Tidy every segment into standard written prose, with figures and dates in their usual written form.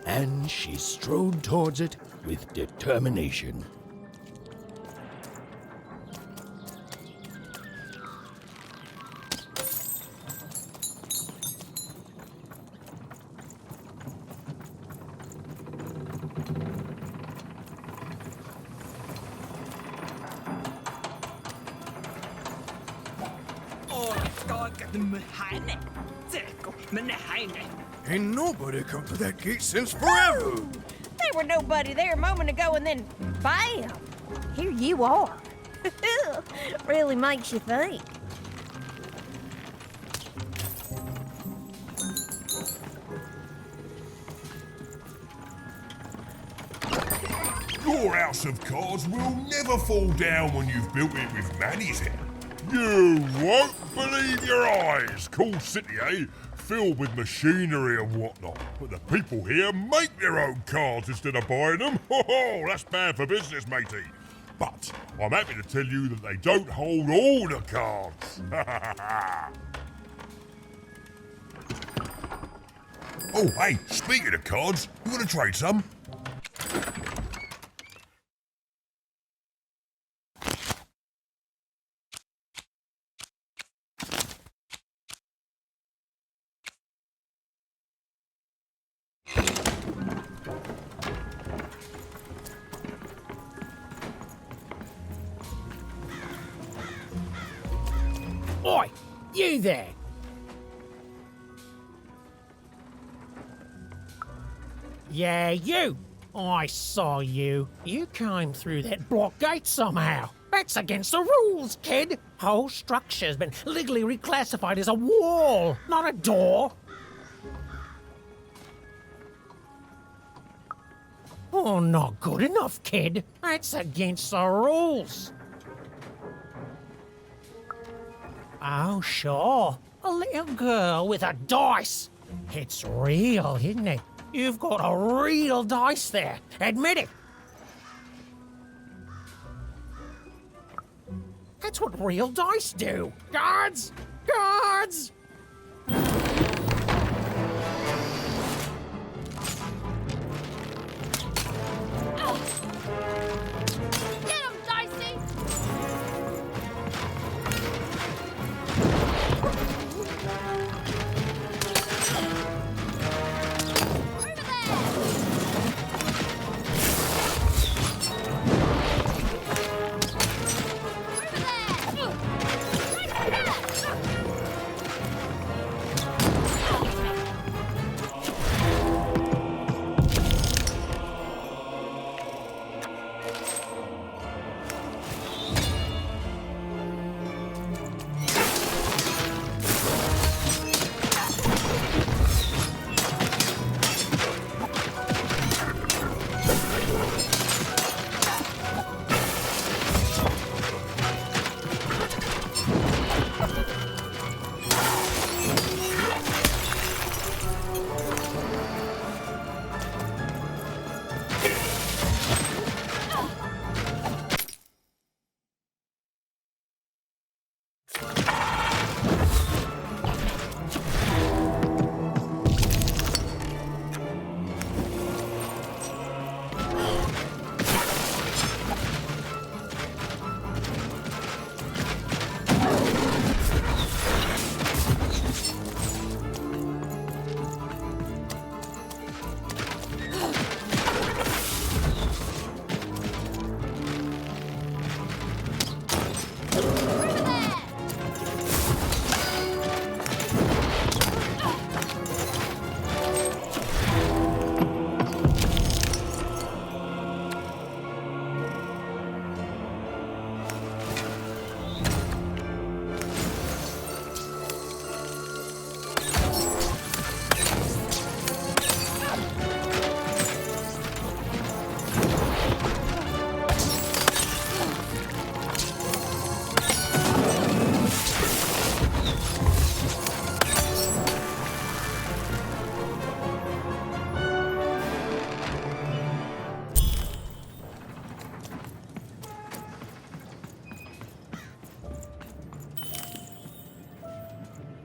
And she strode towards it with determination. Ain't nobody come to that gate since forever. There were nobody there a moment ago, and then, bam! Here you are. Really makes you think. Your house of cards will never fall down when you've built it with Manny's help. You won't believe your eyes. Cool city, eh? Filled with machinery and whatnot. But the people here make their own cards instead of buying them. Oh, that's bad for business, matey. But I'm happy to tell you that they don't hold all the cards. Oh, hey, speaking of cards, you want to trade some? Oi, you there! Yeah, you! I saw you. You came through that block gate somehow. That's against the rules, kid. Whole structure's been legally reclassified as a wall, not a door. Oh, not good enough, kid. That's against the rules. Oh, sure. A little girl with a dice. It's real, isn't it? You've got a real dice there. Admit it. That's what real dice do. Guards! Guards! Get him, Dicey!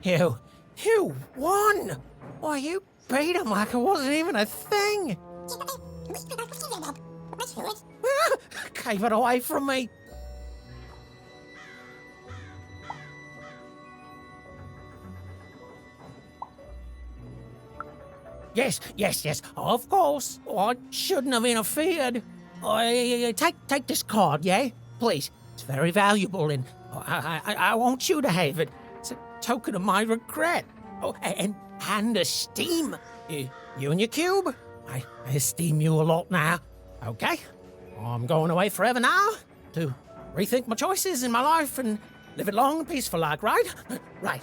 You won! Why, you beat him like it wasn't even a thing! Gave it away from me! Yes, of course. I shouldn't have interfered. Take this card, yeah? Please. It's very valuable and I want you to have it. It's a token of my regret. Oh, and esteem. You and your cube. I esteem you a lot now. Okay? I'm going away forever now to rethink my choices in my life and live it long and peaceful like, right? Right.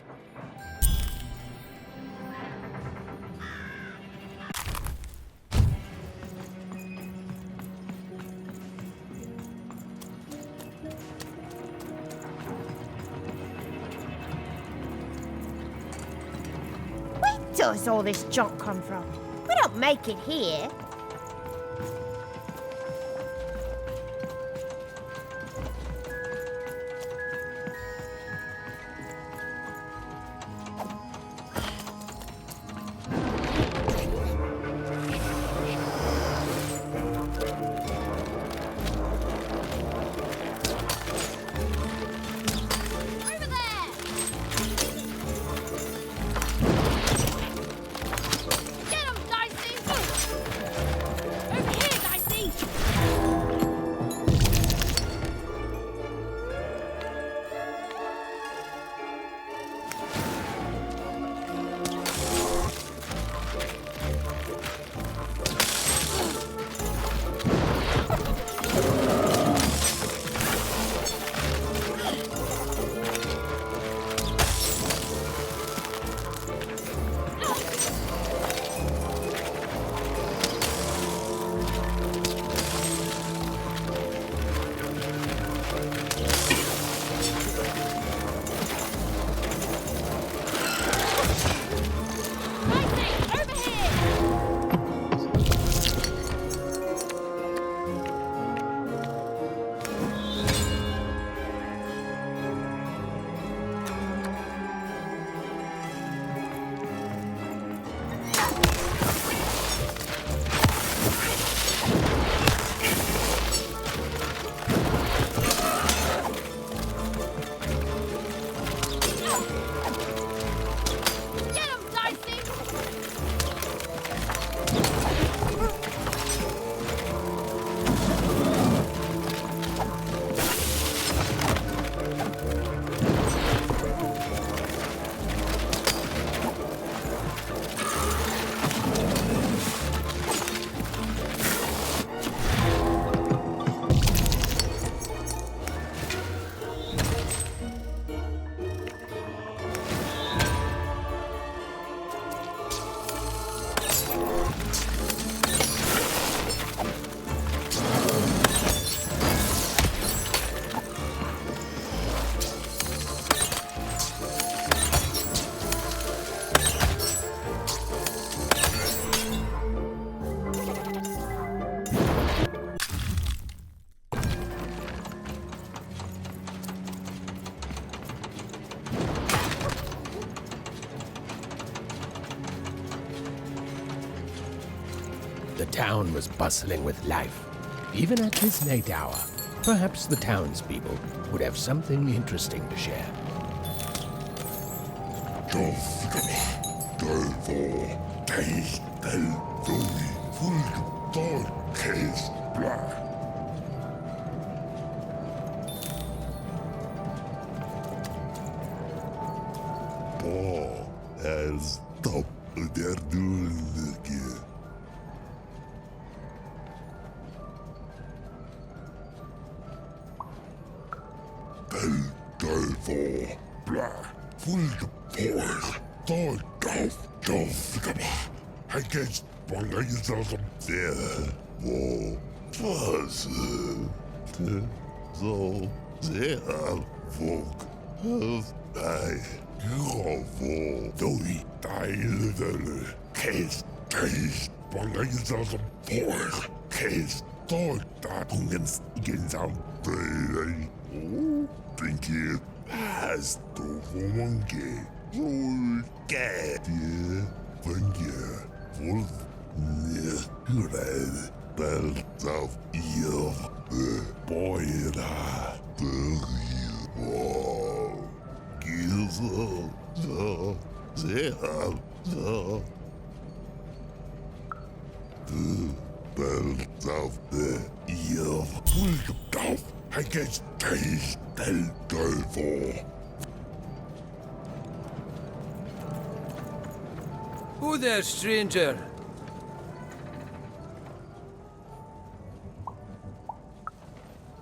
Where does all this junk come from? We don't make it here. The town was bustling with life, even at this late hour. Perhaps the townspeople would have something interesting to share. Who there, stranger?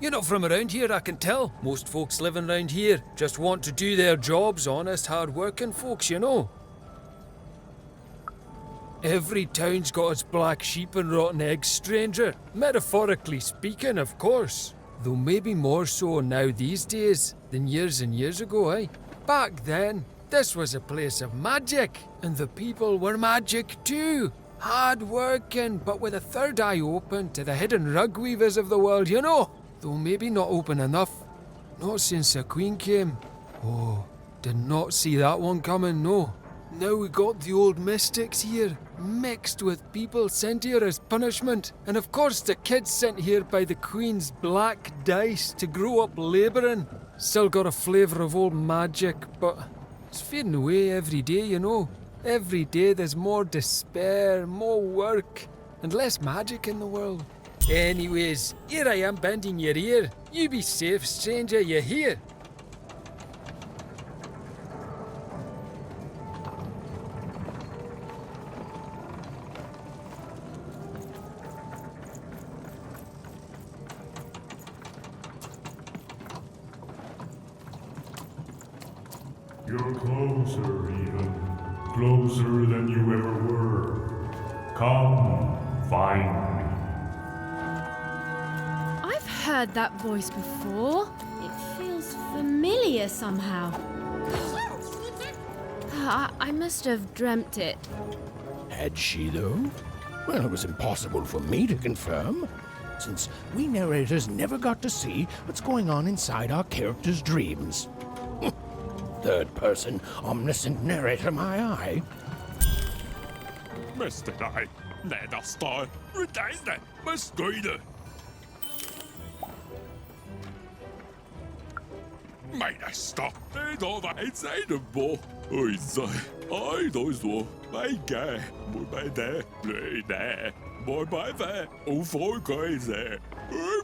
You're not from around here, I can tell. Most folks living around here just want to do their jobs, honest, hard-working folks, you know. Every town's got its black sheep and rotten eggs, stranger. Metaphorically speaking, of course. Though maybe more so now these days than years and years ago, eh? Back then, this was a place of magic, and the people were magic too. Hard-working, but with a third eye open to the hidden rug weavers of the world, you know. Though maybe not open enough. Not since the Queen came. Oh, did not see that one coming, no. Now we got the old mystics here, mixed with people sent here as punishment. And of course the kids sent here by the Queen's black dice to grow up labouring. Still got a flavour of old magic, but it's fading away every day, you know. Every day there's more despair, more work, and less magic in the world. Anyways, here I am bending your ear. You be safe, stranger, you hear? You're closer, even. Closer than you ever were. Come, find me. I've heard that voice before. It feels familiar somehow. I must have dreamt it. Had she, though? Well, it was impossible for me to confirm, since we narrators never got to see what's going on inside our characters' dreams. Third-person, omniscient narrator, my eye. Mr. I, nederstaan, redeinde, beskuide. Meester, en overheid zijn de bo. Oi, zei, ai, dois wo, mijn gij, moet bij de, nee, mooi bij ve, voor keuze,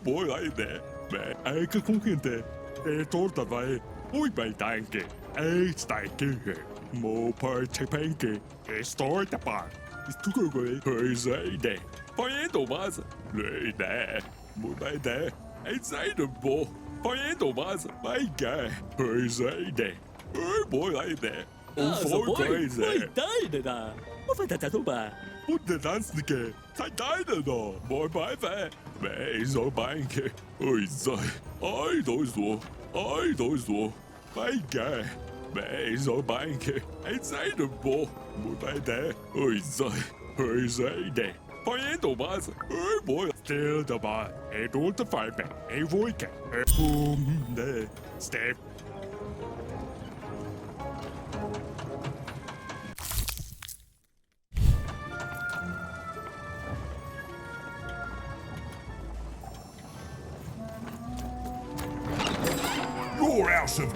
mooi bij de, mijn eigen concurrenten, tot dat wij, oei bij denken, uitstijgen, mo per tepenke, stort de paar, is toekomst, keuze, nee, van je Thomas, nee, moet bij de, en zijn de bo. Panie Thomas, mijn guy, keuze, mooi bij voor keuze. Deine Wat vindt dat opa? Und de dansnike, zijn deine da, mooi bij ve. Wij zo banke, oi zei, ai dois wo, mijn guy. Wij zo banke, en zijn de bo, mooi bij de, oi zei, keuze, Panie Thomas, mooi stil de bar, en doet de vijf, en woeken, en boom, de step. Your house of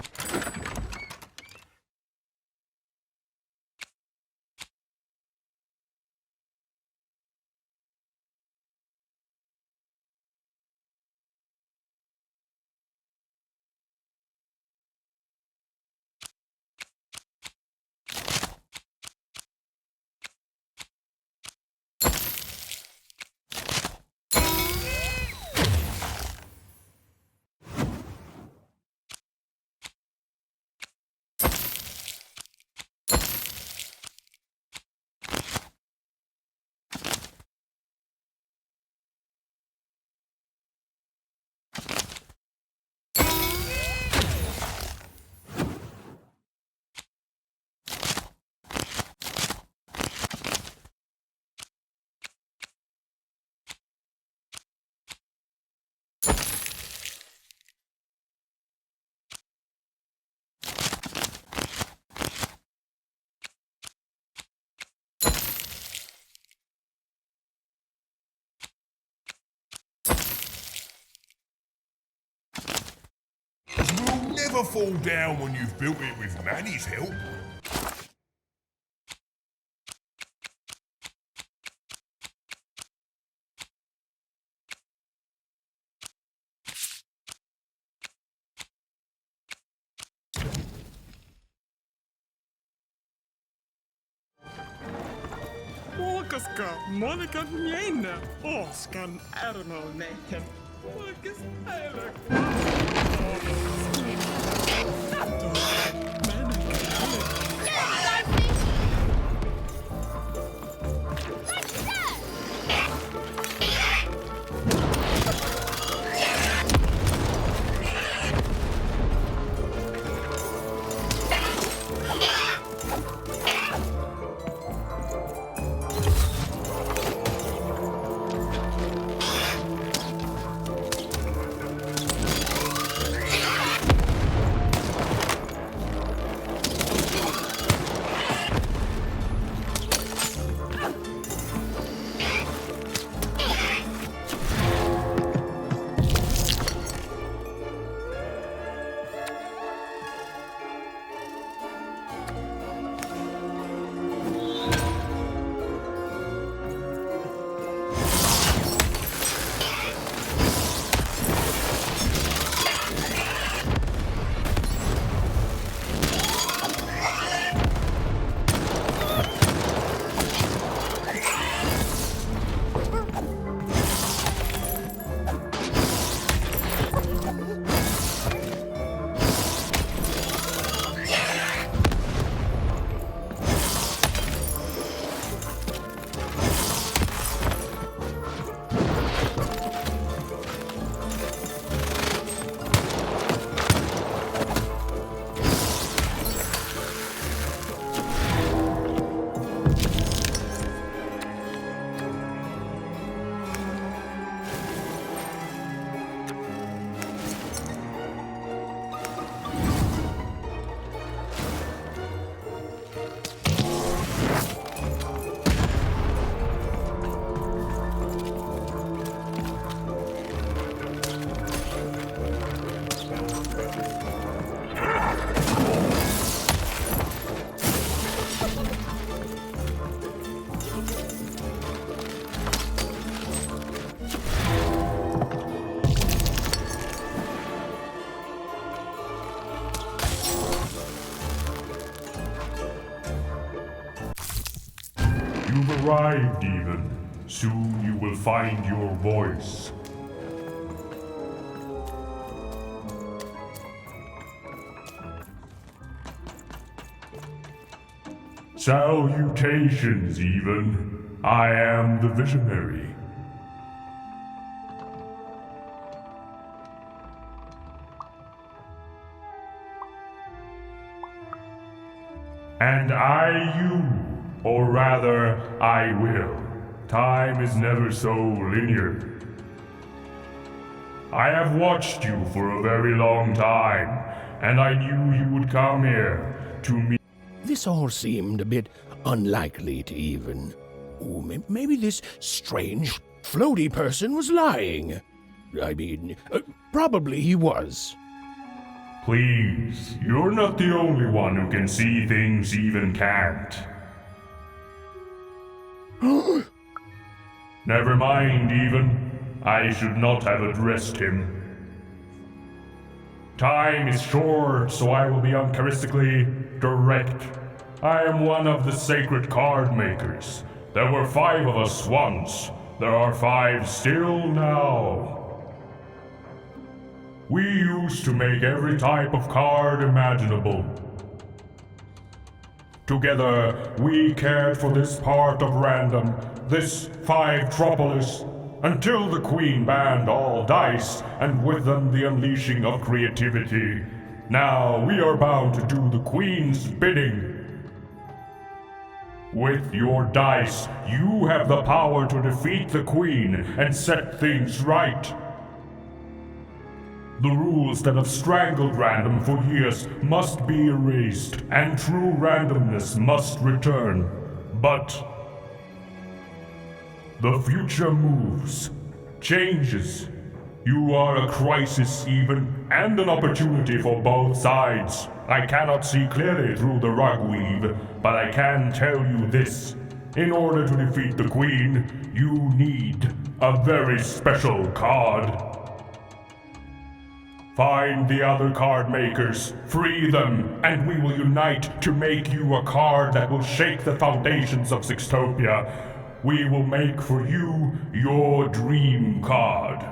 will never fall down when you've built it with Manny's help. Moikaska, Monika Njene, Oskan Ermalneken. Moikas Erik. You've arrived, even. Soon you will find your voice. Salutations, even. I am the visionary. And I you, or rather, I will. Time is never so linear. I have watched you for a very long time, and I knew you would come here to meet. This all seemed a bit unlikely to even. Ooh, maybe this strange, floaty person was lying. I mean, probably he was. Please, you're not the only one who can see things even can't. Never mind, even. I should not have addressed him. Time is short, so I will be uncharacteristically direct. I am one of the sacred card makers. There were 5 of us once. There are 5 still now. We used to make every type of card imaginable. Together, we cared for this part of random, this 5-tropolis, until the Queen banned all dice, and with them the unleashing of creativity. Now we are bound to do the Queen's bidding. With your dice, you have the power to defeat the Queen and set things right. The rules that have strangled random for years must be erased, and true randomness must return. But the future moves, changes, You are a crisis even, and an opportunity for both sides. I cannot see clearly through the rug weave, but I can tell you this. In order to defeat the Queen, you need a very special card. Find the other card makers, free them, and we will unite to make you a card that will shake the foundations of Sextopia. We will make for you your dream card.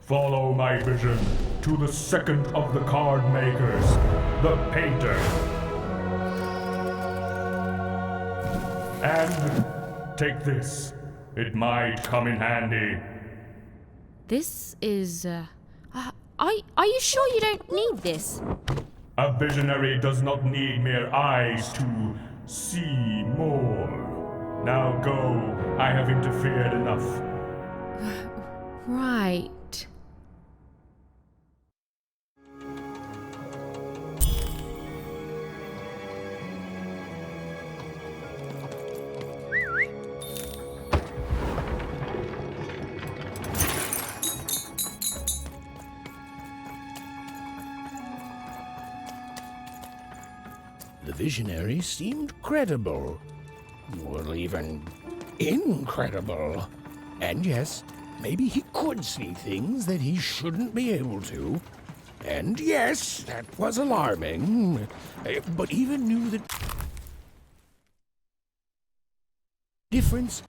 Follow my vision to the second of the card makers, the painter. And take this. It might come in handy. This is, are you sure you don't need this? A visionary does not need mere eyes to see more. Now go. I have interfered enough. Right. The visionary seemed credible. Well, even incredible. And yes, maybe he could see things that he shouldn't be able to. And yes, that was alarming. But even knew the difference.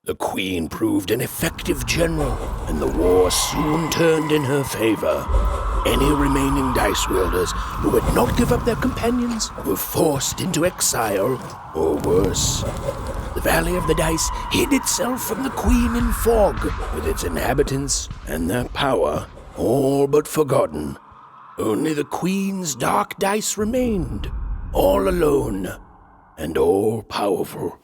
The Queen proved an effective general, and the war soon turned in her favor. Any remaining dice wielders who would not give up their companions were forced into exile, or worse. The Valley of the Dice hid itself from the Queen in fog, with its inhabitants and their power all but forgotten. Only the Queen's dark dice remained, all alone and all powerful.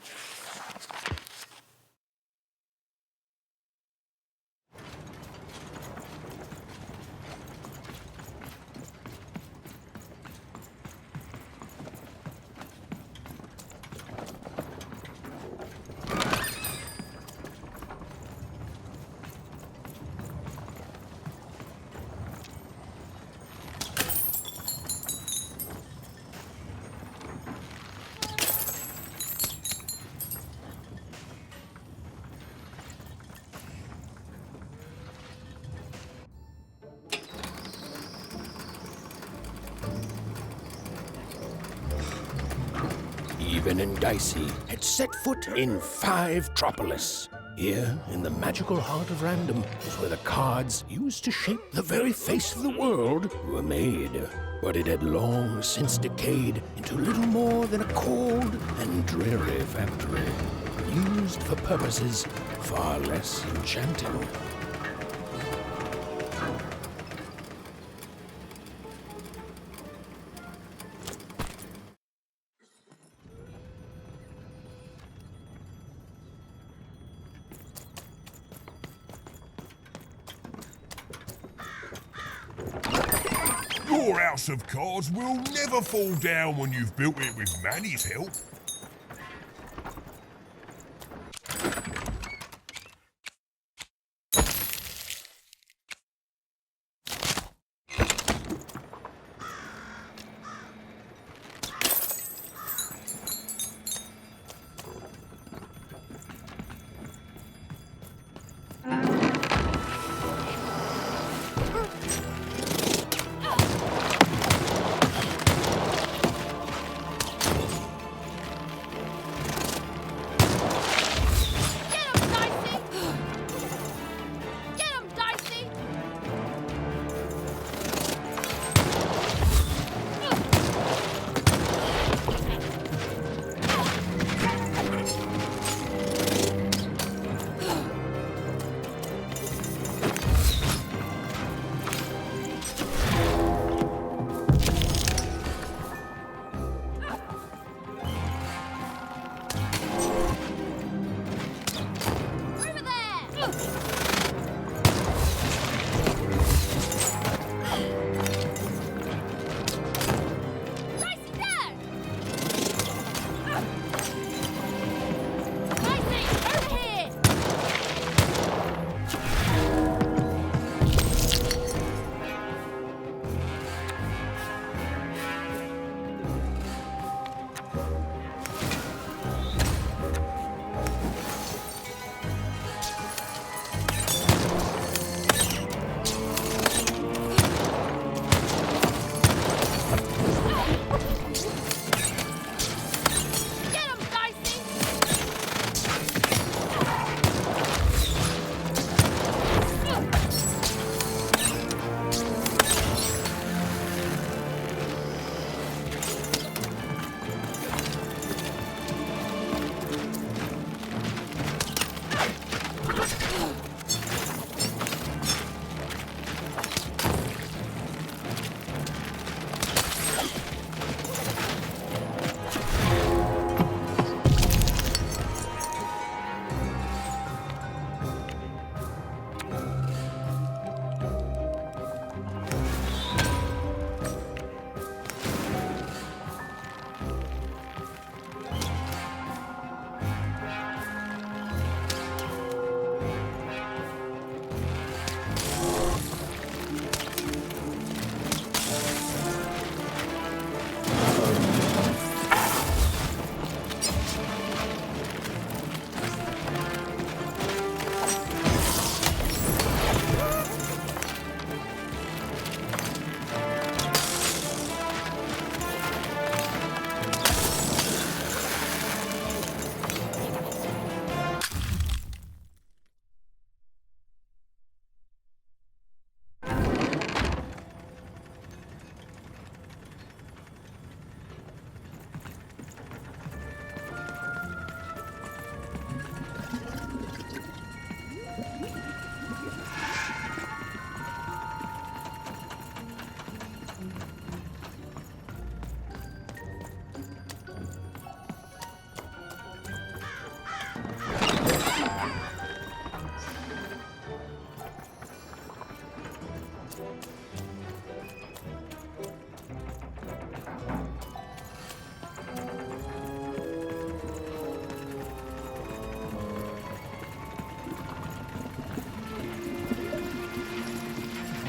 Even and Dicey had set foot in Five-Tropolis. Here, in the magical heart of random, was where the cards used to shape the very face of the world were made. But it had long since decayed into little more than a cold and dreary factory, used for purposes far less enchanting. Your house of cards will never fall down when you've built it with Manny's help.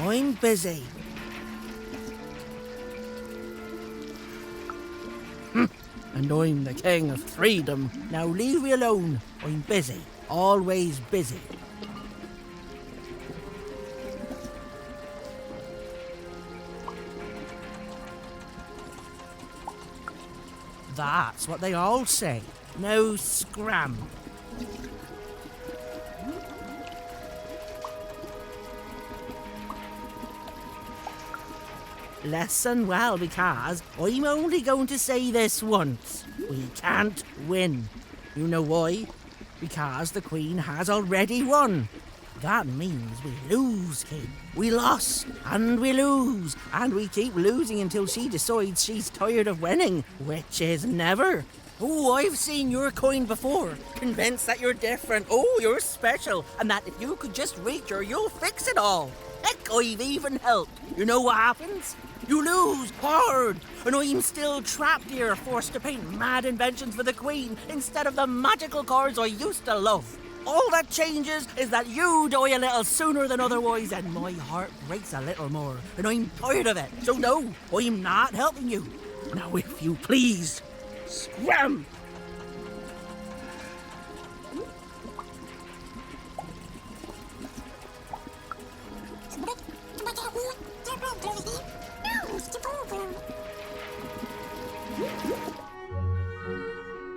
I'm busy. And I'm the king of freedom. Now leave me alone. I'm busy. Always busy. That's what they all say. No scram. Listen well, because I'm only going to say this once. We can't win. You know why? Because the Queen has already won. That means we lose, kid. We lost, and we lose, and we keep losing until she decides she's tired of winning, which is never. Oh, I've seen your coin before, convinced that you're different, oh, you're special, and that if you could just reach her, you'll fix it all. Heck, I've even helped. You know what happens? You lose hard, and I'm still trapped here, forced to paint mad inventions for the Queen instead of the magical cards I used to love. All that changes is that you die a little sooner than otherwise, and my heart breaks a little more, and I'm tired of it. So no, I'm not helping you. Now, if you please, scram!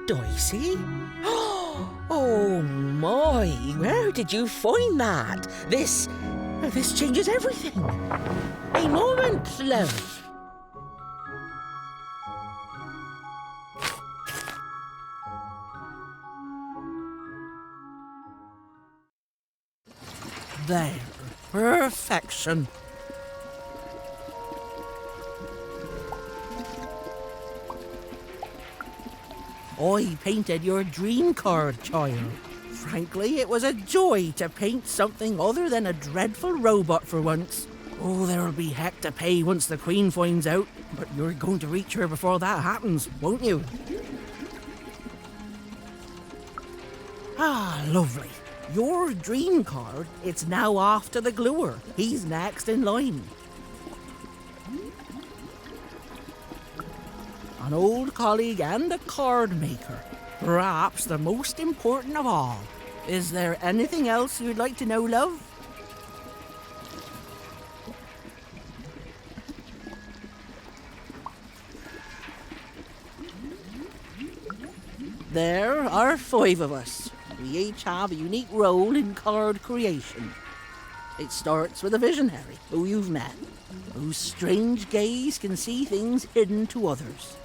Dicey? Oh my, where did you find that? This changes everything. A moment, love. There, perfection. I painted your dream card, child. Frankly, it was a joy to paint something other than a dreadful robot for once. Oh, there'll be heck to pay once the Queen finds out, but you're going to reach her before that happens, won't you? Ah, lovely. Your dream card, it's now off to the gluer. He's next in line. An old colleague and a card maker. Perhaps the most important of all. Is there anything else you'd like to know, love? There are 5 of us. We each have a unique role in card creation. It starts with a visionary who you've met, whose strange gaze can see things hidden to others.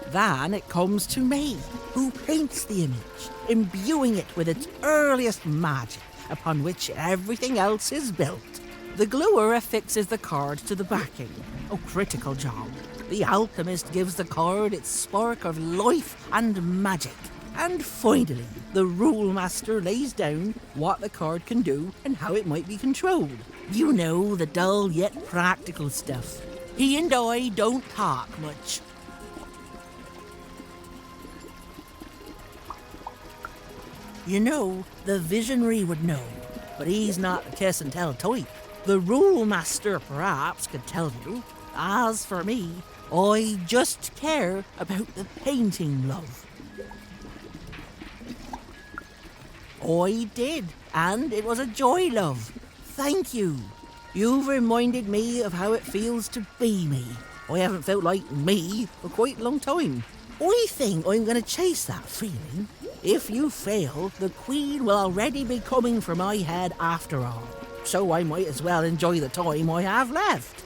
Then it comes to me, who paints the image, imbuing it with its earliest magic, upon which everything else is built. The gluer affixes the card to the backing. A critical job. The alchemist gives the card its spark of life and magic. And finally, the rule master lays down what the card can do and how it might be controlled. You know, the dull yet practical stuff. He and I don't talk much. You know, the visionary would know, but he's not a kiss and tell type. The rule master perhaps could tell you. As for me, I just care about the painting, love. I did, and it was a joy, love. Thank you. You've reminded me of how it feels to be me. I haven't felt like me for quite a long time. I think I'm going to chase that feeling. If you fail, the Queen will already be coming for my head after all. So I might as well enjoy the time I have left.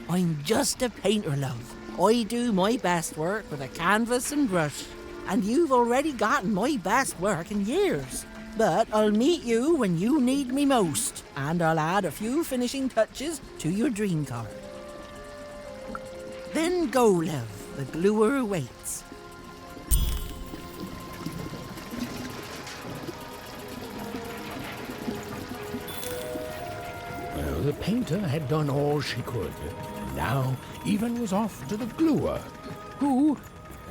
I'm just a painter, love. I do my best work with a canvas and brush. And you've already gotten my best work in years. But I'll meet you when you need me most. And I'll add a few finishing touches to your dream card. Then go, love. The gluer waits. Well, the painter had done all she could. And now, Even was off to the gluer, who,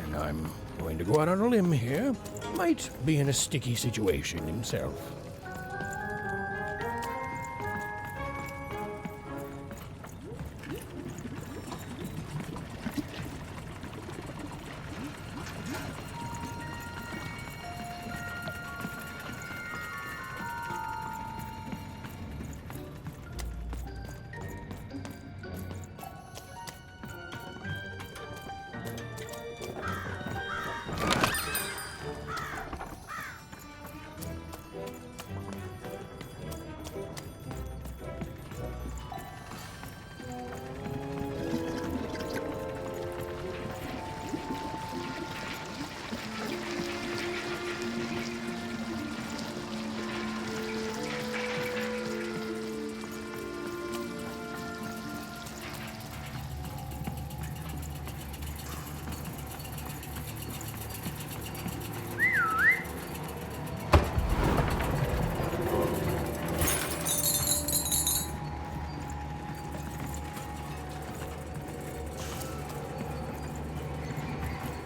and I'm going to go out on a limb here, might be in a sticky situation himself.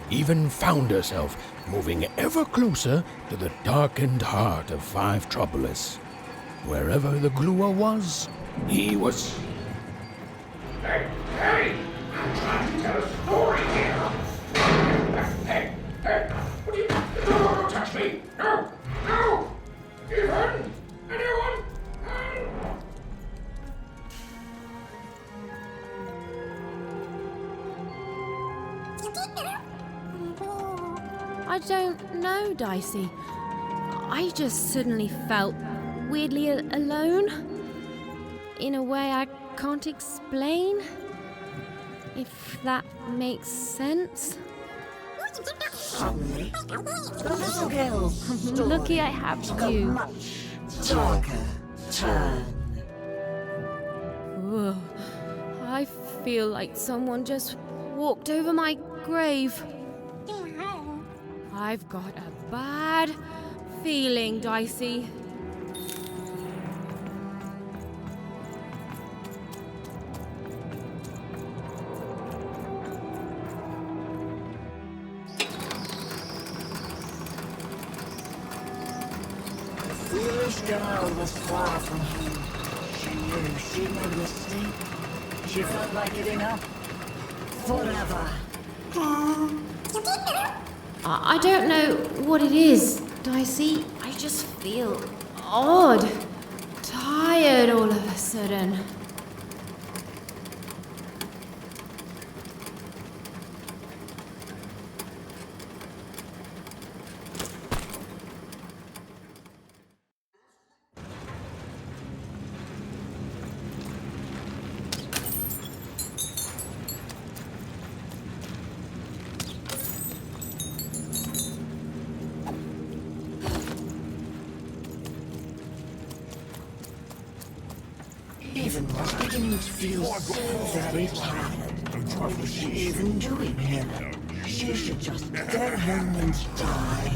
Even found herself moving ever closer to the darkened heart of Five Troublous. Wherever the gluer was, he was... Hey! I'm trying to tell a story here! Hey! What are you... Don't touch me! No! Even! Anyone? I don't know, Dicey. I just suddenly felt weirdly alone. In a way I can't explain. If that makes sense. Lucky I have you. Darker turn. Whoa. I feel like someone just walked over my grave. I've got a bad feeling, Dicey. The foolish girl was far from home. She knew she made a mistake. She felt like giving up. Forever. I don't know what it is, Dicey. I just feel odd. Tired all of a sudden. Even was beginning to feel so very tired. What was she even doing here? She should just go home and die.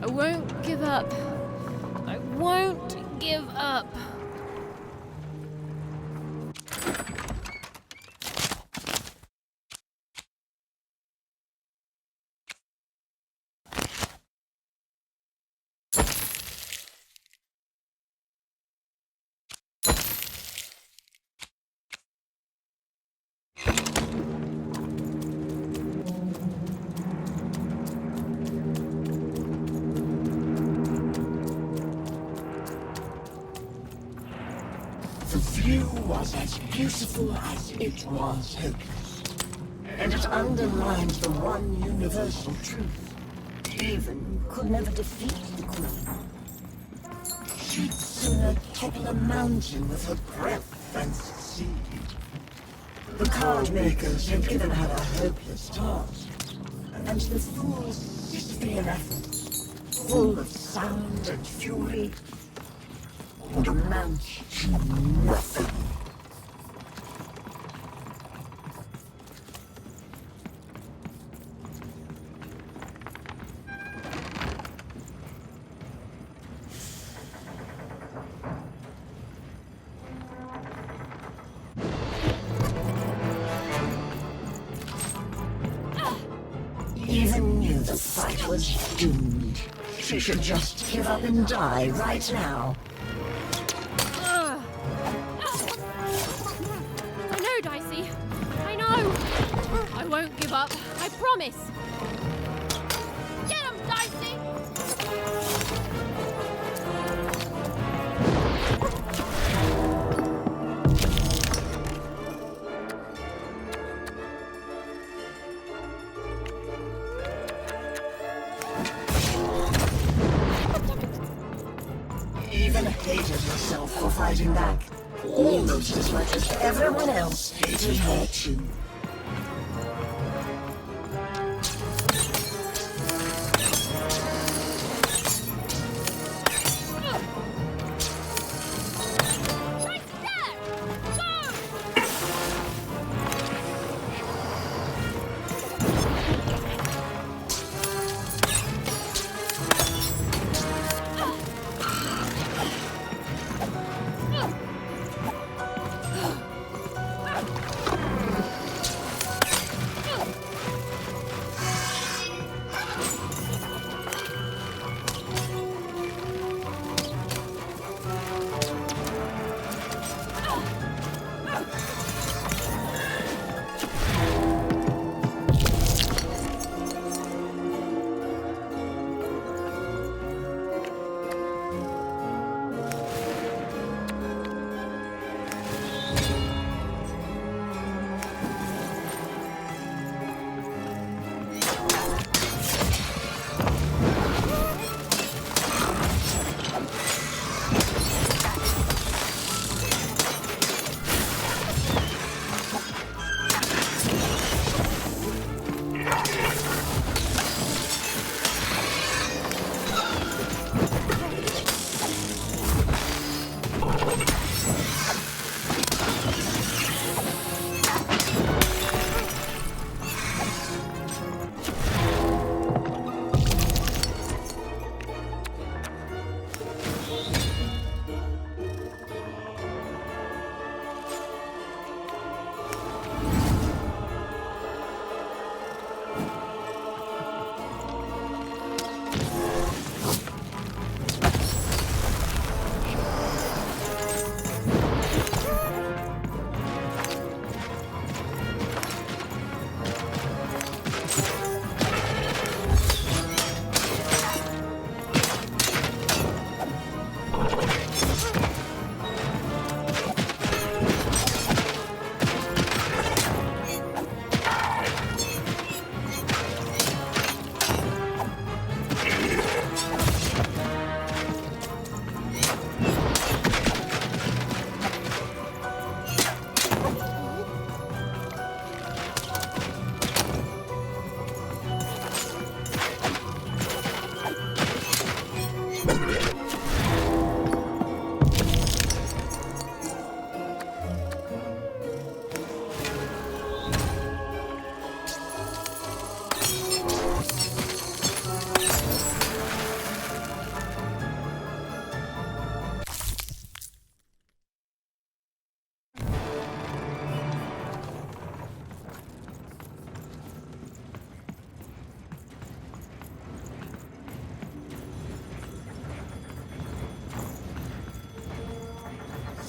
I won't give up. I won't give up. The view was as beautiful as it was hopeless. And it underlined the one universal truth. Even could never defeat the Queen. She'd sooner topple a mountain with her breath than succeed. The card makers had given her a hopeless task. And the fool's sincere efforts, full of sound and fury, would amount to nothing. Even knew the fight was doomed. She should just give up and die right now. I know, Dicey. I know. I won't give up. I promise. Get him, Dicey! Even hated herself for fighting back. Almost as much as everyone else hated her too.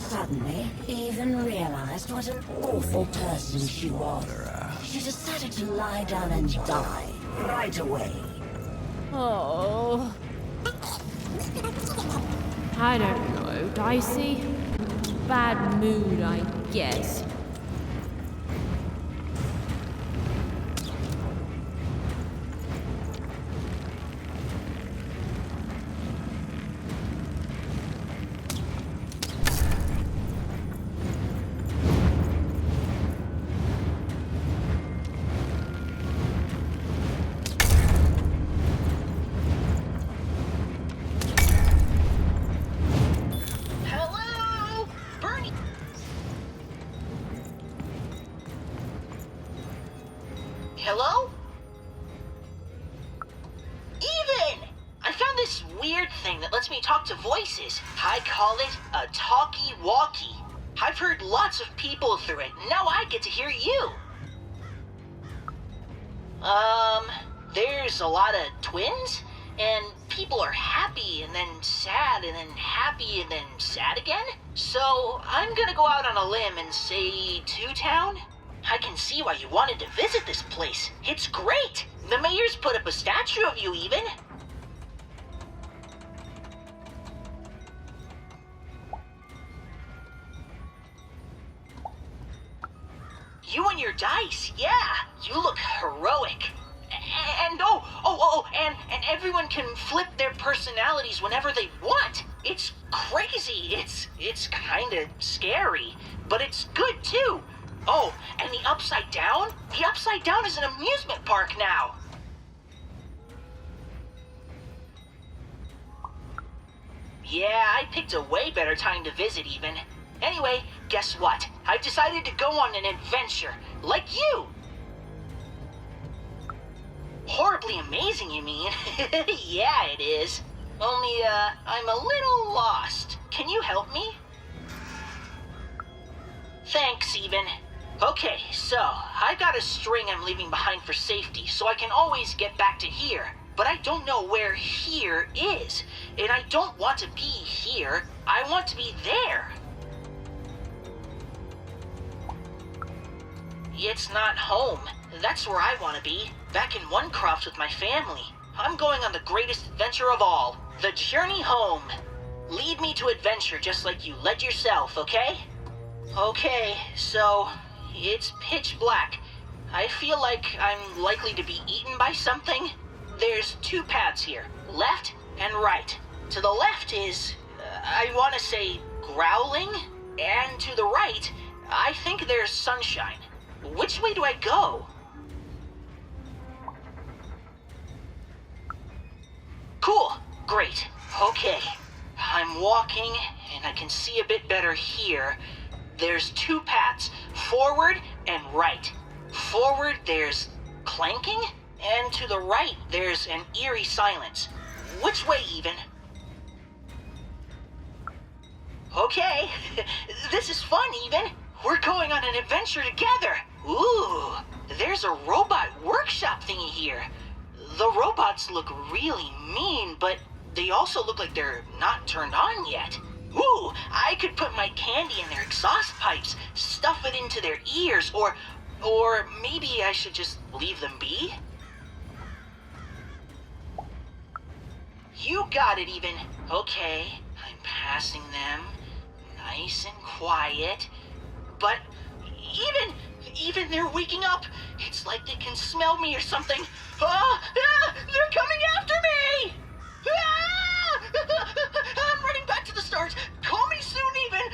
Suddenly, Even realized what an awful person she was. She decided to lie down and die right away. Oh. I don't know, Dicey. Bad mood, I guess. Hello? Even! I found this weird thing that lets me talk to voices. I call it a talkie-walkie. I've heard lots of people through it. Now I get to hear you. There's a lot of twins, and people are happy and then sad and then happy and then sad again. So I'm gonna go out on a limb and say Two-Town? I can see why you wanted to visit this place. It's great. The mayor's put up a statue of you even. You and your dice, yeah. You look heroic. And and everyone can flip their personalities whenever they want. It's crazy. It's kind of scary, but it's good too. Oh, and the Upside Down? The Upside Down is an amusement park now. Yeah, I picked a way better time to visit even. Anyway, guess what? I've decided to go on an adventure, like you. Horribly amazing, you mean? Yeah, it is. Only, I'm a little lost. Can you help me? Thanks, even. Okay, so, I've got a string I'm leaving behind for safety, so I can always get back to here. But I don't know where here is. And I don't want to be here. I want to be there. It's not home. That's where I want to be. Back in Onecroft with my family. I'm going on the greatest adventure of all. The journey home. Lead me to adventure just like you led yourself, okay? Okay, so... it's pitch black. I feel like I'm likely to be eaten by something. There's two paths here, left and right. To the left is, I want to say, growling. And to the right, I think there's sunshine. Which way do I go? Cool, great, okay. I'm walking, and I can see a bit better here. There's two paths, forward and right. Forward, there's clanking, and to the right, there's an eerie silence. Which way, even? Okay, this is fun, even. We're going on an adventure together. Ooh, there's a robot workshop thingy here. The robots look really mean, but they also look like they're not turned on yet. Ooh, I could put my candy in their exhaust pipes, stuff it into their ears, or maybe I should just leave them be? You got it, even. Okay, I'm passing them, nice and quiet. But even they're waking up. It's like they can smell me or something. They're coming after me! I'm running back to the start. Call me soon, even.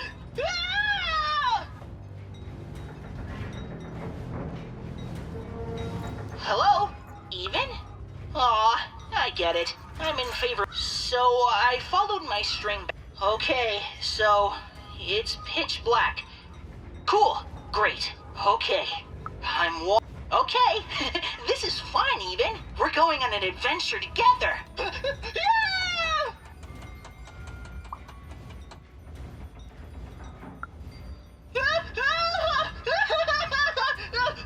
Hello? Even? Aw, I get it. I'm in favor. So I followed my string. Okay, so it's pitch black. Cool. Great. Okay. Okay. This is fun, even. We're going on an adventure together. Yeah!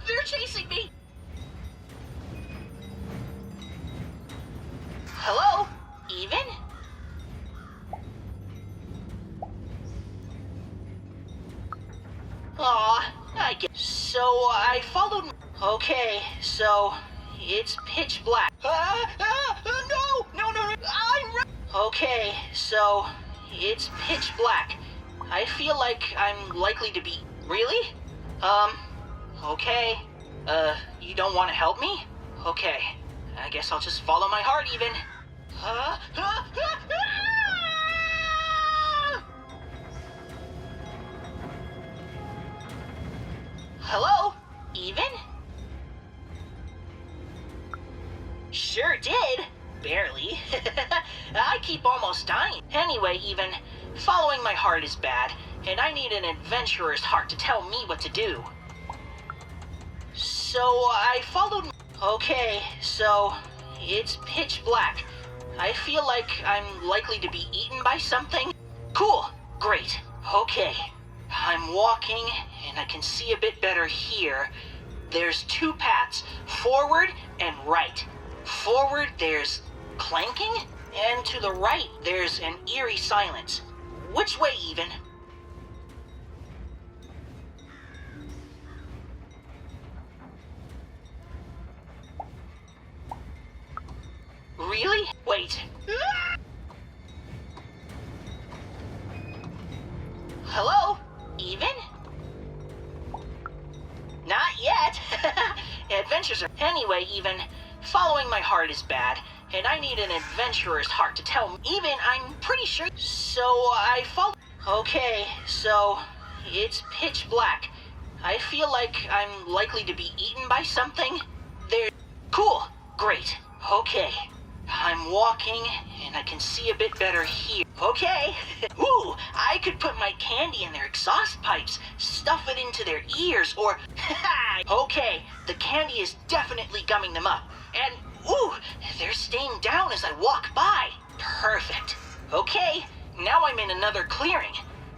They're chasing me. Hello? Even? Aw, I get. So I followed. Okay, so it's pitch black. No, okay, so it's pitch black. I feel like I'm likely to be. Really? Okay. You don't want to help me? Okay. I guess I'll just follow my heart, even. Hello? Even? Sure did. Barely. I keep almost dying. Anyway, even, following my heart is bad, and I need an adventurer's heart to tell me what to do. So I followed. Okay, so it's pitch black. I feel like I'm likely to be eaten by something. Cool. Great. Okay. I'm walking, and I can see a bit better here. There's two paths, forward and right. Forward, there's clanking, and to the right, there's an eerie silence. Which way, even? Really? Wait. Hello? Even? Not yet. Adventures are. Anyway, even, following my heart is bad, and I need an adventurer's heart to tell me. Even, I'm pretty sure. So I follow. Okay, so it's pitch black. I feel like I'm likely to be eaten by something. There. Cool. Great. Okay. I'm walking, and I can see a bit better here. Okay. Ooh, I could put my candy in their exhaust pipes, stuff it into their ears, or... Okay, the candy is definitely gumming them up. And, ooh, they're staying down as I walk by. Perfect. Okay, now I'm in another clearing.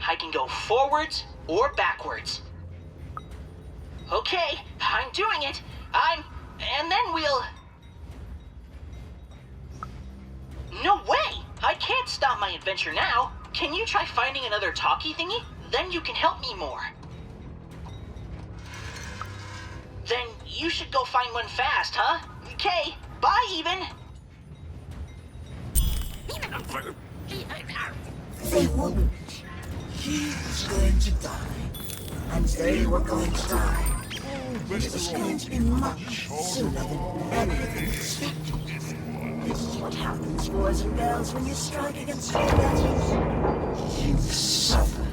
I can go forwards or backwards. Okay, I'm doing it. And then we'll... No way! I can't stop my adventure now. Can you try finding another talkie thingy? Then you can help me more. Then you should go find one fast, huh? Okay, bye, even. They wouldn't. He was going to die, and they were going to die. It was going to be much sooner than any of them expected. This is what happens, boys and girls, when you strike against your betters. You suffer.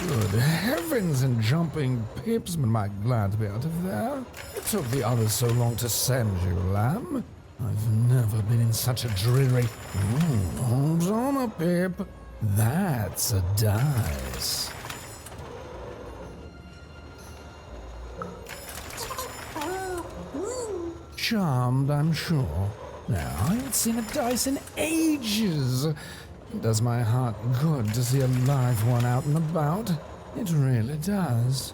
Good heavens and jumping pips, am I glad to be out of there. It took the others so long to send you, lamb. I've never been in such a dreary... hold on a pip. That's a dice. Charmed, I'm sure. Now, I haven't seen a dice in ages. It does my heart good to see a live one out and about. It really does.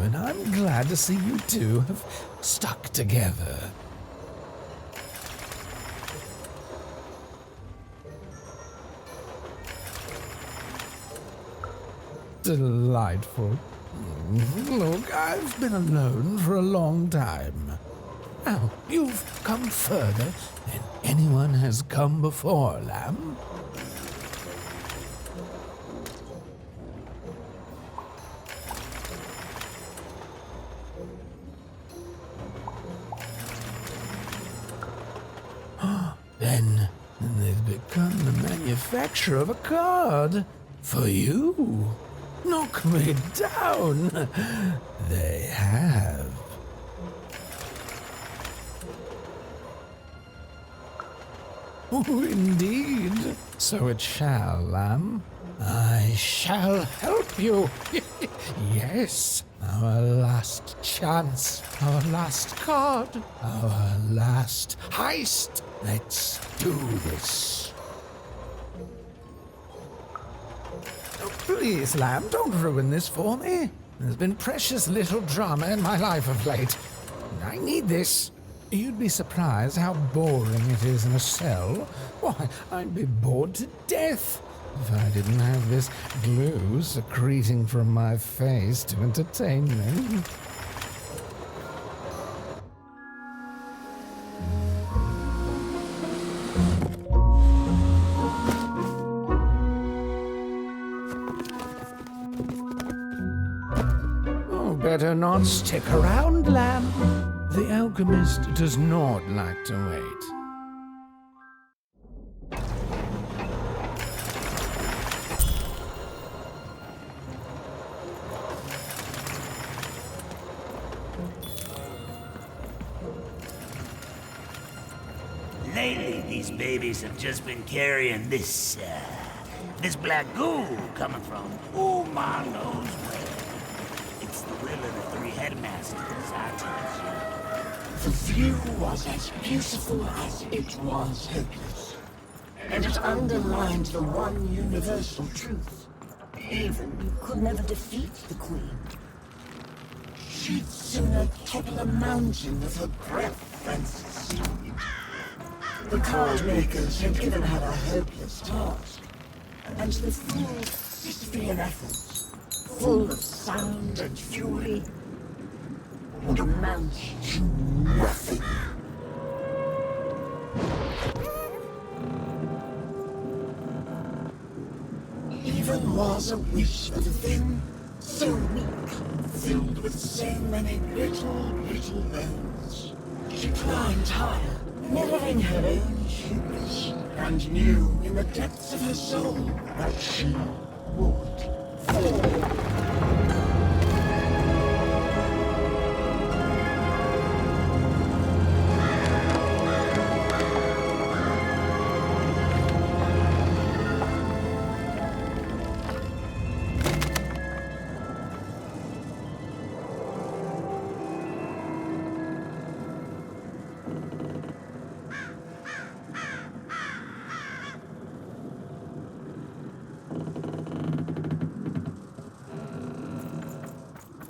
And I'm glad to see you two have stuck together. Delightful. Look, I've been alone for a long time. Now, you've come further than anyone has come before, lamb. Then they've become the manufacturer of a card for you. Knock me down. They have. Oh, indeed. So it shall, lamb. I shall help you. Yes. Our last chance. Our last card. Our last heist. Let's do this. Oh, please, lamb, don't ruin this for me. There's been precious little drama in my life of late. I need this. You'd be surprised how boring it is in a cell. Why, I'd be bored to death if I didn't have this glue secreting from my face to entertain me. better not stick around, lamb. The alchemist does not like to wait. Lately, these babies have just been carrying this black goo coming from who knows where. It's the will of the three headmasters, I told you. The view was as beautiful as it was hopeless, and it underlined the one universal truth. Even you could never defeat the Queen. She'd sooner topple a mountain with her breath than succeed. The card makers had given her a hopeless task, and the full Sisyphean efforts, full of sound and fury, would amount to nothing. Even was a wish of a thing so weak, filled with so many little moons. She climbed higher, mirroring her own hubris, and knew in the depths of her soul that she would fall.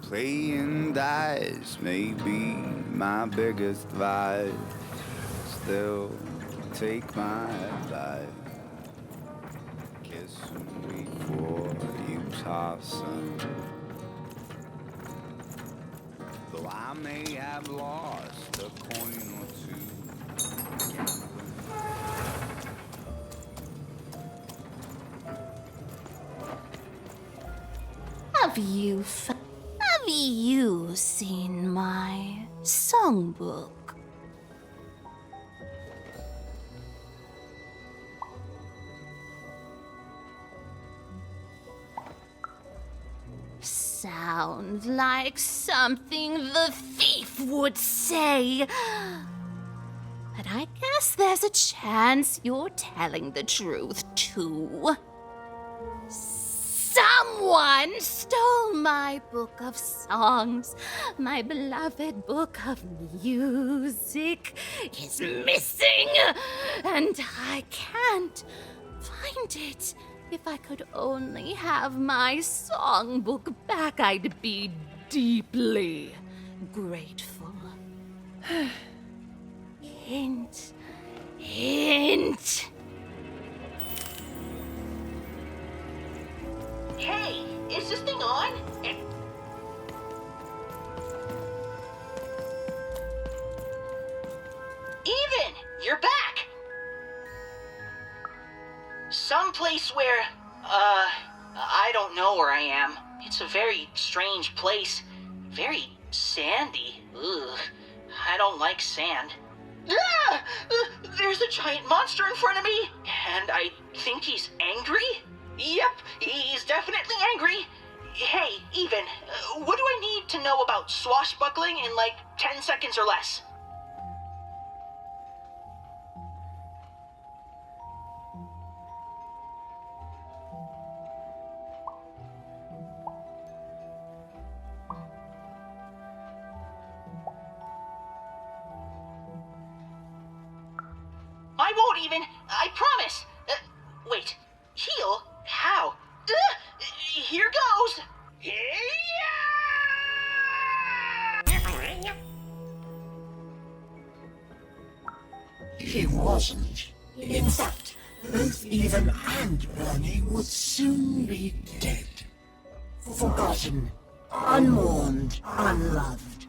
Playing dice may be my biggest vice. Still, take my advice. Kiss me before you toss them. Though I may have lost a coin or two. Have you seen my songbook? Sounds like something the thief would say. But I guess there's a chance you're telling the truth, too. Someone stole my book of songs. My beloved book of music is missing, and I can't find it. If I could only have my songbook back, I'd be deeply grateful. Hint, hint. Hey, is this thing on? Even, you're back! Someplace where, I don't know where I am. It's a very strange place. Very sandy. Ugh, I don't like sand. Ah! There's a giant monster in front of me, and I think he's angry? Yep, he's definitely angry. Hey, Even, what do I need to know about swashbuckling in like 10 seconds or less? I won't even, I promise. Wait, heal? How? Here goes. He wasn't. In fact, both Even and Bernie would soon be dead. Forgotten, unmourned, unloved.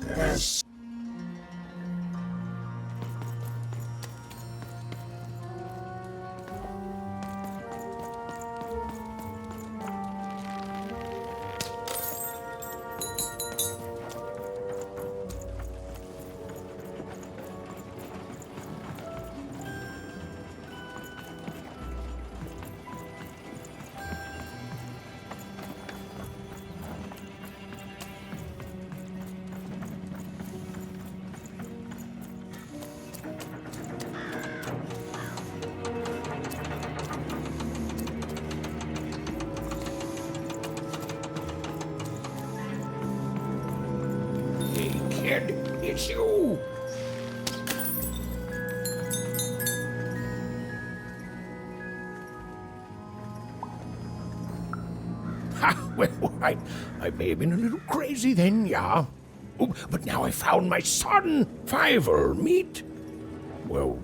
There's It's you! Ha! Well, I may have been a little crazy then, yeah. Oh, but now I found my son, Fiver, meet. Well,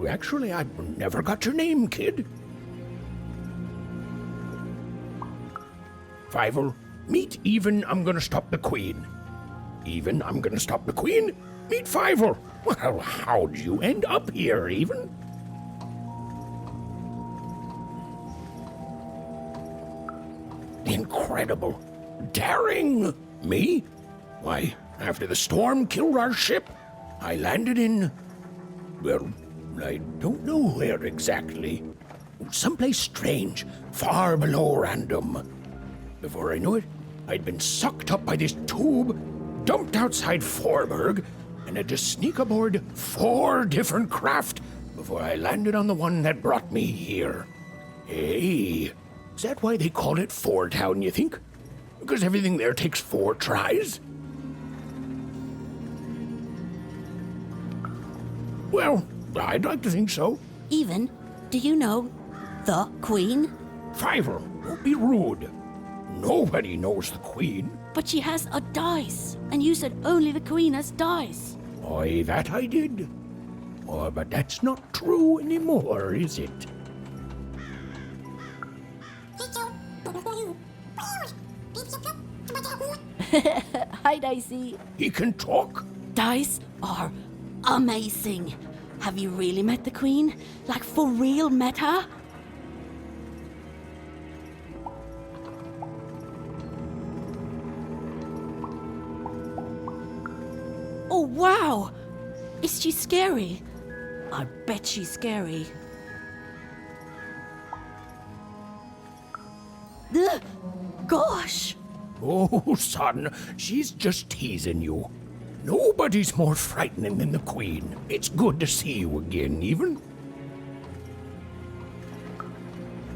actually, I never got your name, kid. Fiver, meet Even, I'm gonna stop the Queen. Even, I'm gonna stop the Queen. Meet Fiver. Well, how'd you end up here, Even? Incredible. Daring. Me? Why, after the storm killed our ship, I landed in... well, I don't know where exactly. Someplace strange, far below random. Before I knew it, I'd been sucked up by this tube, dumped outside Forberg, and had to sneak aboard 4 different craft before I landed on the one that brought me here. Hey, is that why they call it Four Town, you think? Because everything there takes 4 tries? Well, I'd like to think so. Even, do you know the Queen? Fiver, don't be rude. Nobody knows the Queen. But she has a dice, and you said only the Queen has dice. Aye, that I did. Oh, but that's not true anymore, is it? Hi, Dicey. He can talk? Dice are amazing. Have you really met the Queen? Like, for real met her? Oh, wow! Is she scary? I bet she's scary. Ugh, gosh! Oh, son, she's just teasing you. Nobody's more frightening than the Queen. It's good to see you again, Even.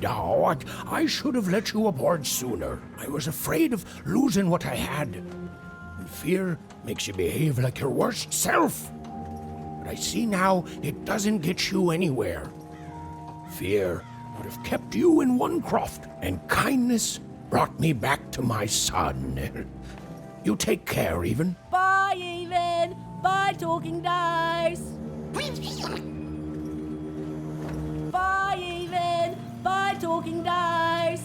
Oh, I should have let you aboard sooner. I was afraid of losing what I had. And fear makes you behave like your worst self. But I see now it doesn't get you anywhere. Fear would have kept you in one croft, and kindness brought me back to my son. You take care, Even. Bye, Even! Bye, talking dice! Bye, Even! Bye, talking dice!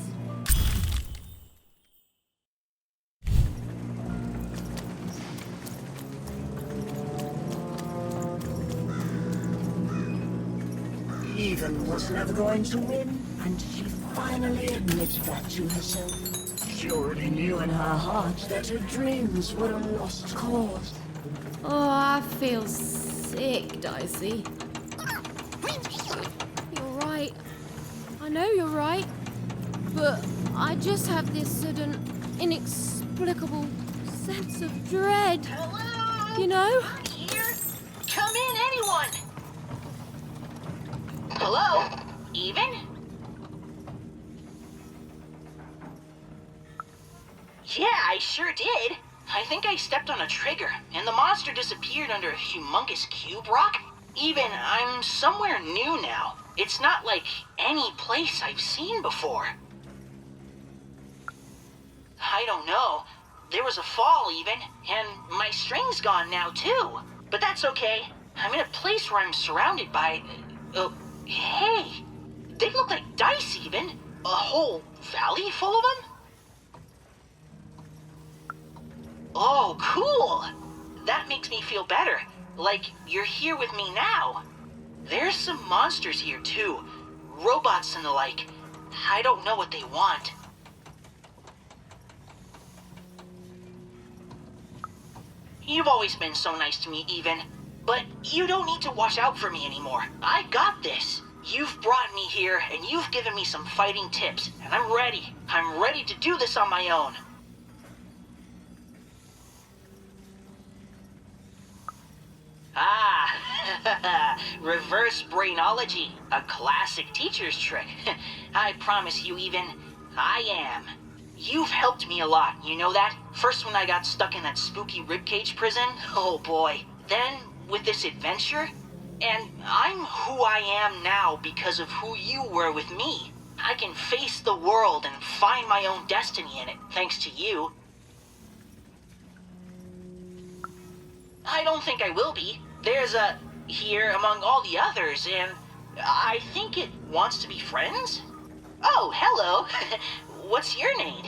Even was never going to win, and she finally admitted that to herself. She already knew in her heart that her dreams were a lost cause. Oh, I feel sick, Dicey. You're right. I know you're right. But I just have this sudden, inexplicable sense of dread. Hello? You know? Here? Come in, anyone! Hello? Even? Yeah, I sure did. I think I stepped on a trigger, and the monster disappeared under a humongous cube rock. Even, I'm somewhere new now. It's not like any place I've seen before. I don't know. There was a fall, even, and my string's gone now, too. But that's okay. I'm in a place where I'm surrounded by... hey! They look like dice, even. A whole valley full of them? Oh, cool! That makes me feel better. Like you're here with me now. There's some monsters here, too. Robots and the like. I don't know what they want. You've always been so nice to me, Even. But you don't need to watch out for me anymore. I got this. You've brought me here, and you've given me some fighting tips, and I'm ready. I'm ready to do this on my own. Ah, reverse brainology, a classic teacher's trick. I promise you, Even, I am. You've helped me a lot, you know that? First when I got stuck in that spooky ribcage prison, oh boy. Then with this adventure, and I'm who I am now because of who you were with me. I can face the world and find my own destiny in it, thanks to you. I don't think I will be. There's a here among all the others, and I think it wants to be friends? Oh, hello. What's your name?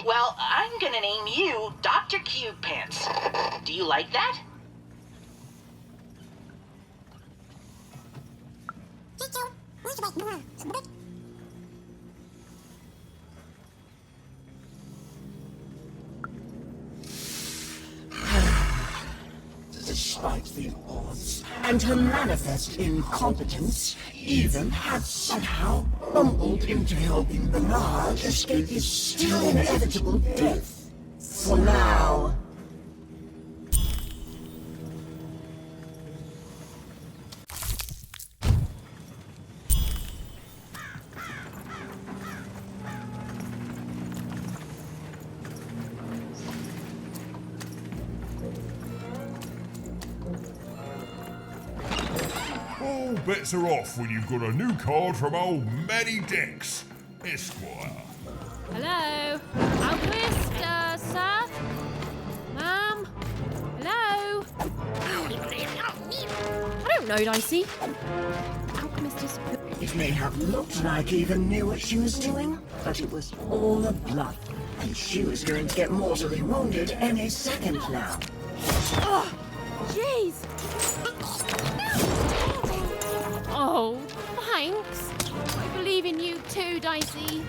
Well, I'm gonna name you Dr. Cube Pants. Do you like that? Despite the odds and her manifest incompetence, even had somehow bumbled into helping Bernard escape his still inevitable death. For now. All bets are off when you've got a new card from old Matty Dex, Esquire. Hello? Alchemist, sir? Ma'am? Hello? I don't know, Dicey. Alchemist is... It may have looked like Eva knew what she was doing, but it was all a bluff, and she was going to get mortally wounded any second now. Oh, jeez! Oh, thanks. I believe in you too, Dicey.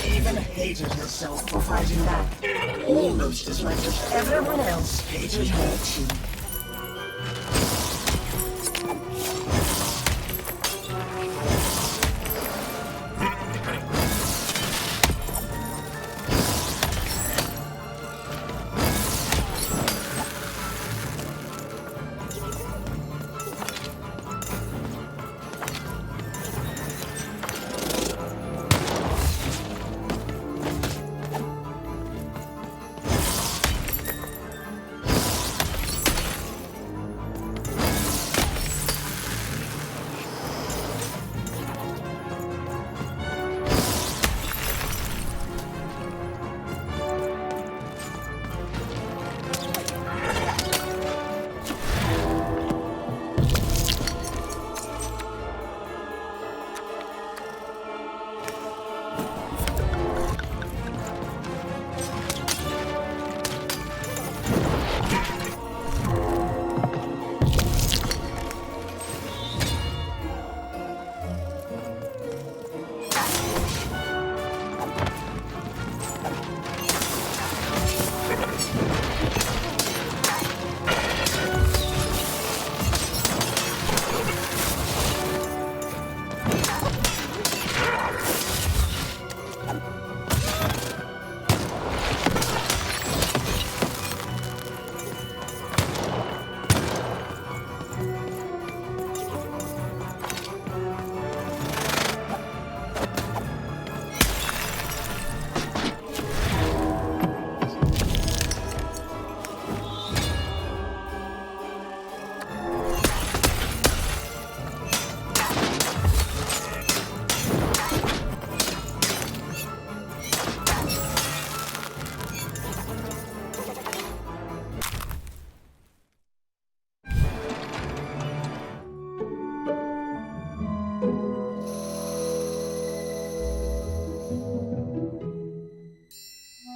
Even hated herself for fighting back, almost as much as everyone else hated her too.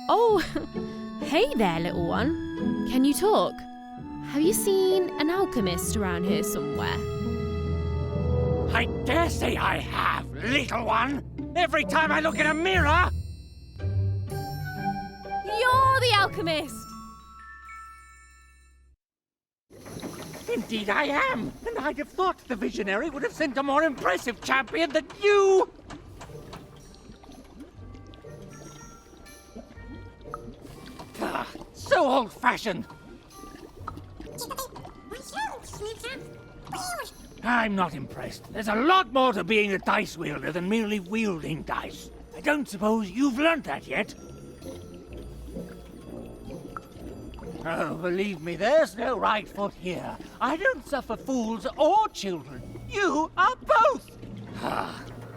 Oh, hey there, little one. Can you talk? Have you seen an alchemist around here somewhere? I dare say I have, little one. Every time I look in a mirror... You're the alchemist! Indeed I am. And I'd have thought the visionary would have sent a more impressive champion than you. So old-fashioned. I'm not impressed. There's a lot more to being a dice wielder than merely wielding dice. I don't suppose you've learnt that yet. Oh, believe me, there's no right foot here. I don't suffer fools or children. You are both.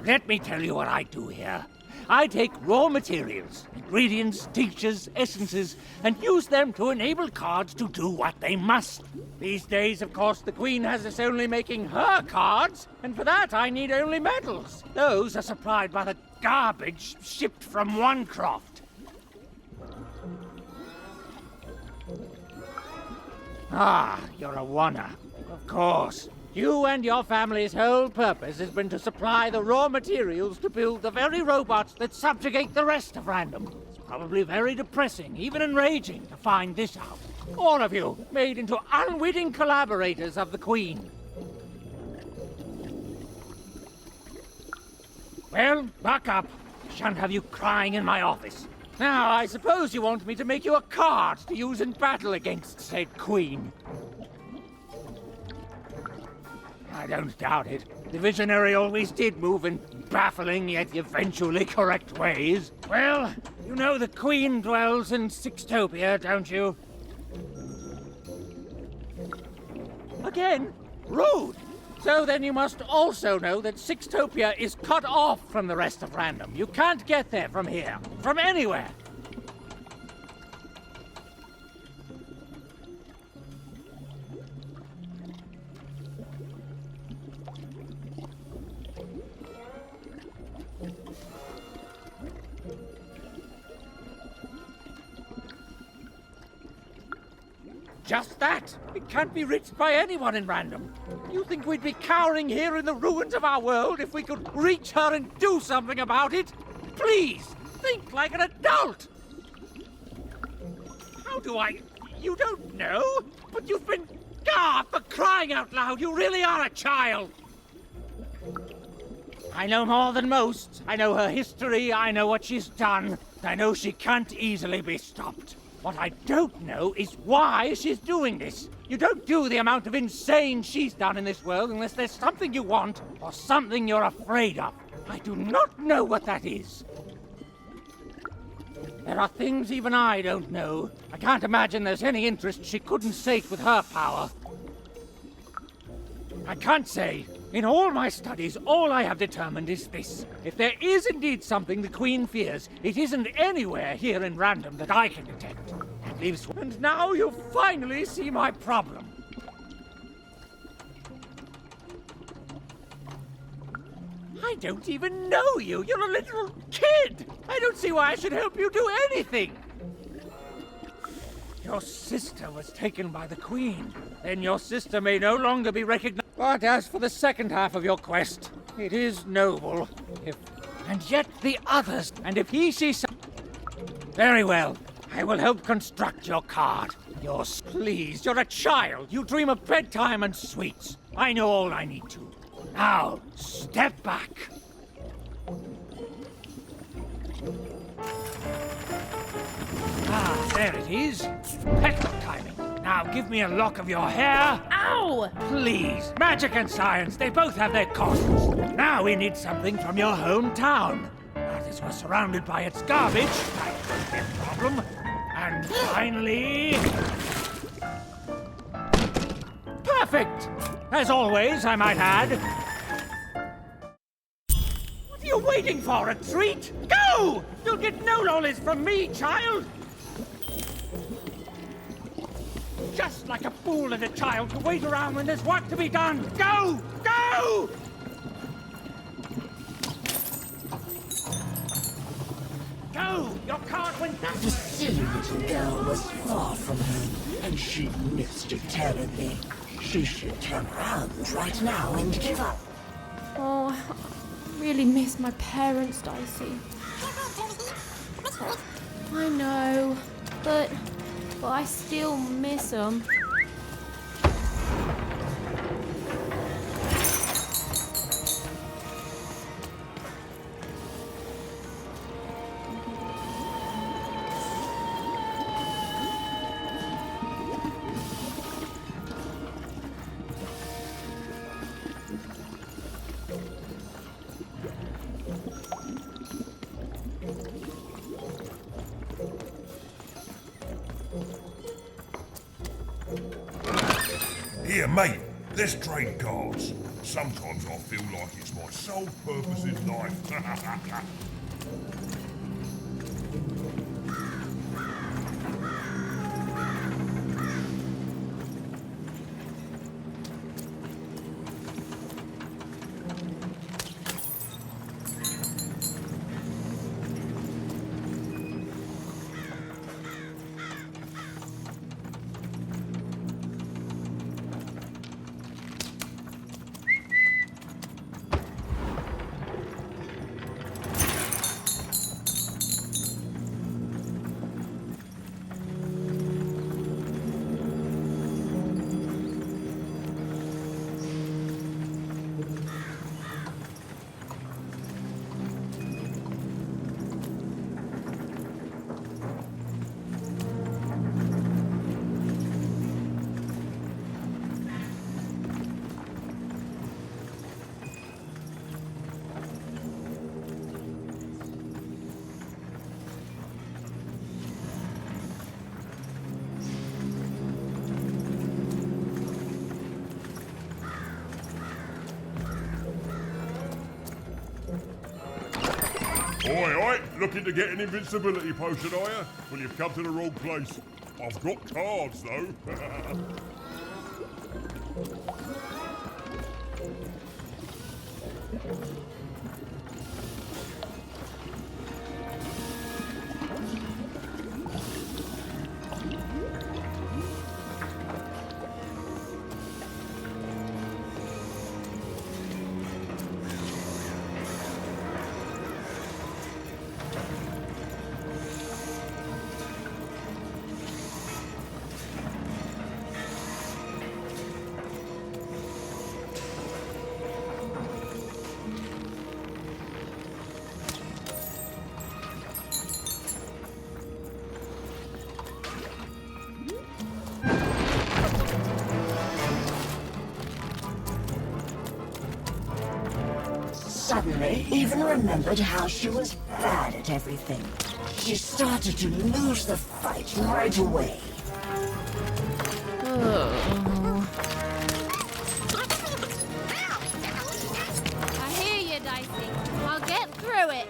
Let me tell you what I do here. I take raw materials, ingredients, tinctures, essences, and use them to enable cards to do what they must. These days, of course, the Queen has us only making her cards, and for that I need only metals. Those are supplied by the garbage shipped from one croft. Ah, you're a oner. Of course. You and your family's whole purpose has been to supply the raw materials to build the very robots that subjugate the rest of random. It's probably very depressing, even enraging, to find this out. All of you, made into unwitting collaborators of the Queen. Well, buck up. I shan't have you crying in my office. Now, I suppose you want me to make you a card to use in battle against said Queen. I don't doubt it. The visionary always did move in baffling yet eventually correct ways. Well, you know the Queen dwells in Sextopia, don't you? Again? Rude! So then you must also know that Sextopia is cut off from the rest of random. You can't get there from here. From anywhere. Just that. It can't be reached by anyone in random. You think we'd be cowering here in the ruins of our world if we could reach her and do something about it? Please, think like an adult! How do I... You don't know? But you've been... for crying out loud, you really are a child! I know more than most. I know her history, I know what she's done. I know she can't easily be stopped. What I don't know is why she's doing this. You don't do the amount of insane she's done in this world unless there's something you want or something you're afraid of. I do not know what that is. There are things even I don't know. I can't imagine there's any interest she couldn't sate with her power. I can't say. In all my studies, all I have determined is this. If there is indeed something the Queen fears, it isn't anywhere here in random that I can detect. It leaves... And now you finally see my problem. I don't even know you. You're a little kid. I don't see why I should help you do anything. Your sister was taken by the Queen. Then your sister may no longer be recognized. But as for the second half of your quest, it is noble. And yet the others, and if he sees some... Very well. I will help construct your card. You're pleased. You're a child. You dream of bedtime and sweets. I know all I need to. Now, step back. Ah, there it is. Perfect timing. Now give me a lock of your hair. Ow! Please. Magic and science, they both have their costs. Now we need something from your hometown. Now, as we're surrounded by its garbage, that could be a problem. And finally... Perfect! As always, I might add. What are you waiting for, a treat? Go! You'll get no lollies from me, child! Just like a fool and a child to wait around when there's work to be done. Go! Go! Go! Your card went that way! The silly little girl was far from home, and she missed it terribly. She should turn around right now and give up. Oh, I really miss my parents, Dicey. I know, but I still miss them. Here, mate, let's trade cards. Sometimes I feel like it's my sole purpose in life. Oi, looking to get an invincibility potion, are you? Well, you've come to the wrong place. I've got cards, though. Suddenly, even remembered how she was bad at everything. She started to lose the fight right away. I hear you, Dicey. I'll get through it.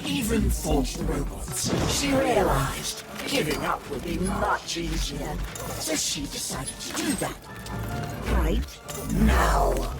Even forged the robots. She realized giving up would be much easier, so she decided to do that. Right now.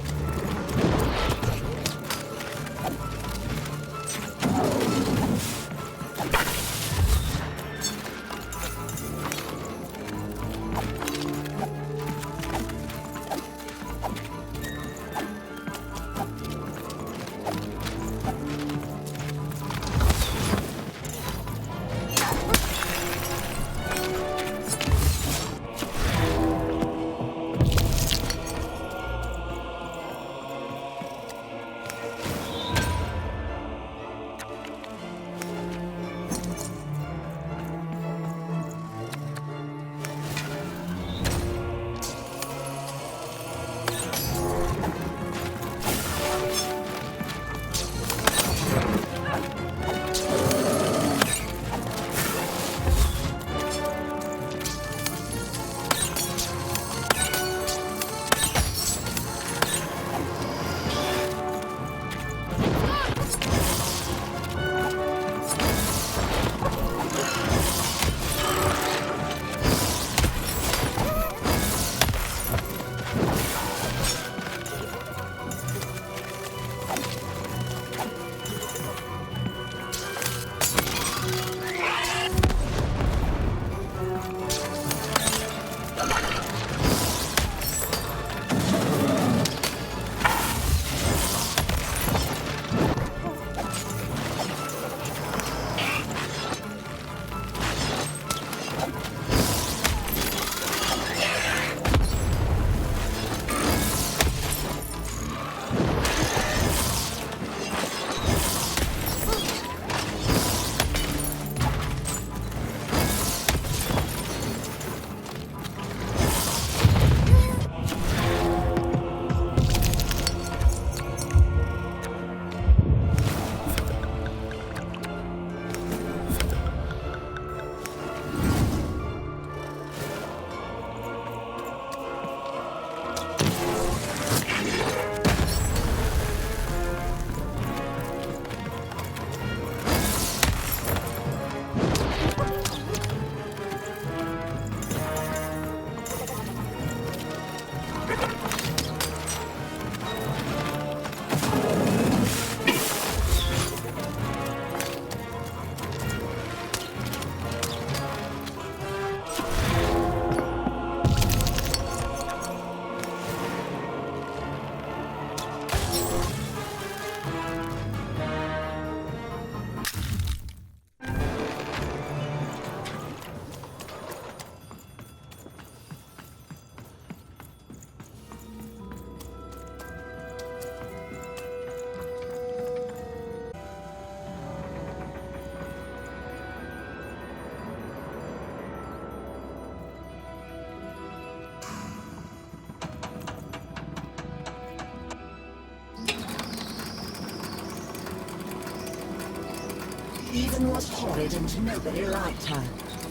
Even was horrid and nobody liked her.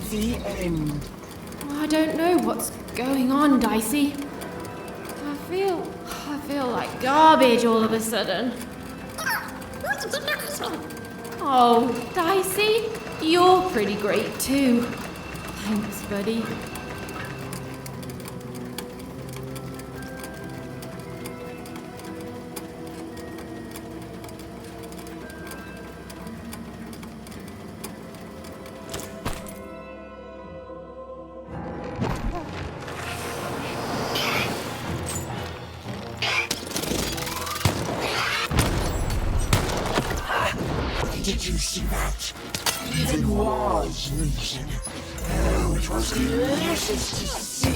The end. I don't know what's going on, Dicey. I feel like garbage all of a sudden. Oh, Dicey, you're pretty great too. Thanks, buddy. Did you see that? Even was reason. Oh, it was delicious to see.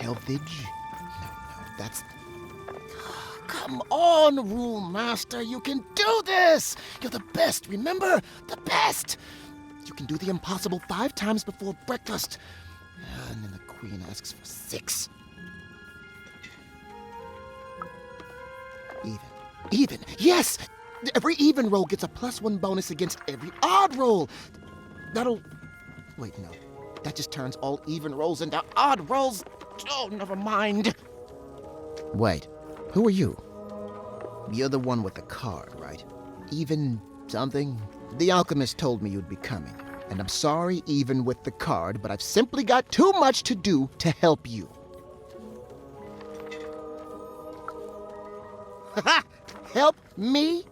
Helvage? No, that's... Come on, Rule Master, you can do this! You're the best, remember? The best! You can do the impossible 5 times before breakfast. And then the Queen asks for 6. Even, yes! Every even roll gets a +1 bonus against every odd roll. That'll... Wait, no. That just turns all even rolls into odd rolls. Oh, never mind. Wait, who are you? You're the one with the card, right? Even something? The alchemist told me you'd be coming. And I'm sorry even with the card, but I've simply got too much to do to help you. Ha! Help me?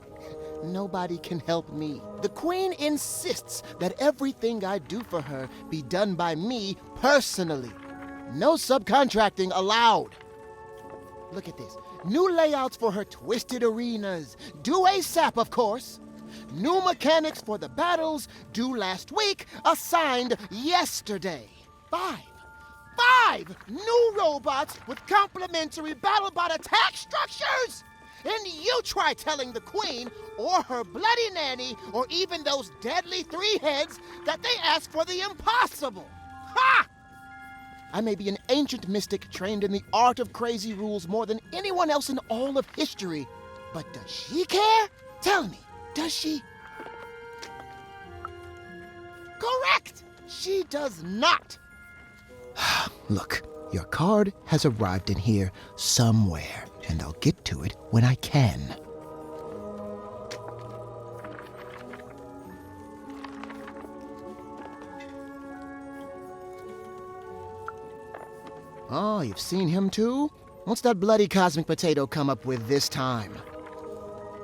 Nobody can help me. The Queen insists that everything I do for her be done by me personally. No subcontracting allowed. Look at this. New layouts for her twisted arenas. Due ASAP, of course. New mechanics for the battles, due last week, assigned yesterday. 5 new robots with complementary BattleBot attack structures? And you try telling the Queen, or her bloody nanny, or even those deadly 3 heads, that they ask for the impossible. Ha! I may be an ancient mystic trained in the art of crazy rules more than anyone else in all of history, but does she care? Tell me, does she? Correct! She does not. Look, your card has arrived in here somewhere, and I'll get to it when I can. Oh, you've seen him too? What's that bloody cosmic potato come up with this time?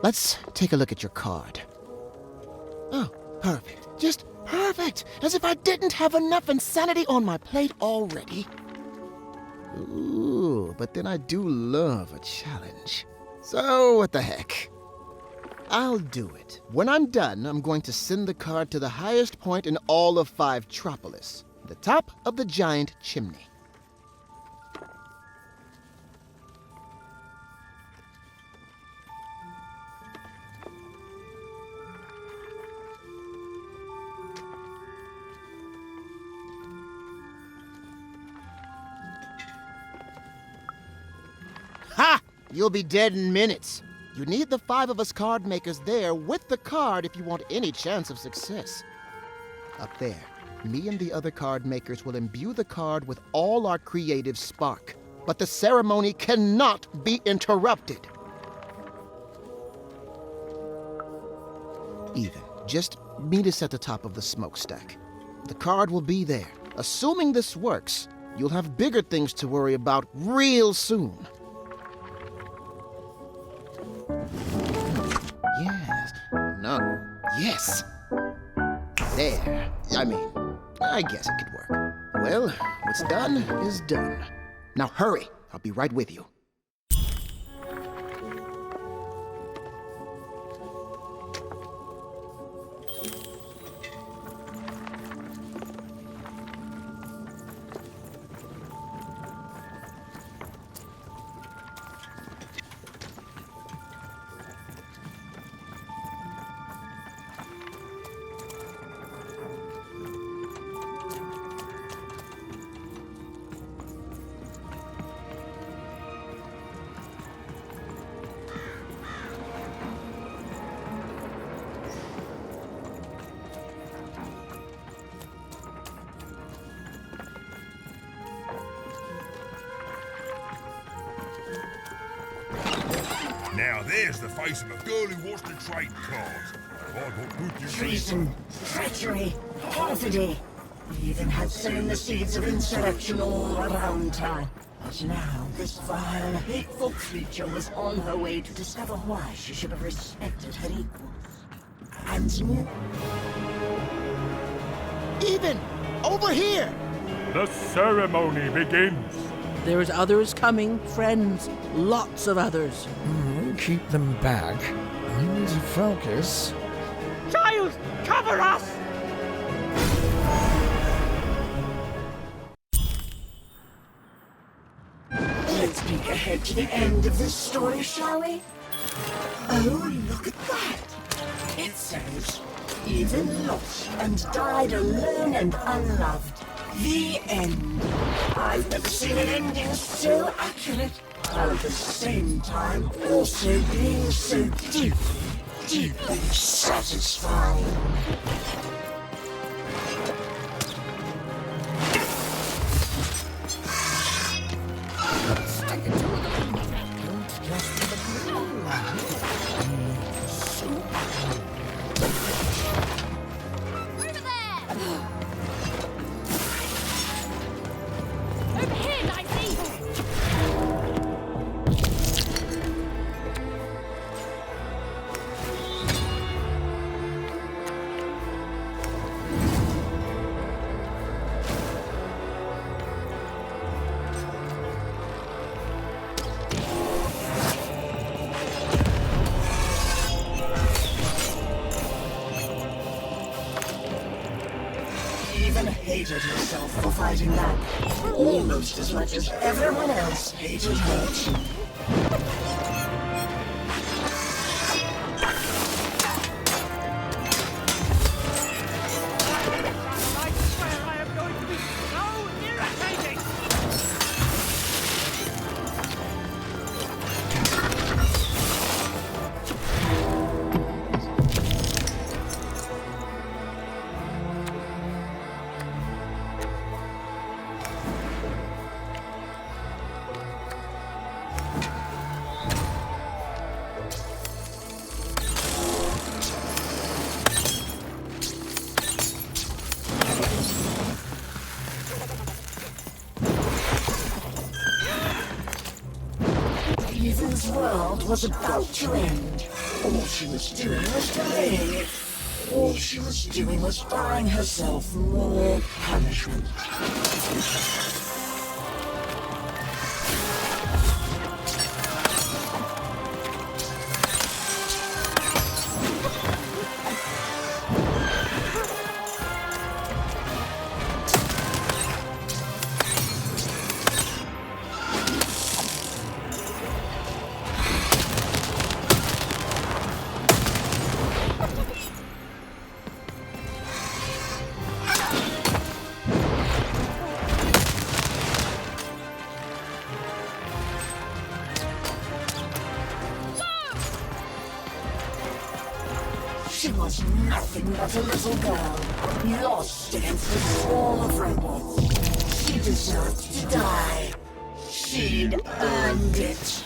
Let's take a look at your card. Oh, perfect. Just perfect! As if I didn't have enough insanity on my plate already. Ooh, but then I do love a challenge. So, what the heck? I'll do it. When I'm done, I'm going to send the card to the highest point in all of 5-tropolis, the top of the giant chimney. Ha! You'll be dead in minutes. You need the 5 of us card makers there with the card if you want any chance of success. Up there, me and the other card makers will imbue the card with all our creative spark. But the ceremony cannot be interrupted. Even, just meet us at the top of the smokestack. The card will be there. Assuming this works, you'll have bigger things to worry about real soon. Yes. No. Yes. There. I guess it could work. Well, what's done is done. Now hurry. I'll be right with you. Now there's the face of a girl who wants to trade cards. I got good news. Treason, treachery, perfidy. We even had sown the seeds of insurrection all around town. But now this vile, hateful creature was on her way to discover why she should have respected her equals. And Even! Over here! The ceremony begins. There's others coming, friends. Lots of others. Keep them back. I need to focus. Child, cover us! head to the end of this story, shall we? Oh, look at that! It says, Even lost and died alone and unloved. The end. I've never seen an ending so accurate, while at the same time also being so deeply satisfying. Hated herself for fighting back, almost as much as everyone else hated her too. Ethan's world was about to end. All she was doing was delaying it. All she was doing was buying herself more punishment. She was nothing but a little girl, lost against a swarm of robots. She deserved to die. She'd earned it.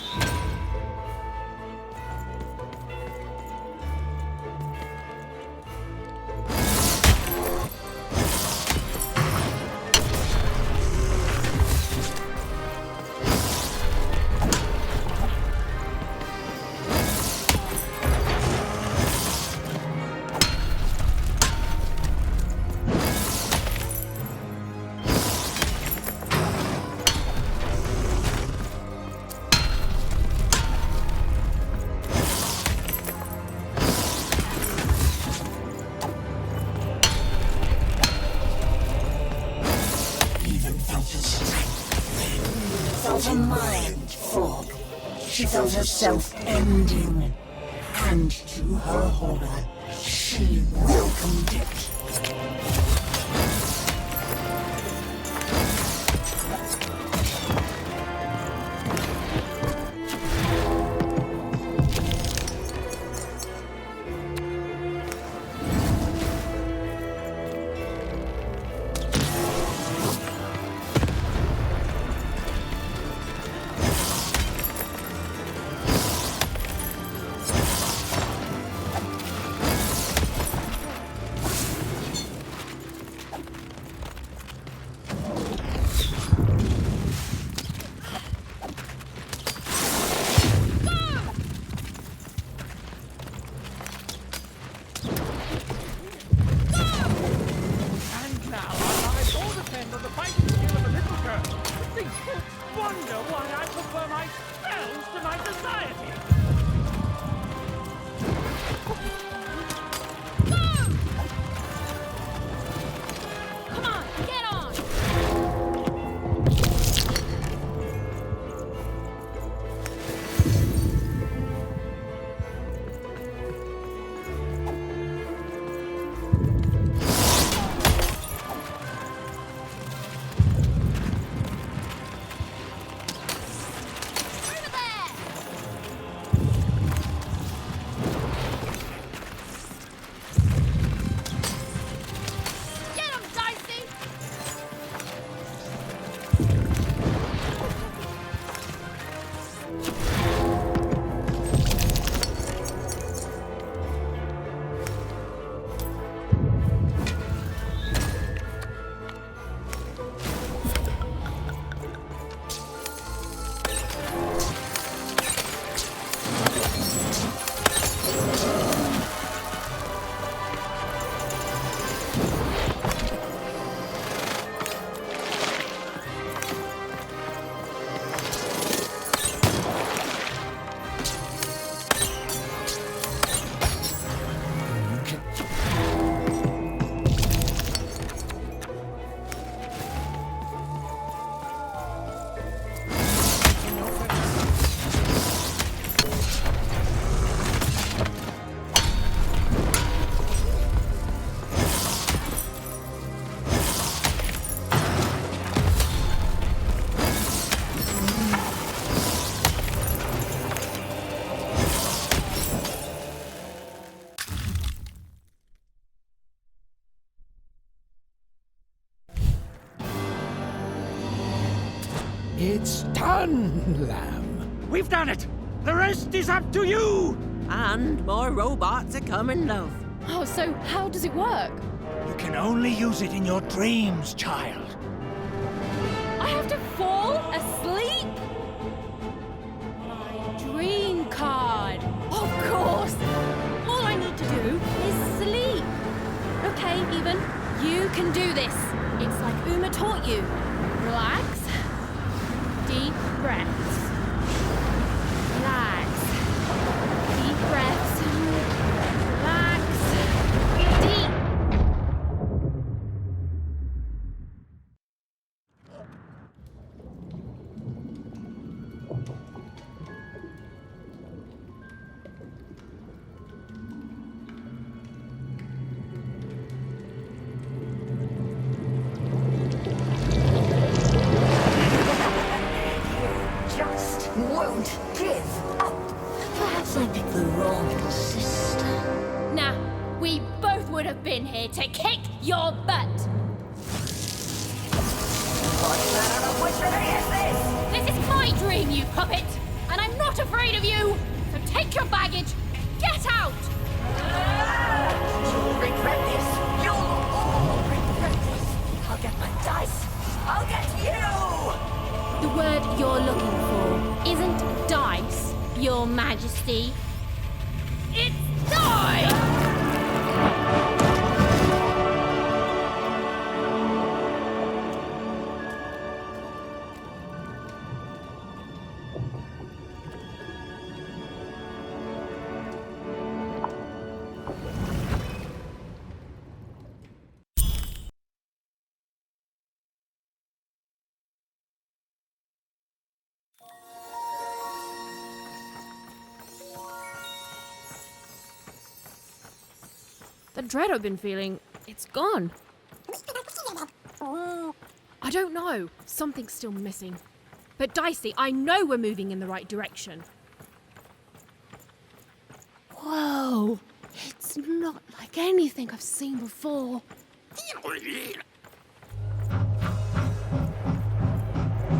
Felt a mind fog. She felt herself ending. And to her horror, she welcomed it. It's done, lamb. We've done it! The rest is up to you! And more robots are coming, love. Oh, so how does it work? You can only use it in your dreams, child. I have to fall asleep? My dream card. Of course. All I need to do is sleep. Okay, Even, you can do this. It's like Uma taught you. Relax. Deep breaths. Relax. Deep breaths. Relax. Deep. Just won't give up. Perhaps I picked the wrong sister. Nah, we both would have been here to kick your butt. What manner of witchery is this? This is my dream, you puppet, and I'm not afraid of you. So take your baggage, get out. You'll regret this. You'll all regret this. I'll get my dice. I'll get you! The word you're looking for isn't dice, Your Majesty. It's die! The dread I've been feeling, it's gone. I don't know. Something's still missing. But Dicey, I know we're moving in the right direction. Whoa! It's not like anything I've seen before.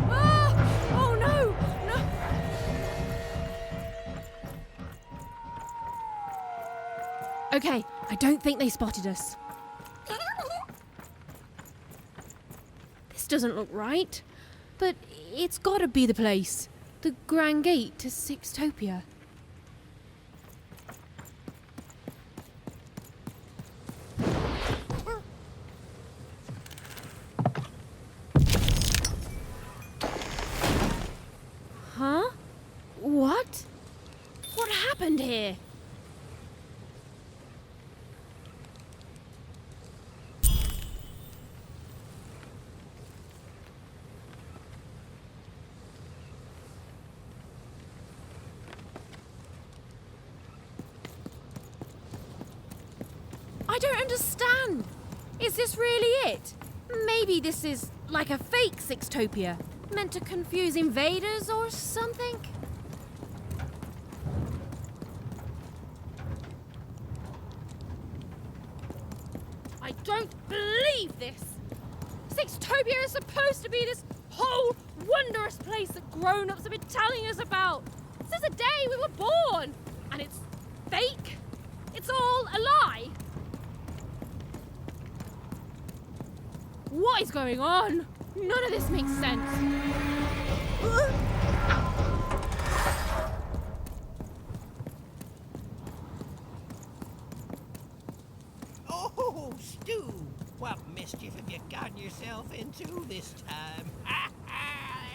Ah! Oh no! No! Okay, I don't think they spotted us. This doesn't look right, but it's gotta be the place. The Grand Gate to Sextopia. Huh? What? What happened here? I don't understand. Is this really it? Maybe this is like a fake Sextopia, meant to confuse invaders or something? I don't believe this. Sextopia is supposed to be this whole wondrous place that grown-ups have been telling us about since the day we were born. And it's fake. It's all a lie. What is going on? None of this makes sense. Oh, Stu! What mischief have you gotten yourself into this time?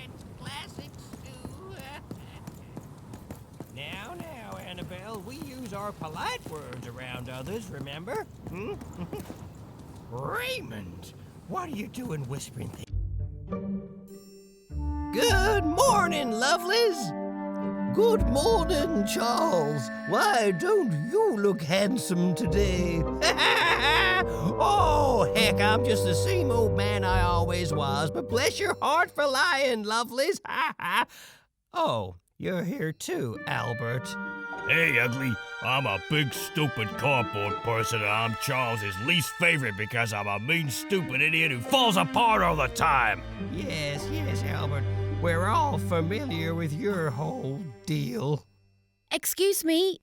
It's classic Stu. Now, Annabelle, we use our polite words around others, remember? Hmm? Raymond! What are you doing whispering things? Good morning, lovelies! Good morning, Charles. Why, don't you look handsome today? Oh, heck, I'm just the same old man I always was, but bless your heart for lying, lovelies. Oh, you're here too, Albert. Hey, ugly. I'm a big, stupid cardboard person, and I'm Charles's least favorite because I'm a mean, stupid idiot who falls apart all the time. Yes, Albert. We're all familiar with your whole deal. Excuse me,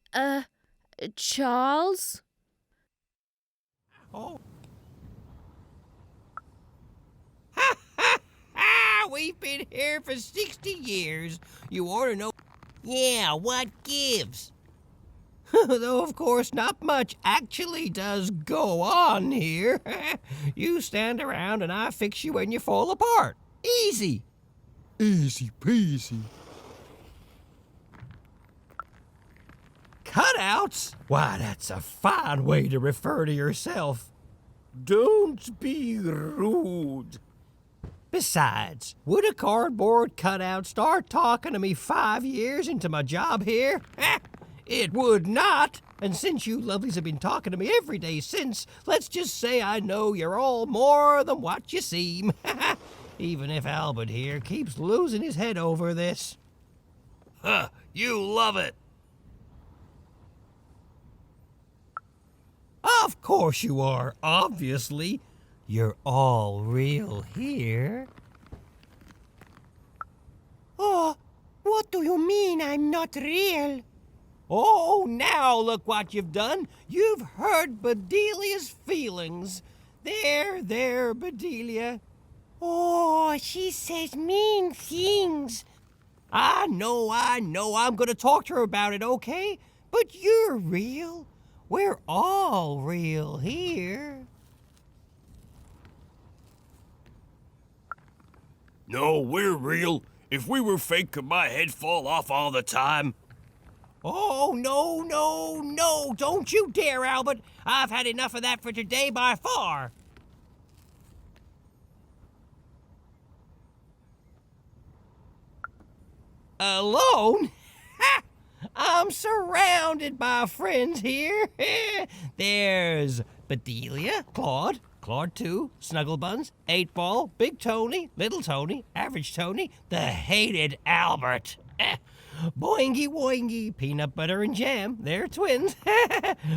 Charles? Oh. Ha ha ha! We've been here for 60 years. You ought to know. Yeah, what gives? Though, of course, not much actually does go on here. You stand around and I fix you when you fall apart. Easy. Easy peasy. Cutouts? Why, that's a fine way to refer to yourself. Don't be rude. Besides, would a cardboard cutout start talking to me 5 years into my job here? It would not. And since you lovelies have been talking to me every day since, let's just say I know you're all more than what you seem. Even if Albert here keeps losing his head over this. Huh, you love it. Of course you are, obviously. You're all real here. Oh, what do you mean I'm not real? Oh, now look what you've done. You've hurt Bedelia's feelings. There, Bedelia. Oh, she says mean things. I know. I'm gonna talk to her about it, okay? But you're real. We're all real here. No, we're real. If we were fake, could my head fall off all the time? Oh, no. Don't you dare, Albert. I've had enough of that for today by far. Alone? Ha! I'm surrounded by friends here. There's Bedelia, Claude 2, Snugglebuns, 8-Ball, Big Tony, Little Tony, Average Tony, the hated Albert. Boingy Woingy, Peanut Butter and Jam, they're twins.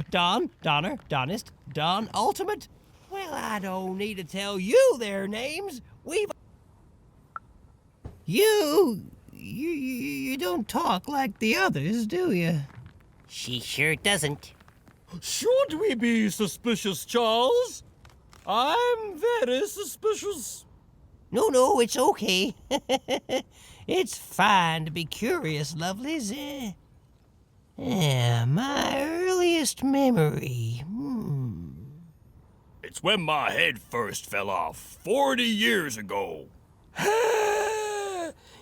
Don, Donner, Donist, Don Ultimate. Well, I don't need to tell you their names. You don't talk like the others, do you? She sure doesn't. Should we be suspicious, Charles? I'm very suspicious. No, it's okay. It's fine to be curious, lovelies. My earliest memory. It's when my head first fell off 40 years ago.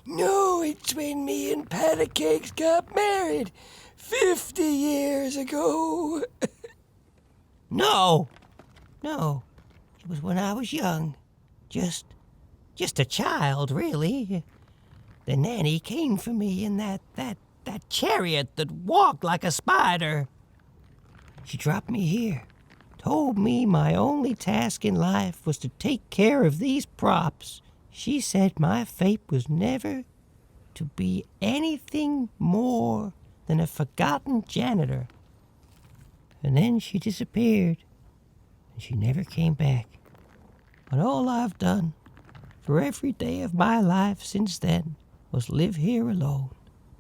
No, it's when me and Patty Cakes got married 50 years ago. No. It was when I was young. Just a child, really. The nanny came for me in that chariot that walked like a spider. She dropped me here, told me my only task in life was to take care of these props. She said my fate was never to be anything more than a forgotten janitor. And then she disappeared, and she never came back. But all I've done for every day of my life since then was live here alone,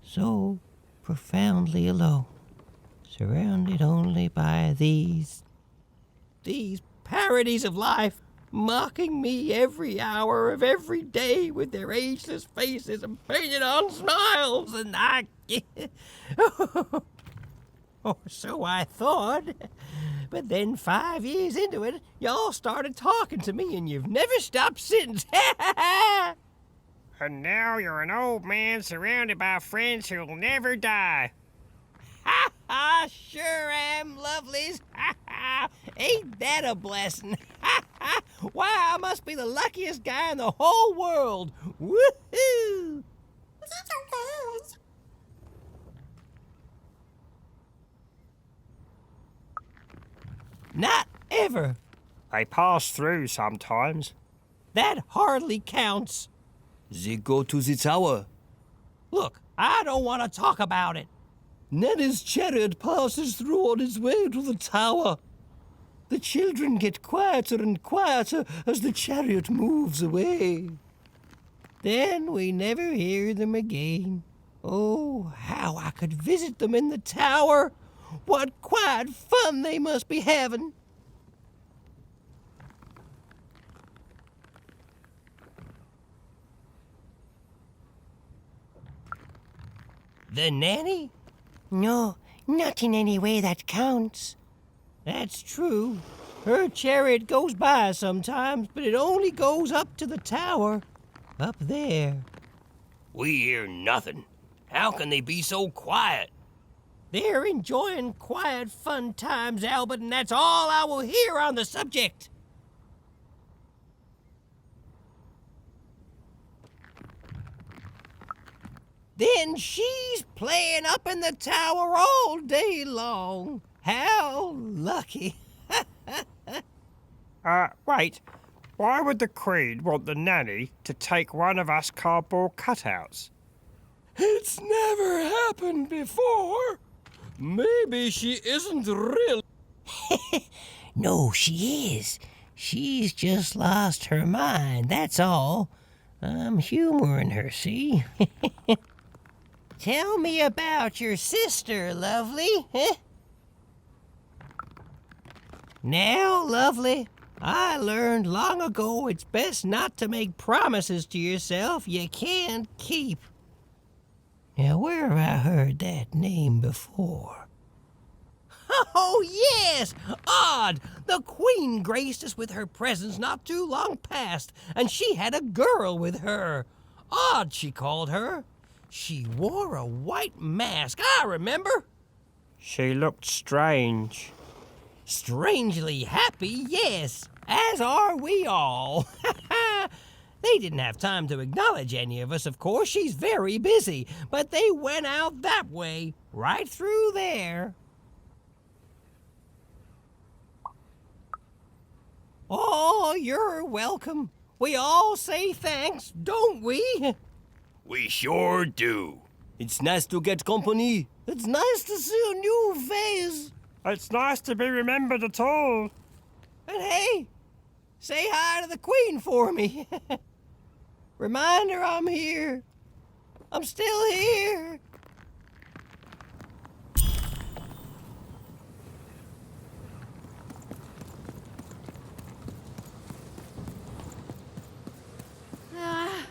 so profoundly alone, surrounded only by these parodies of life, mocking me every hour of every day with their ageless faces and painted on smiles, and or so I thought. But then 5 years into it, y'all started talking to me, and you've never stopped since. And now you're an old man surrounded by friends who'll never die. I sure am, lovelies. Ain't that a blessing? Why, I must be the luckiest guy in the whole world. Woohoo! Not ever. I pass through sometimes. That hardly counts. They go to the tower. Look, I don't want to talk about it. Nanny's chariot passes through on its way to the tower. The children get quieter and quieter as the chariot moves away. Then we never hear them again. Oh, how I could visit them in the tower! What quiet fun they must be having! The nanny? No, not in any way that counts. That's true. Her chariot goes by sometimes, but it only goes up to the tower. Up there. We hear nothing. How can they be so quiet? They're enjoying quiet, fun times, Albert, and that's all I will hear on the subject. Then she's playing up in the tower all day long. How lucky. Wait. Why would the Queen want the nanny to take one of us cardboard cutouts? It's never happened before. Maybe she isn't real. No, she is. She's just lost her mind, that's all. I'm humoring her, see? Tell me about your sister, lovely. Now, lovely, I learned long ago it's best not to make promises to yourself you can't keep. Now, where have I heard that name before? Oh, yes! Odd! The Queen graced us with her presence not too long past, and she had a girl with her. Odd, she called her. She wore a white mask, I remember. She looked strange. Strangely happy, yes, as are we all. They didn't have time to acknowledge any of us, of course. She's very busy, but they went out that way, right through there. Oh, you're welcome. We all say thanks, don't we? We sure do. It's nice to get company. It's nice to see a new face. It's nice to be remembered at all. And hey, say hi to the Queen for me. Remind her I'm here. I'm still here.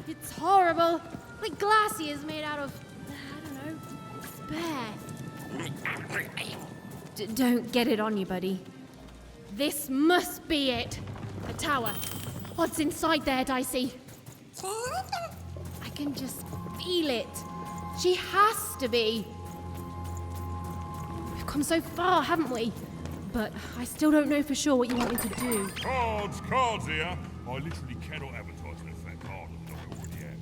It's horrible. Like glassy is made out of, I don't know, despair. Don't get it on you, buddy. This must be it. A tower. What's inside there, Dicey? I can just feel it. She has to be. We've come so far, haven't we? But I still don't know for sure what you want me to do. Cards here. I literally cannot advertise an effect harder than I already have.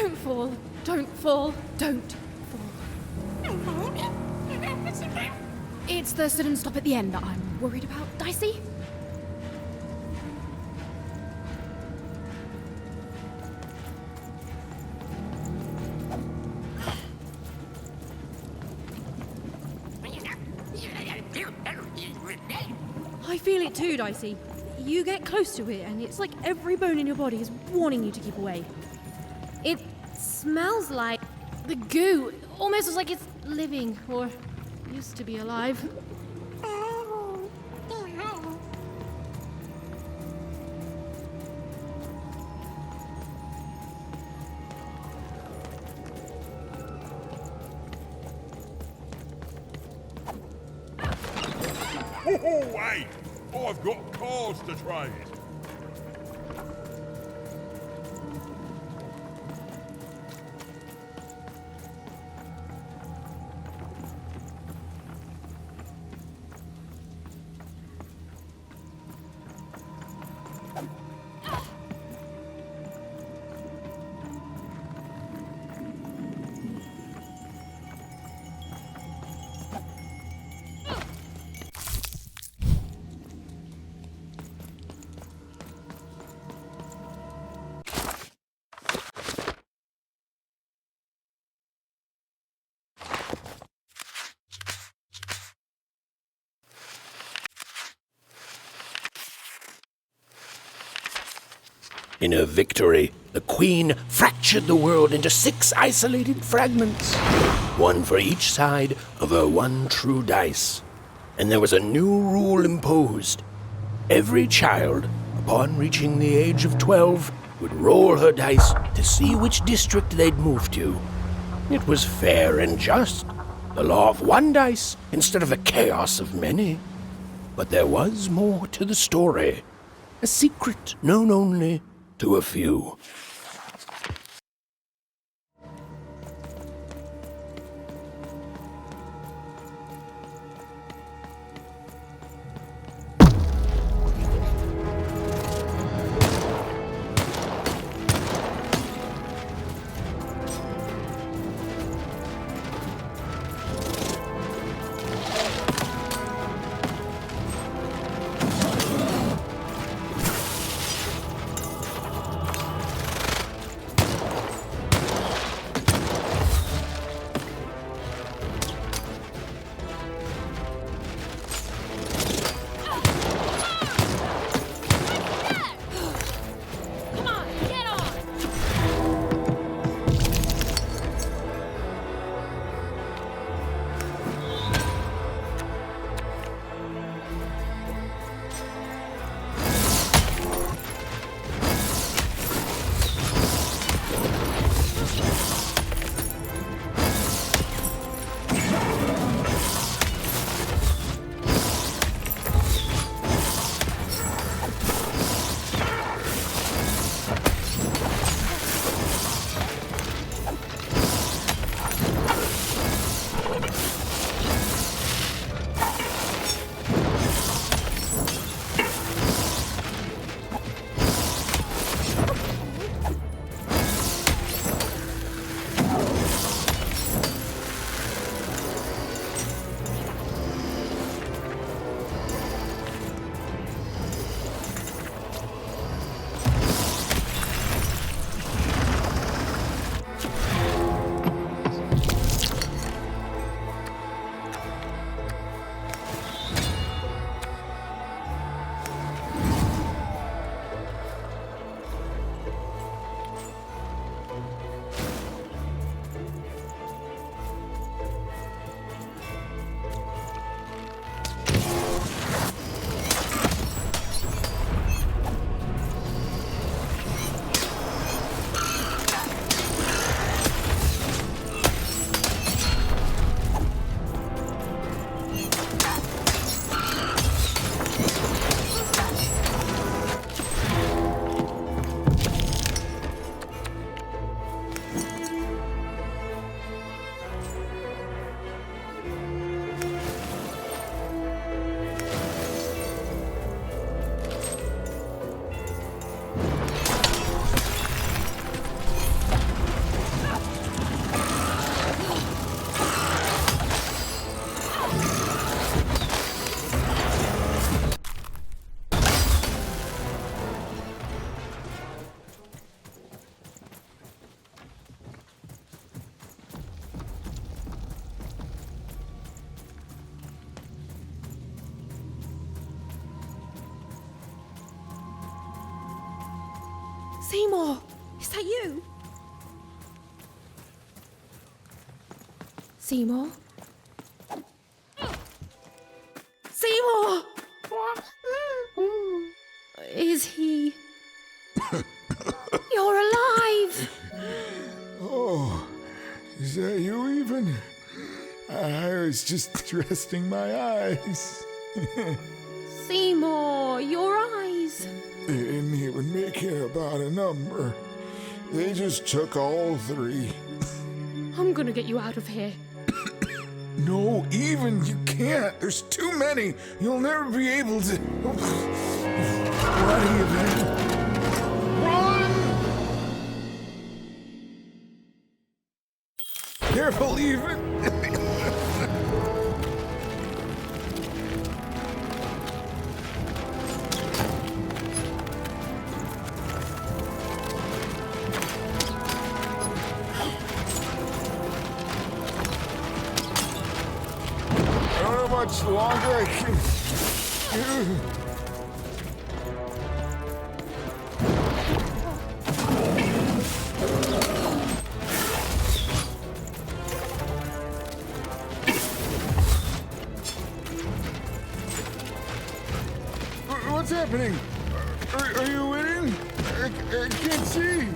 Don't fall. Don't fall. Don't fall. It's the sit and stop at the end that I'm worried about, Dicey. I feel it too, Dicey. You get close to it, and it's like every bone in your body is warning you to keep away. It smells like the goo, almost as like it's living, or used to be alive. Oh, hey! I've got cards to trade. In her victory, the Queen fractured the world into 6 isolated fragments, one for each side of her one true dice. And there was a new rule imposed. Every child, upon reaching the age of 12, would roll her dice to see which district they'd move to. It was fair and just, the law of one dice instead of the chaos of many. But there was more to the story, a secret known only to a few. Seymour, is that you? Seymour? Seymour! Is he... You're alive! Oh, is that you even? I was just resting my eyes. Seymour, your eyes. They didn't even make it about a number. They just took all three. I'm gonna get you out of here. No, even you can't. There's too many. You'll never be able to. What are you doing? Run! Careful, even. Much longer I can do. What's happening? Are you winning? I can't see.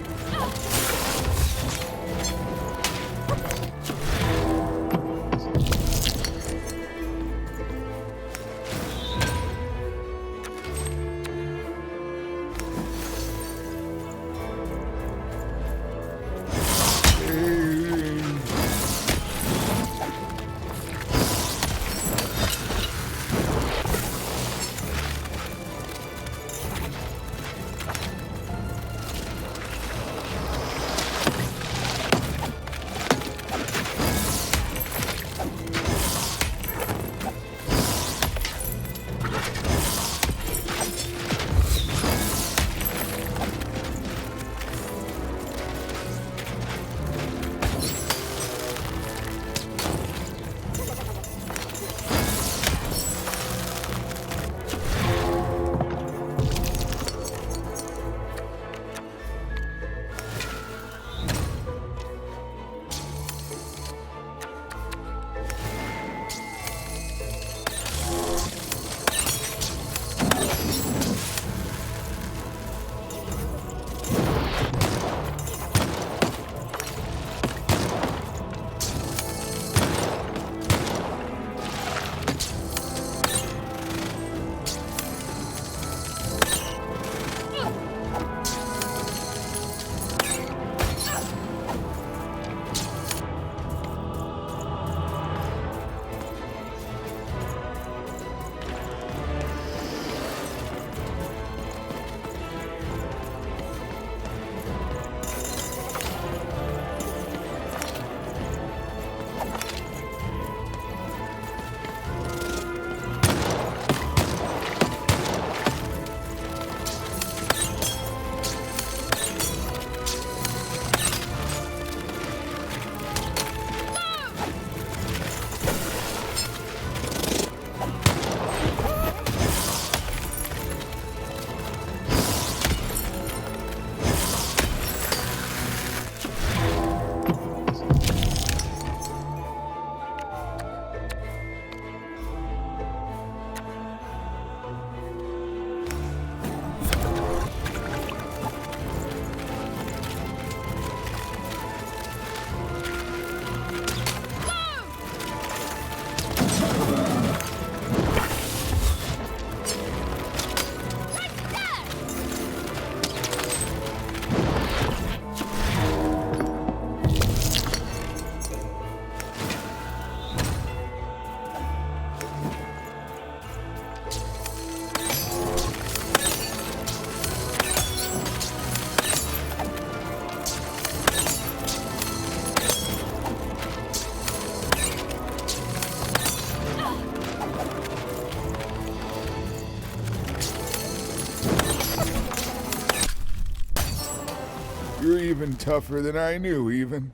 You're even tougher than I knew, even.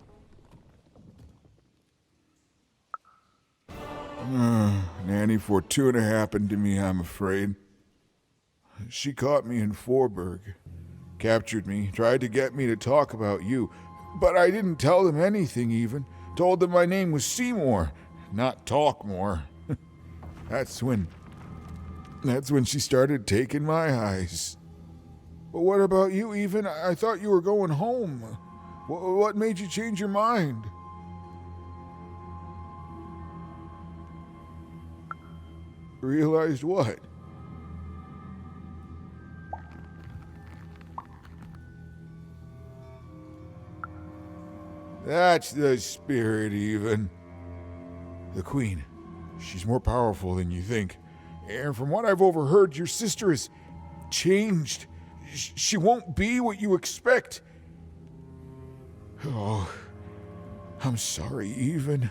Nanny Fortuna happened to me, I'm afraid. She caught me in Forberg. captured me, tried to get me to talk about you, but I didn't tell them anything even. Told them my name was Seymour, not Talkmore. That's when she started taking my eyes. But what about you, even? I thought you were going home. What made you change your mind? Realized what? That's the spirit, even. The Queen. She's more powerful than you think. And from what I've overheard, your sister has changed. She won't be what you expect. Oh, I'm sorry, even.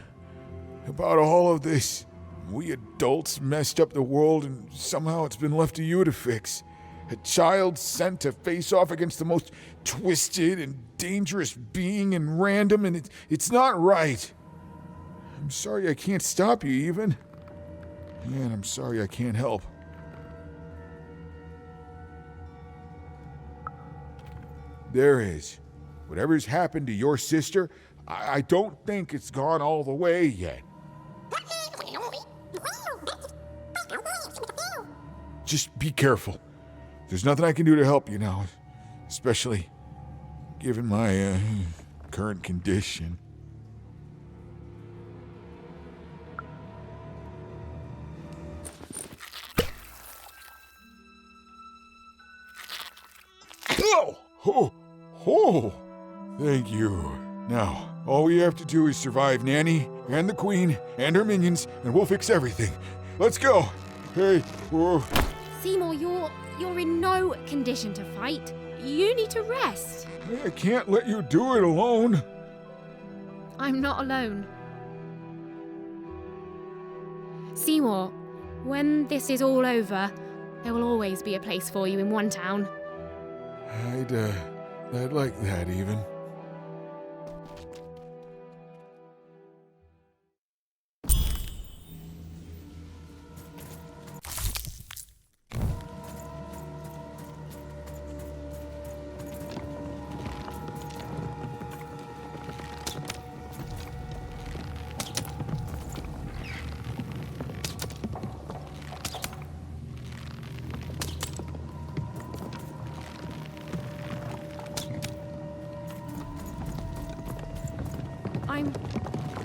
About all of this. We adults messed up the world, and somehow it's been left to you to fix. A child sent to face off against the most twisted and dangerous being and random, and it's not right. I'm sorry I can't stop you, even. And I'm sorry I can't help. There is. Whatever's happened to your sister, I don't think it's gone all the way yet. Just be careful. There's nothing I can do to help you now, especially given my current condition. Oh, thank you. Now, all we have to do is survive Nanny and the Queen and her minions, and we'll fix everything. Let's go. Hey, whoa. Seymour, you're in no condition to fight. You need to rest. I can't let you do it alone. I'm not alone. Seymour, when this is all over, there will always be a place for you in one town. I'd like that, even.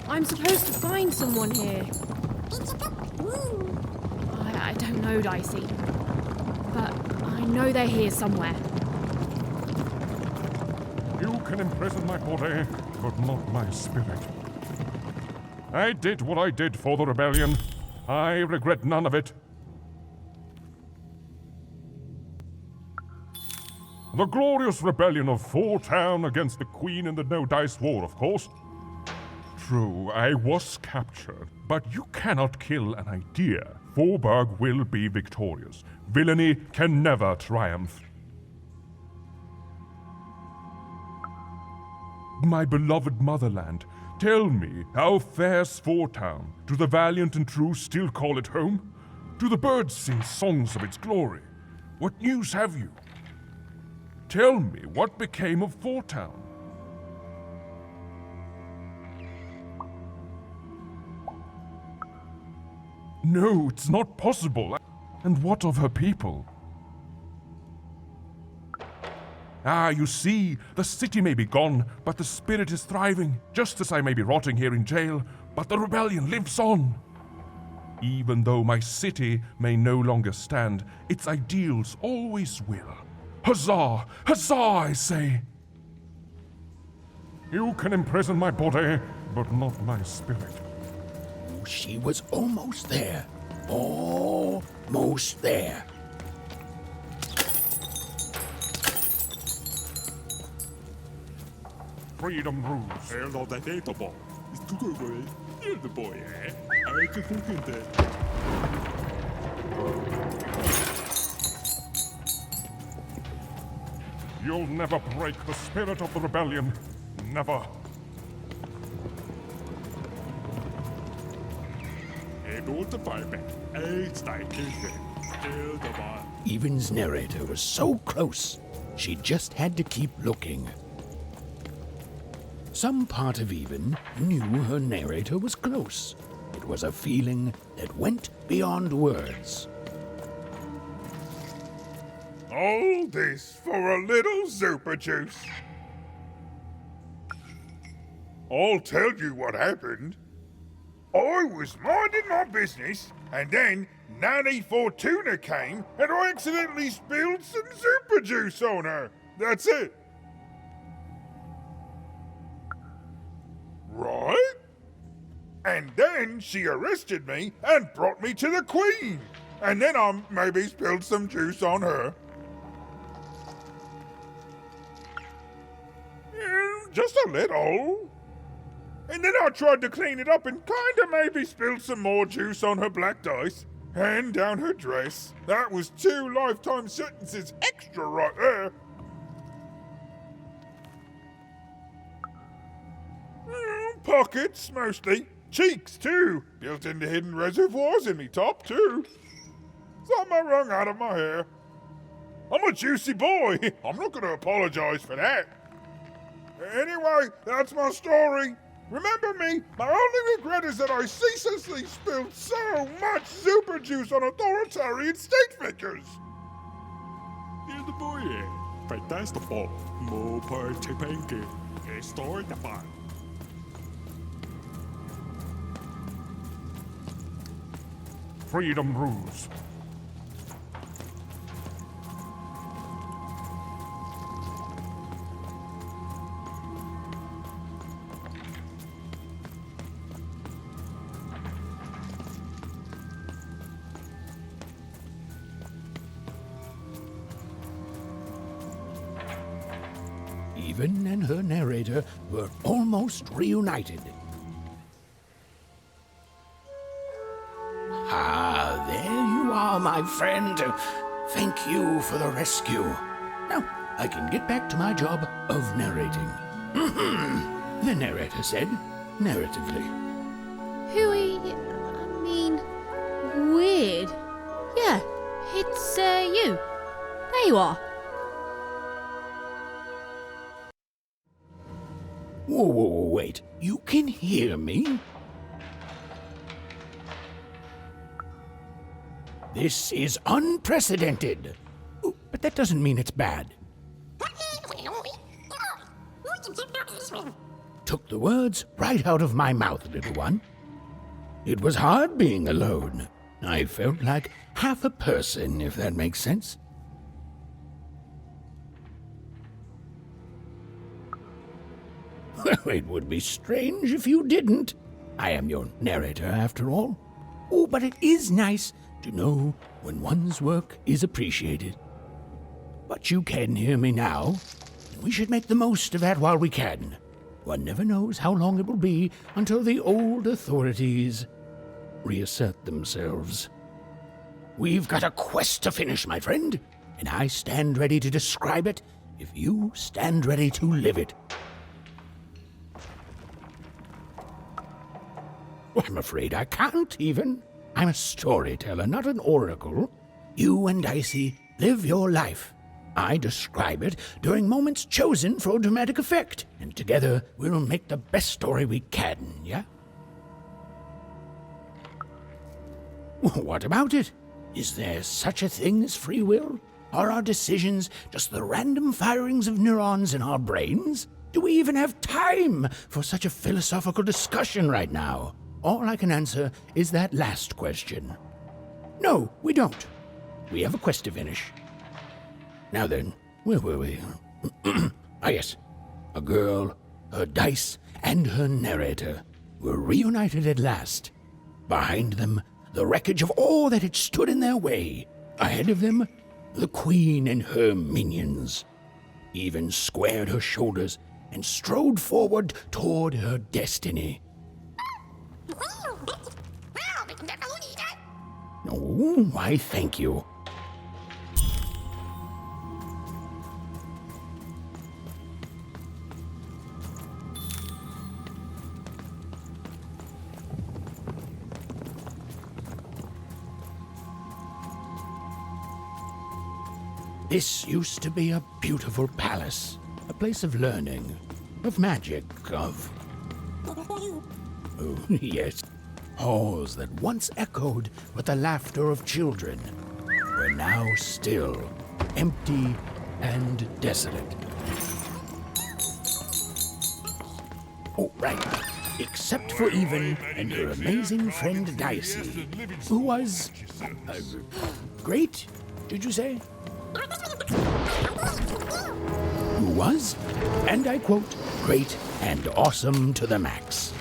I'm supposed to find someone here. I don't know, Dicey. But I know they're here somewhere. You can imprison my body, but not my spirit. I did what I did for the rebellion. I regret none of it. The glorious rebellion of Town against the Queen in the No-Dice War, of course. True, I was captured, but you cannot kill an idea. Faubourg will be victorious. Villainy can never triumph. My beloved motherland, tell me, how fares Town? Do the valiant and true still call it home? Do the birds sing songs of its glory? What news have you? Tell me, what became of Town? No, it's not possible. And what of her people? Ah, you see, the city may be gone, but the spirit is thriving, just as I may be rotting here in jail, but the rebellion lives on. Even though my city may no longer stand, its ideals always will. Huzzah! Huzzah, I say! You can imprison my body, but not my spirit. She was almost there. Almost there. Freedom rules. Hello, the data ball. It's too good, boy. You're the boy, eh? I can cook in there. You'll never break the spirit of the rebellion. Never. Even's narrator was so close, She just had to keep looking. Some part of Even knew her narrator was close. It was a feeling that went beyond words. All this for a little super juice. I'll tell you what happened. I was minding my business, and then Nanny Fortuna came, and I accidentally spilled some super juice on her. That's it. Right? And then she arrested me and brought me to the Queen. And then I maybe spilled some juice on her. Just a little. And then I tried to clean it up and kinda maybe spilled some more juice on her black dice. And down her dress. That was 2 lifetime sentences extra right there. Pockets, mostly. Cheeks, too. Built into hidden reservoirs in me top, too. Some are wrung out of my hair. I'm a juicy boy. I'm not going to apologize for that. Anyway, that's my story. Remember me, my only regret is that I ceaselessly spilled so much super juice on authoritarian state figures. Here's the boy. Fantastico. Mo participanke. Estoy de paz. Freedom rules. Even and her narrator were almost reunited. Ah, there you are, my friend. Thank you for the rescue. Now, I can get back to my job of narrating. The narrator said, narratively. Weird. Yeah, it's you. There you are. Whoa, wait. You can hear me? This is unprecedented. Oh, but that doesn't mean it's bad. Took the words right out of my mouth, little one. It was hard being alone. I felt like half a person, if that makes sense. Well, it would be strange if you didn't. I am your narrator, after all. Oh, but it is nice to know when one's work is appreciated. But you can hear me now. We should make the most of that while we can. One never knows how long it will be until the old authorities reassert themselves. We've got a quest to finish, my friend, and I stand ready to describe it if you stand ready to live it. Well, I'm afraid I can't, even. I'm a storyteller, not an oracle. You and Dicey live your life. I describe it during moments chosen for dramatic effect, and together we'll make the best story we can, yeah? What about it? Is there such a thing as free will? Are our decisions just the random firings of neurons in our brains? Do we even have time for such a philosophical discussion right now? All I can answer is that last question. No, we don't. We have a quest to finish. Now then, where were we? Yes. A girl, her dice, and her narrator were reunited at last. Behind them, the wreckage of all that had stood in their way. Ahead of them, the Queen and her minions. Even squared her shoulders and strode forward toward her destiny. Oh, why, thank you. This used to be a beautiful palace, a place of learning, of magic, of... Oh, yes. Halls that once echoed with the laughter of children were now still, empty and desolate. Oh, right. Except for Even and her amazing friend Dicey, who was... great, did you say? Who was, and I quote, great and awesome to the max.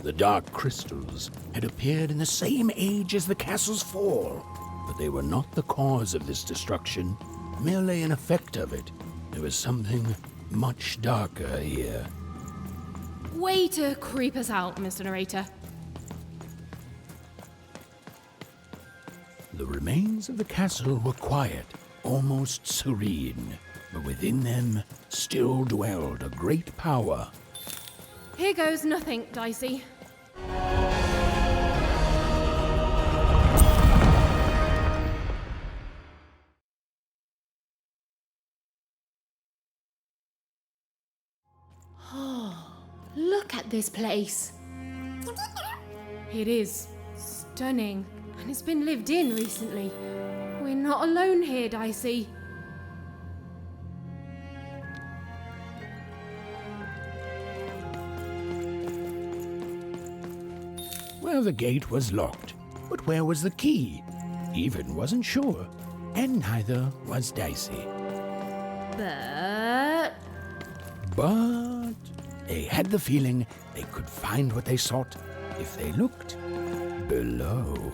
The dark crystals had appeared in the same age as the castle's fall, but they were not the cause of this destruction, merely an effect of it. there was something much darker here. Way to creep us out, Mr. Narrator. The remains of the castle were quiet, almost serene, but within them still dwelled a great power. Here goes nothing, Dicey. Oh, look at this place. It is stunning, and it's been lived in recently. We're not alone here, Dicey. Well, the gate was locked, but where was the key? Even wasn't sure, and neither was Dicey. But they had the feeling they could find what they sought if they looked below.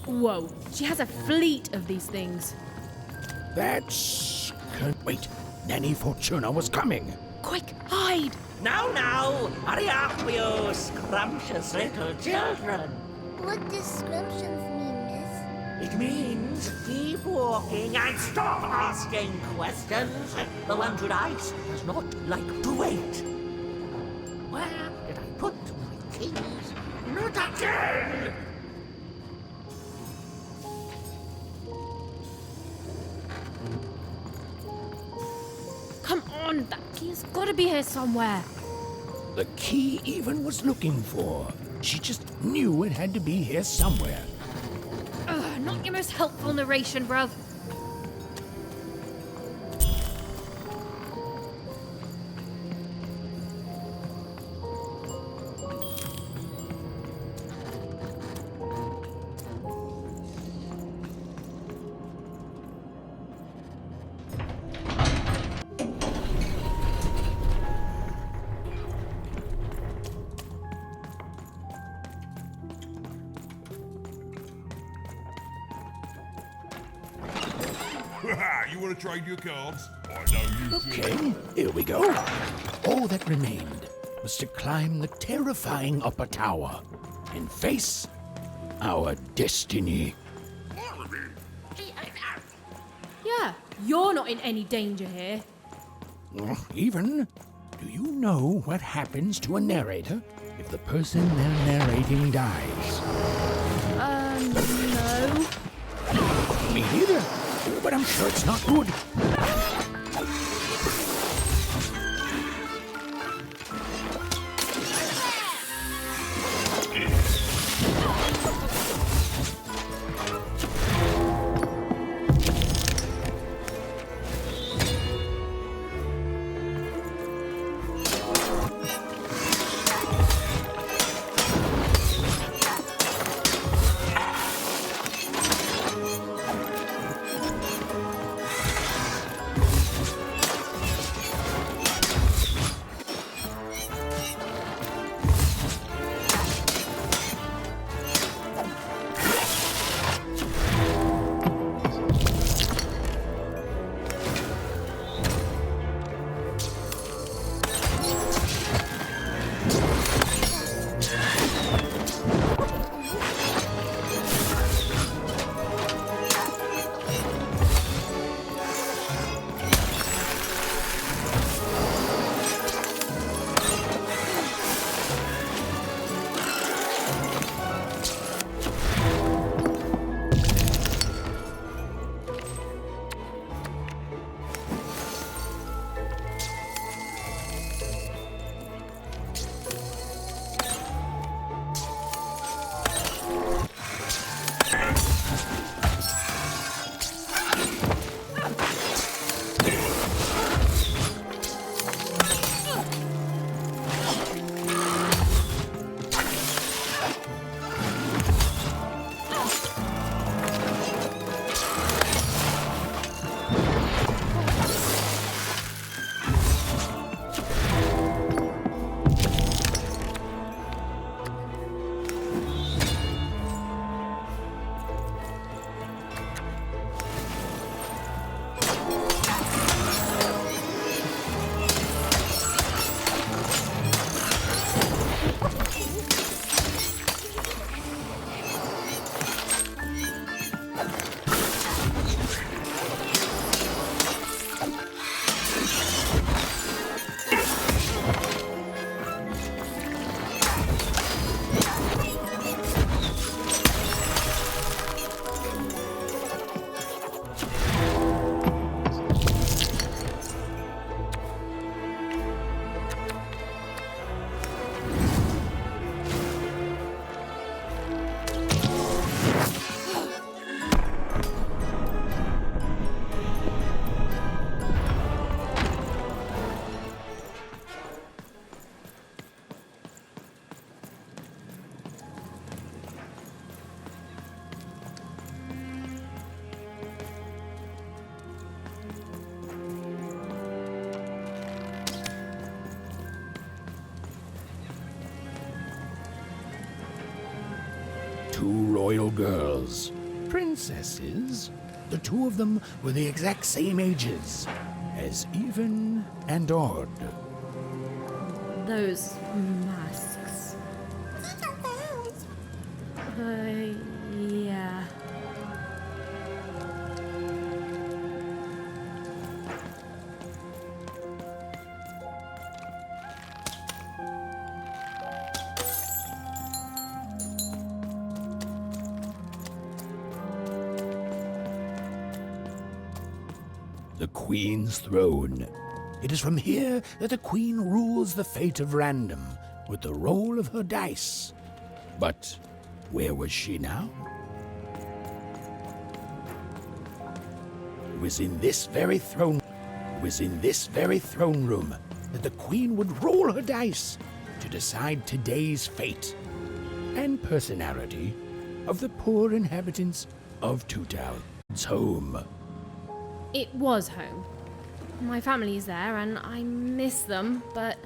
Whoa, she has a fleet of these things. That's... Wait, Nanny Fortuna was coming. Quick, hide! Now, hurry up, you scrumptious little children. What does scrumptions mean, miss? It means keep walking and stop asking questions. The one tonight does not like to wait. Where did I put my keys? Not again! Come on, that key's gotta be here somewhere. The key even was looking for. She just knew it had to be here somewhere. Ugh, not your most helpful narration, bruv. You want to trade your cards? I know you do. Okay, here we go. All that remained was to climb the terrifying upper tower and face our destiny. Yeah, you're not in any danger here. Even, do you know what happens to a narrator if the person they're narrating dies? No. Me neither, but I'm sure it's not good. 2 royal girls, princesses. The 2 of them were the exact same ages as even and odd. Those masks. Yeah. The Queen's throne. It is from here that the Queen rules the fate of random with the roll of her dice. But where was she now? It was in this very throne room that the Queen would roll her dice to decide today's fate and personality of the poor inhabitants of Two Towns' home. It was home. My family's there and I miss them, but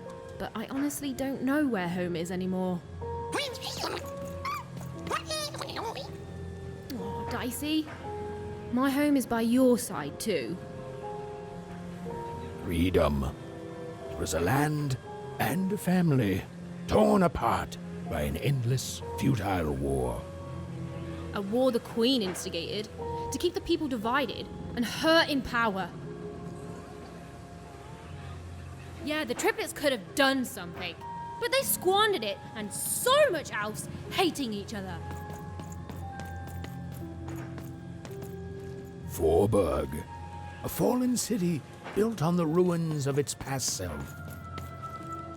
I honestly don't know where home is anymore. Oh, Dicey. My home is by your side too. Freedom. It was a land and a family torn apart by an endless, futile war. A war the Queen instigated to keep the people divided and her in power. Yeah, the triplets could have done something, but they squandered it and so much else, hating each other. Forburg, a fallen city built on the ruins of its past self.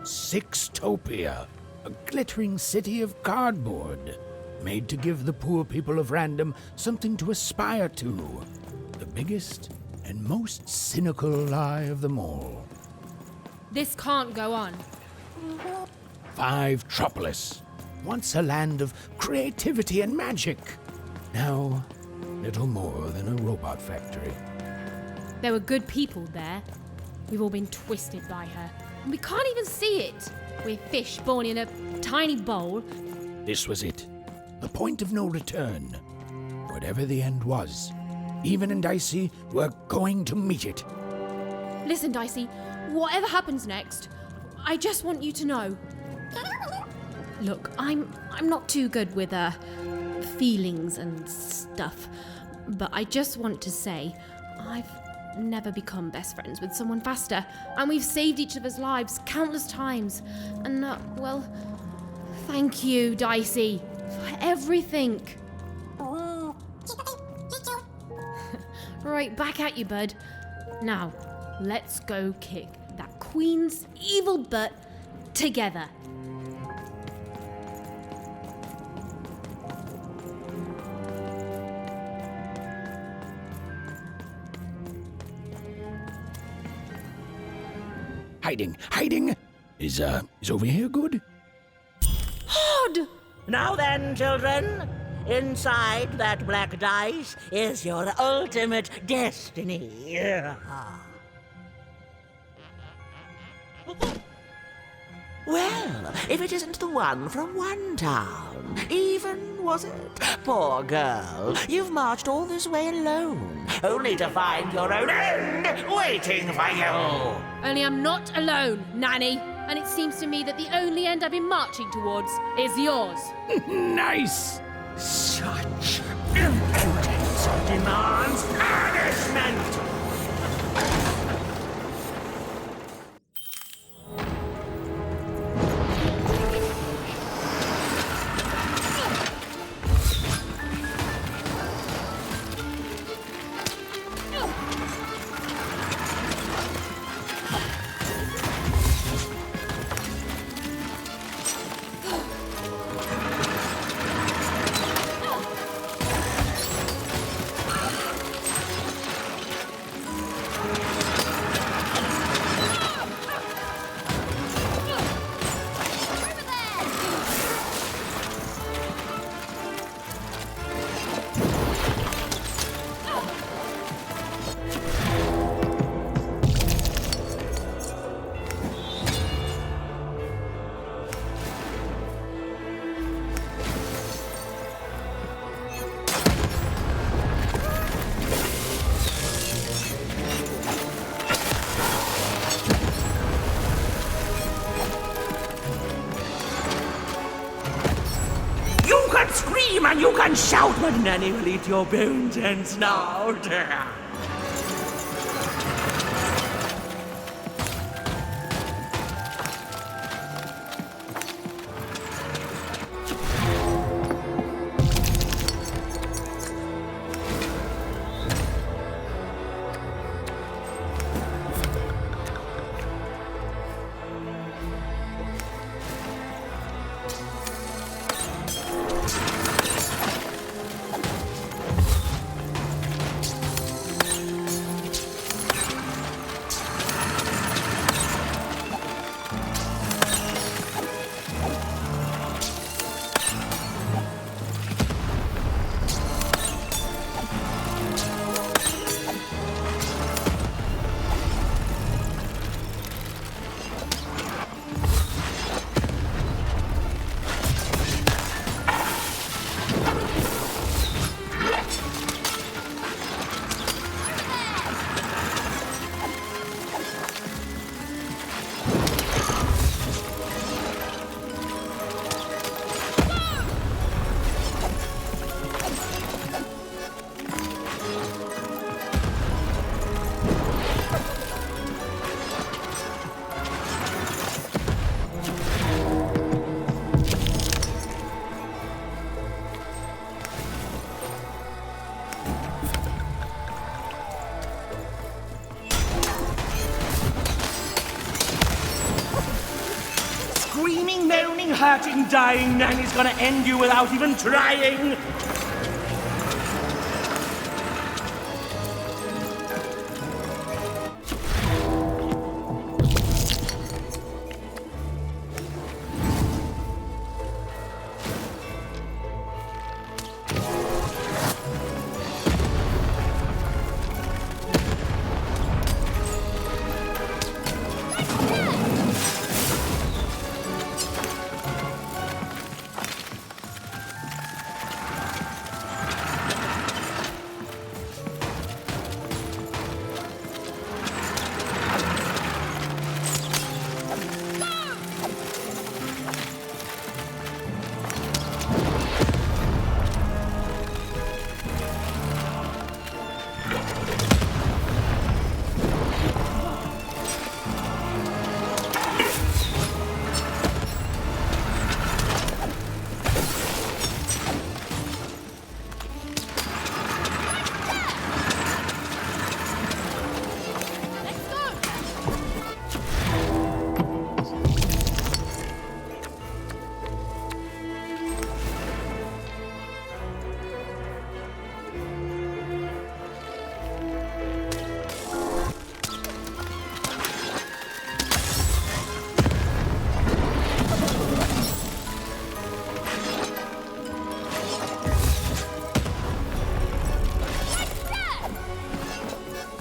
Sixtopia, a glittering city of cardboard, made to give the poor people of Random something to aspire to. The biggest and most cynical lie of them all. This can't go on. Fivetropolis, once a land of creativity and magic. Now, little more than a robot factory. There were good people there. We've all been twisted by her. And we can't even see it. We're fish born in a tiny bowl. This was it. The point of no return. Whatever the end was, Even and Dicey were going to meet it. Listen, Dicey, whatever happens next, I just want you to know. Look, I'm not too good with feelings and stuff, but I just want to say I've never become best friends with someone faster, and we've saved each other's lives countless times. And well, thank you, Dicey, for everything. Right, back at you, bud. Now, let's go kick that Queen's evil butt together. Hiding. Is over here good? Odd! Now then, children, inside that black dice is your ultimate destiny. Well, if it isn't the one from one town, even, was it? Poor girl, you've marched all this way alone, only to find your own end waiting for you. Only I'm not alone, Nanny. And it seems to me that the only end I've been marching towards is yours. Nice! Such impudence demands punishment! scream and you can shout, but Nanny will eat your bones and snout. Screaming, moaning, hurting, dying, Nanny's gonna end you without even trying.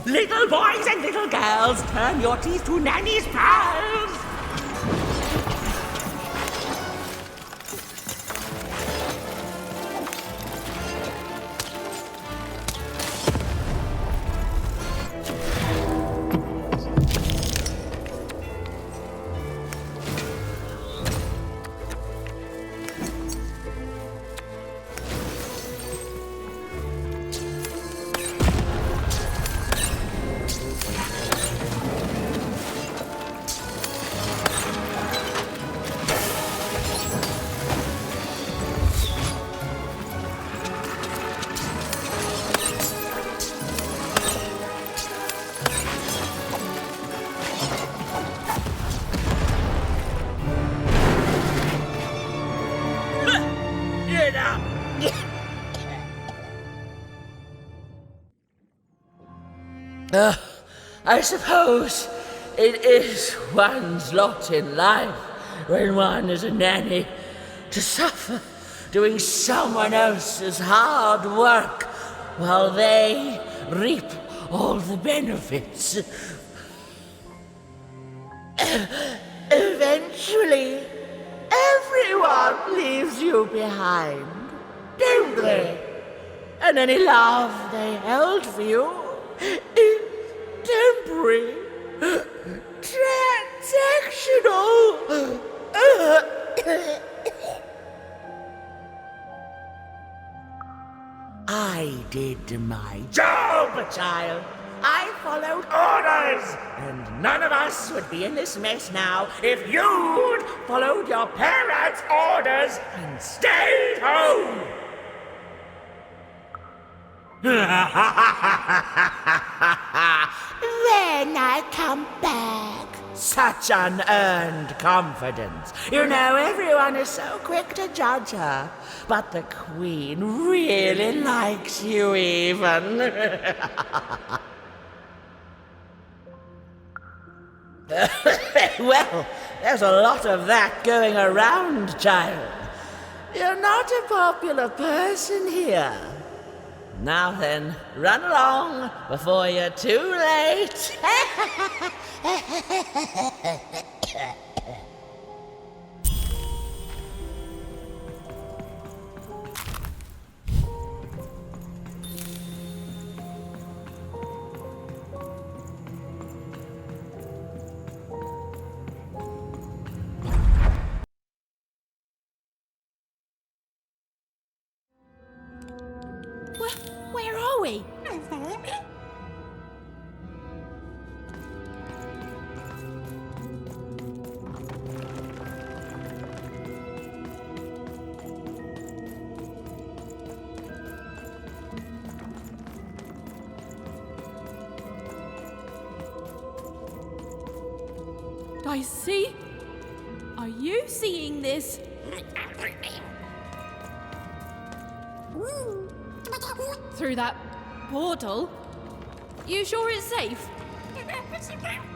Little boys and little girls, turn your teeth to Nanny's pals! I suppose it is one's lot in life when one is a nanny to suffer doing someone else's hard work while they reap all the benefits. Eventually, everyone leaves you behind, don't they? And any love they held for you is temporary, transactional. I did my job, child. I followed orders, and none of us would be in this mess now if you'd followed your parents' orders and stayed home. Then I come back. Such unearned confidence. You know, everyone is so quick to judge her. But the Queen really likes you even. Well, there's a lot of that going around, child. You're not a popular person here. Now then, run along before you're too late. Where are we? I see. Are you seeing this? Through that portal? You sure it's safe?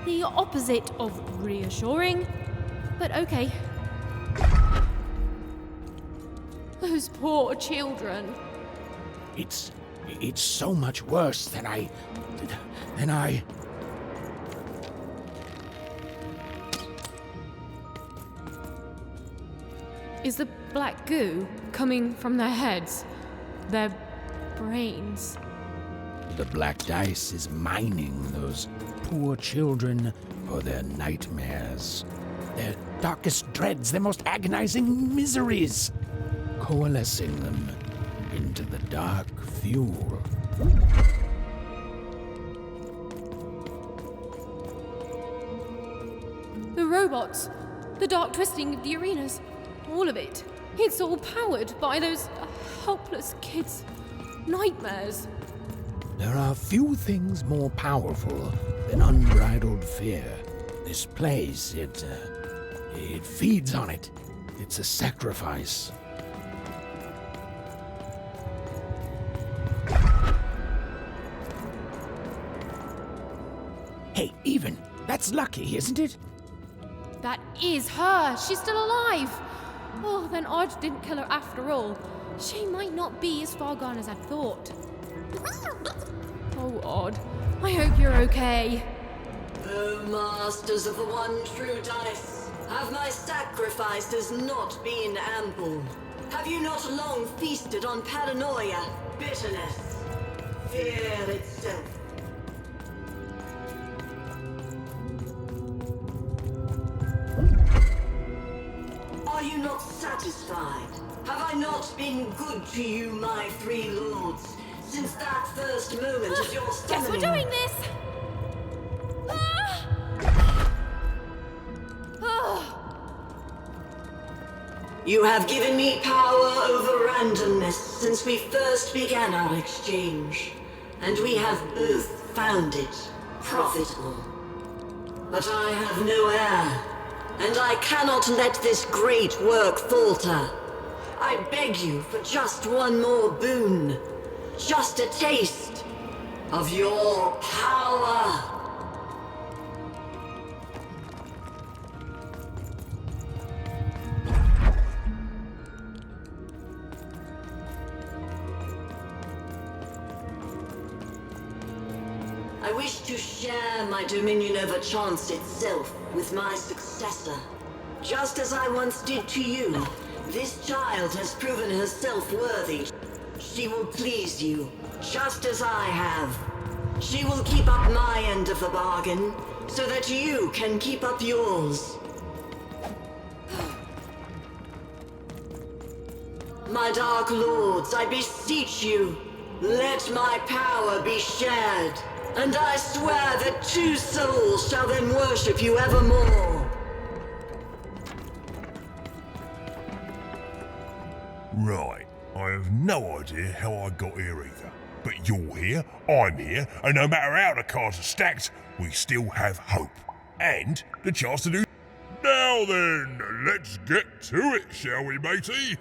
The opposite of reassuring, but okay. Those poor children. It's so much worse than I. Is the black goo coming from their heads? Their brains? The black dice is mining those poor children for their nightmares, their darkest dreads, their most agonizing miseries, coalescing them into the dark fuel. The robots, the dark twisting of the arenas, all of it. It's all powered by those helpless kids' nightmares. There are few things more powerful than unbridled fear. This place, it feeds on it. It's a sacrifice. Hey, Even, that's lucky, isn't it? That is her. She's still alive. Oh, then Odd didn't kill her after all. She might not be as far gone as I thought. Oh, Odd. I hope you're okay. O masters of the one true dice, have my sacrifices not been ample? Have you not long feasted on paranoia, bitterness, fear itself? Are you not satisfied? Have I not been good to you, my three lords, since that first moment of your summoning? Guess we're doing this! You have given me power over randomness since we first began our exchange, and we have both found it profitable. But I have no heir, and I cannot let this great work falter. I beg you for just one more boon, just a taste of your power. I wish to share my dominion over chance itself with my successor. Just as I once did to you, this child has proven herself worthy. She will please you, just as I have. She will keep up my end of the bargain, so that you can keep up yours. My dark lords, I beseech you, Let my power be shared, and I swear that 2 souls shall then worship you evermore. Right. I have no idea how I got here either. But you're here, I'm here, and no matter how the cards are stacked, we still have hope. And the chance to do... Now then, let's get to it, shall we, matey?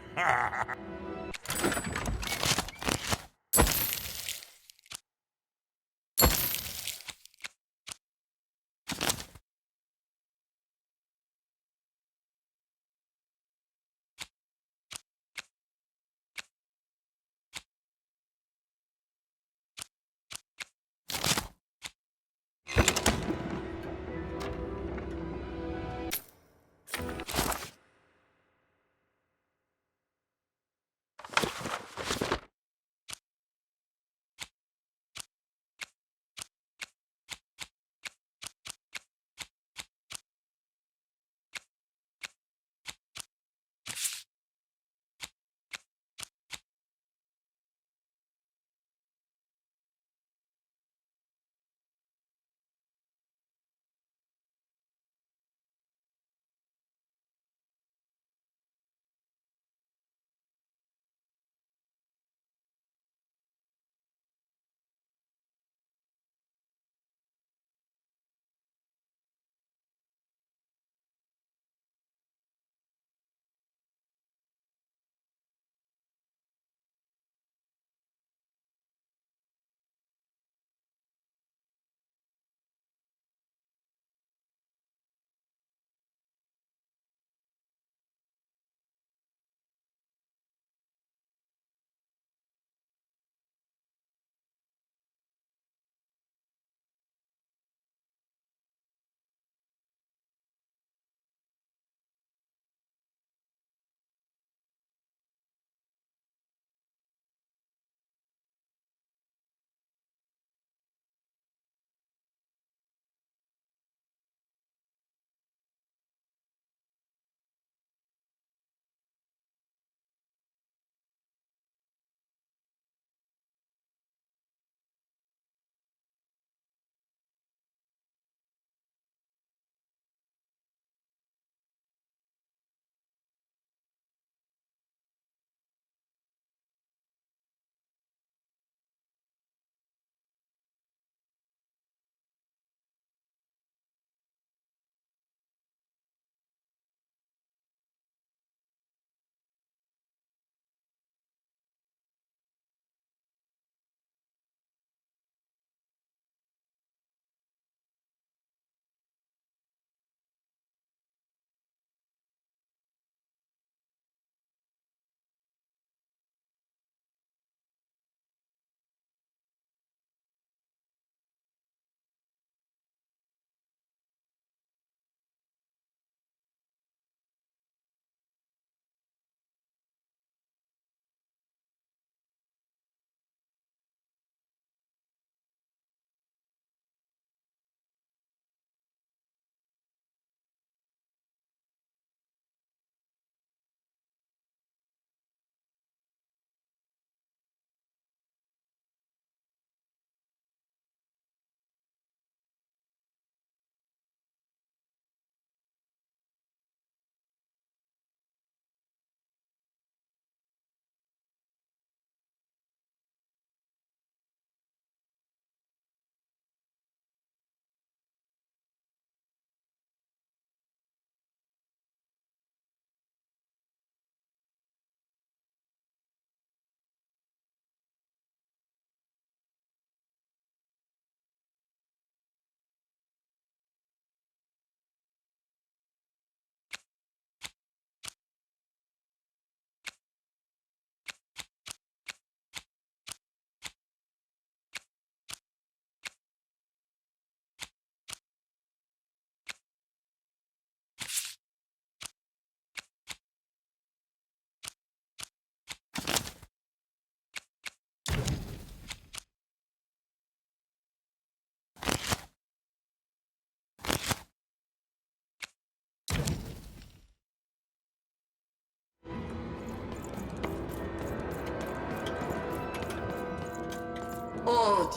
Odd,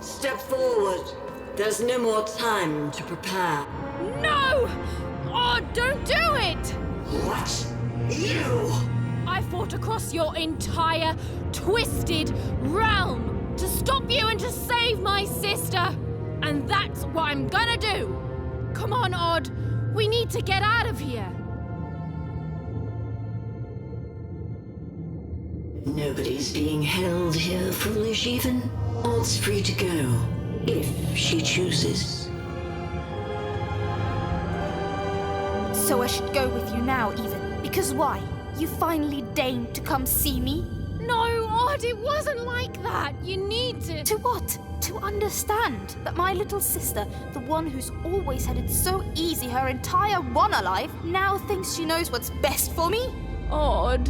step forward. There's no more time to prepare. No! Oh, don't do it! What? You? I fought across your entire twisted realm to stop you and to save my sister. And that's what I'm gonna do. Come on, Odd. We need to get out of here. Nobody's being held here foolish even. Odd's free to go, if she chooses. So I should go with you now, even. Because why? You finally deigned to come see me? No, Odd, it wasn't like that. You need to... To what? To understand that my little sister, the one who's always had it so easy her entire one alive, now thinks she knows what's best for me? Odd.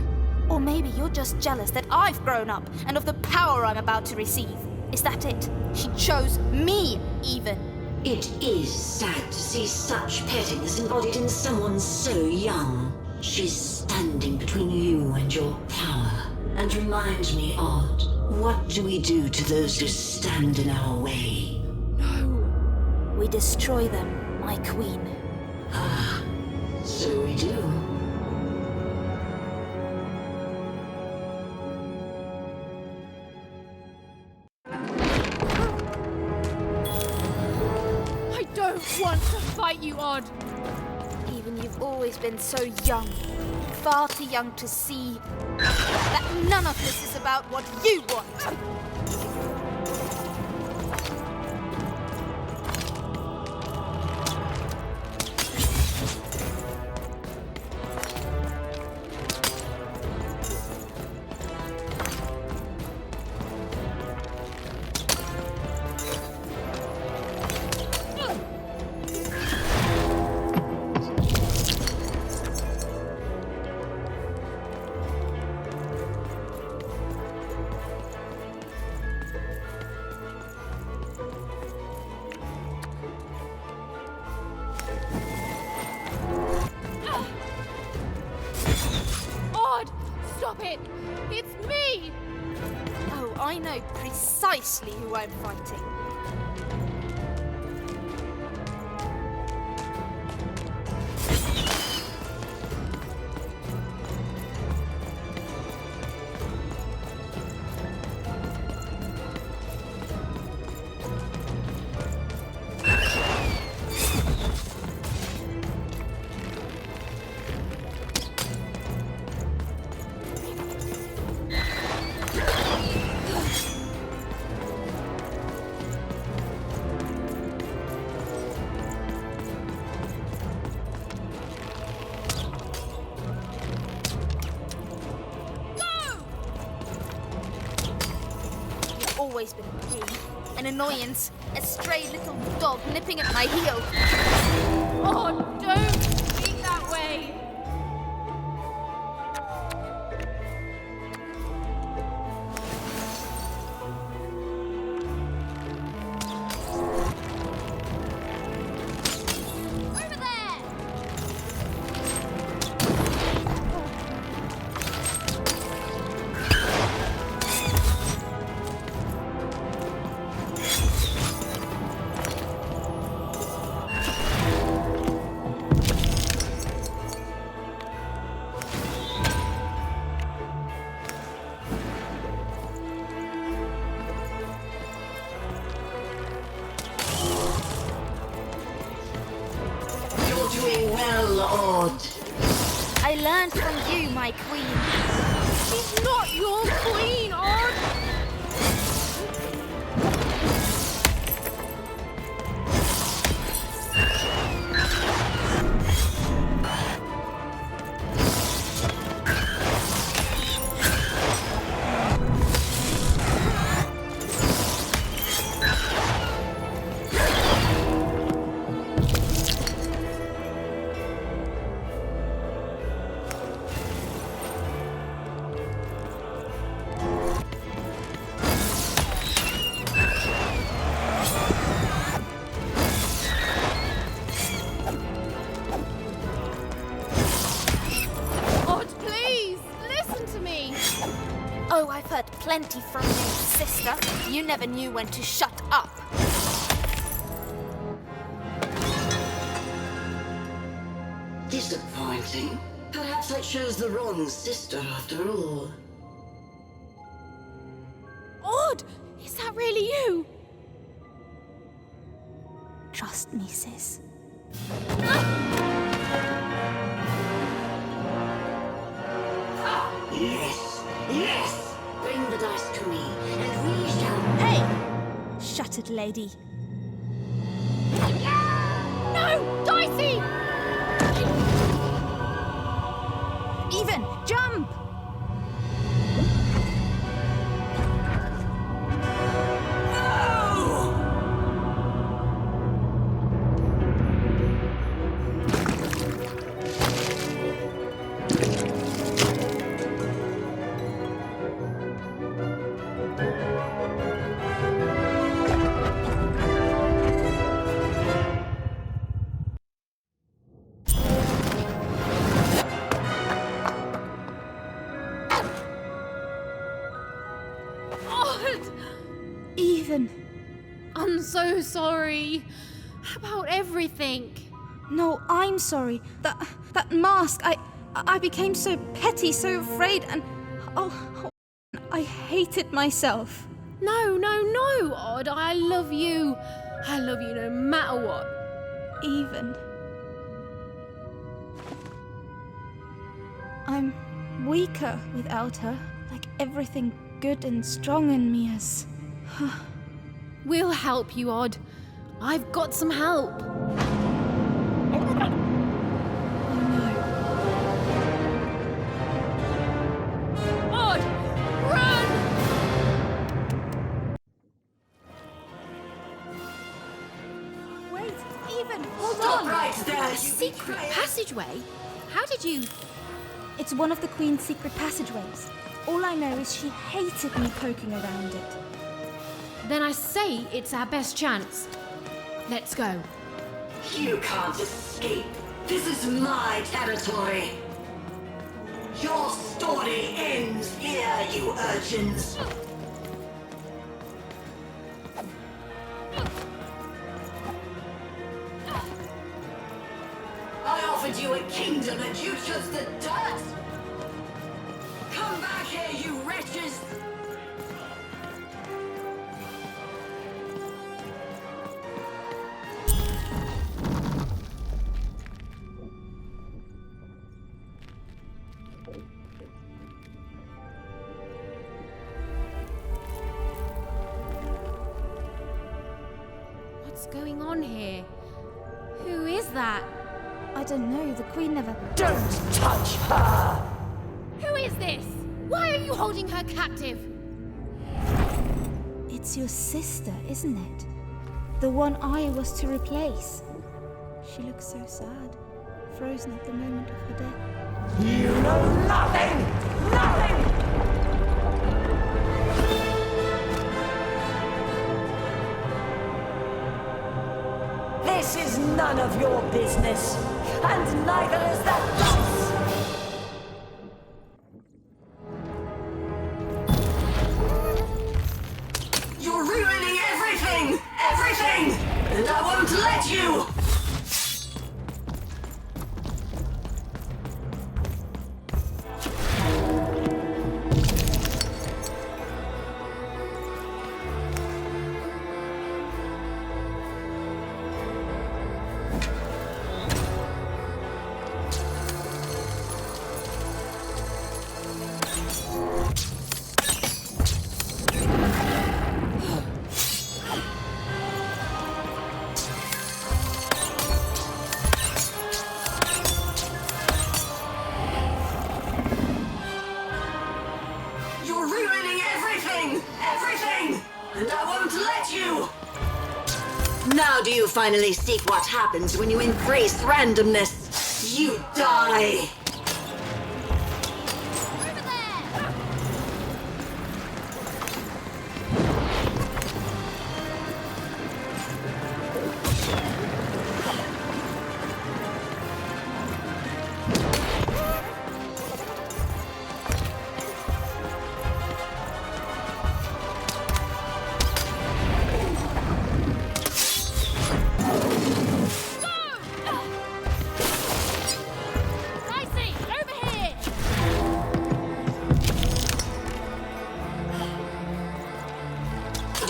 Or maybe you're just jealous that I've grown up and of the power I'm about to receive. Is that it? She chose me, even. It is sad to see such pettiness embodied in someone so young. She's standing between you and your power. And reminds me, Odd, what do we do to those who stand in our way? No. We destroy them, my queen. Ah, so we do. I don't want to fight you, Odd. Even you've always been so young. Far too young to see that none of this is about what you want. Stop it! It's me! Oh, I know precisely who I'm fighting. Always been a pain, an annoyance, a stray little dog nipping at my heel. Oh, don't speak that way! Over there! Doing well, Odd. I learned from you, my queen. She's not your queen, Odd! Oh, I've heard plenty from you, sister. You never knew when to shut up. Disappointing. Perhaps I chose the wrong sister after all. Odd! Is that really you? Trust me, sis. Yes, yes! Bring the dice to me, and we shall... Hey! Shut it, lady. No! Dicey! Even! Jump! Even. I'm so sorry. About everything. No, I'm sorry. That mask, I became so petty, so afraid, and I hated myself. No, Odd. I love you. I love you no matter what. Even. I'm weaker without her. Like everything good and strong in me has... We'll help you, Odd. I've got some help. Odd, run! Wait, Even, hold Stop on! right there, A secret passageway? How did you... It's one of the Queen's secret passageways. All I know is she hated me poking around it. Then I say it's our best chance. Let's go. You can't escape. This is my territory. Your story ends here, you urchins. I offered you a kingdom and you chose the dirt. Come back here, you wretches. What's going on here? Who is that? I don't know, the Queen never... Don't touch her! Who is this? Why are you holding her captive? It's your sister, isn't it? The one I was to replace. She looks so sad, frozen at the moment of her death. You know nothing! Nothing! This is none of your business, and neither is that dice! You're ruining everything! Everything! And I won't let you! You're ruining everything! Everything! And I won't let you! Now do you finally see what happens when you embrace randomness? You die!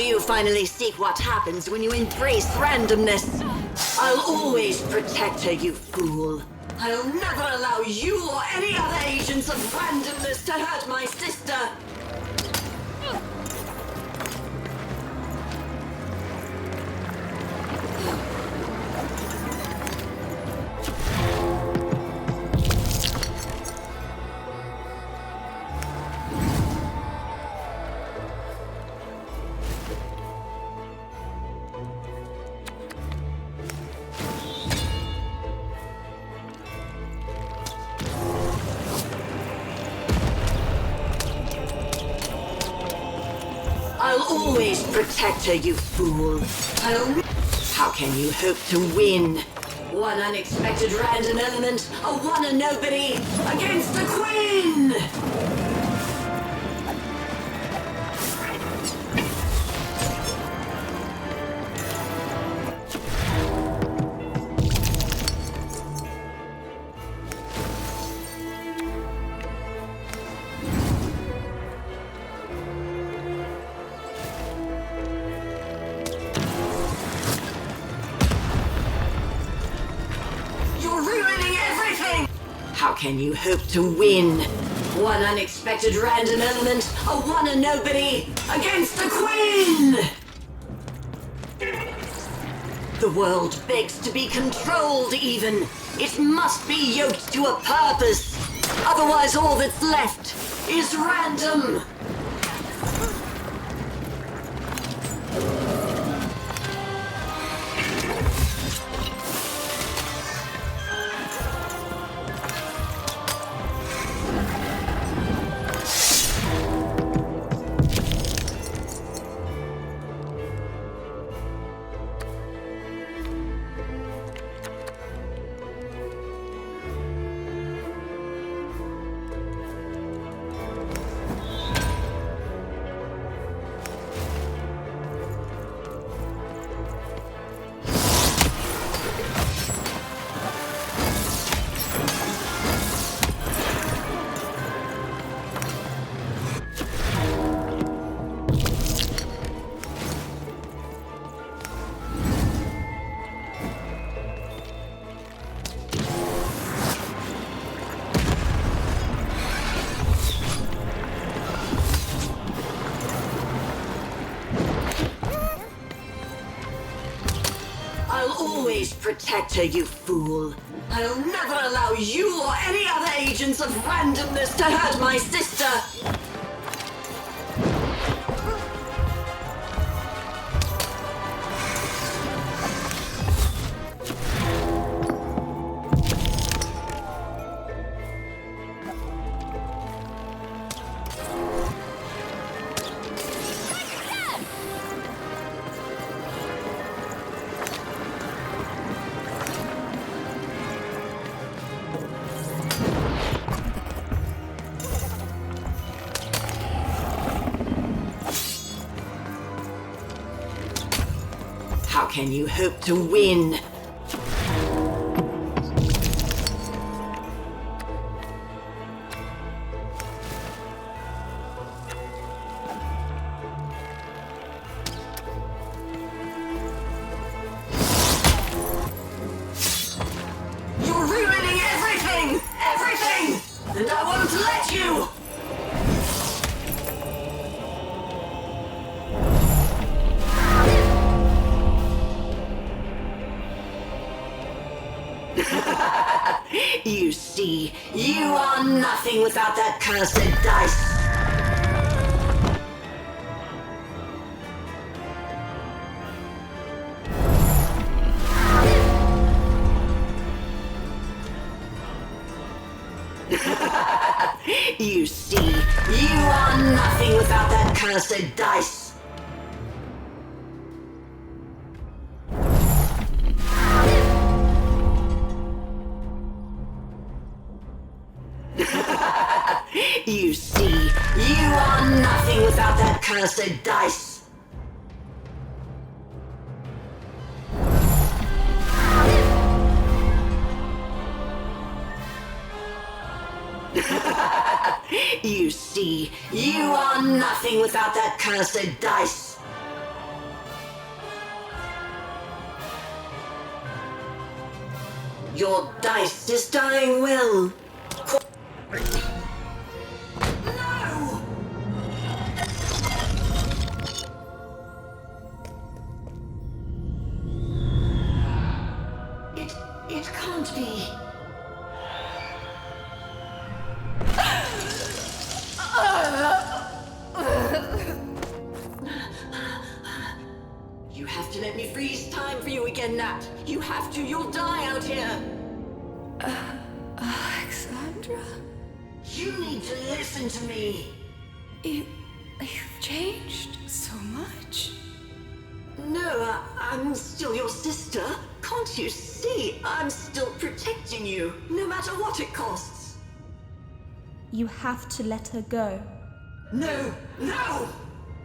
do you finally see what happens when you embrace randomness? I'll always protect her, you fool. I'll never allow you or any other agents of randomness to hurt my sister. I'll always protect her, you fool. How can you hope to win? One unexpected random element, a one and nobody, against the Queen! How can you hope to win? One unexpected random element, a one and nobody, against the Queen! The world begs to be controlled even. It must be yoked to a purpose. Otherwise all that's left is random. Protect her, you fool. I'll never allow you or any other agents of randomness to hurt my sister. How can you hope to win? You're ruining everything! Everything! And I won't let you! You see, you are nothing without that cursed dice. You see, you are nothing without that cursed dice. You see, you are nothing without that cursed dice. You see, you are nothing without that cursed dice. Your dice is dying well. No! It can't be. You have to let me freeze time for you again, Nat. You have to. You'll die out here. Alexandra? You need to listen to me. You've changed so much. No, I'm still your sister. Can't you see? I'm still protecting you, no matter what it costs. You have to let her go. No, no!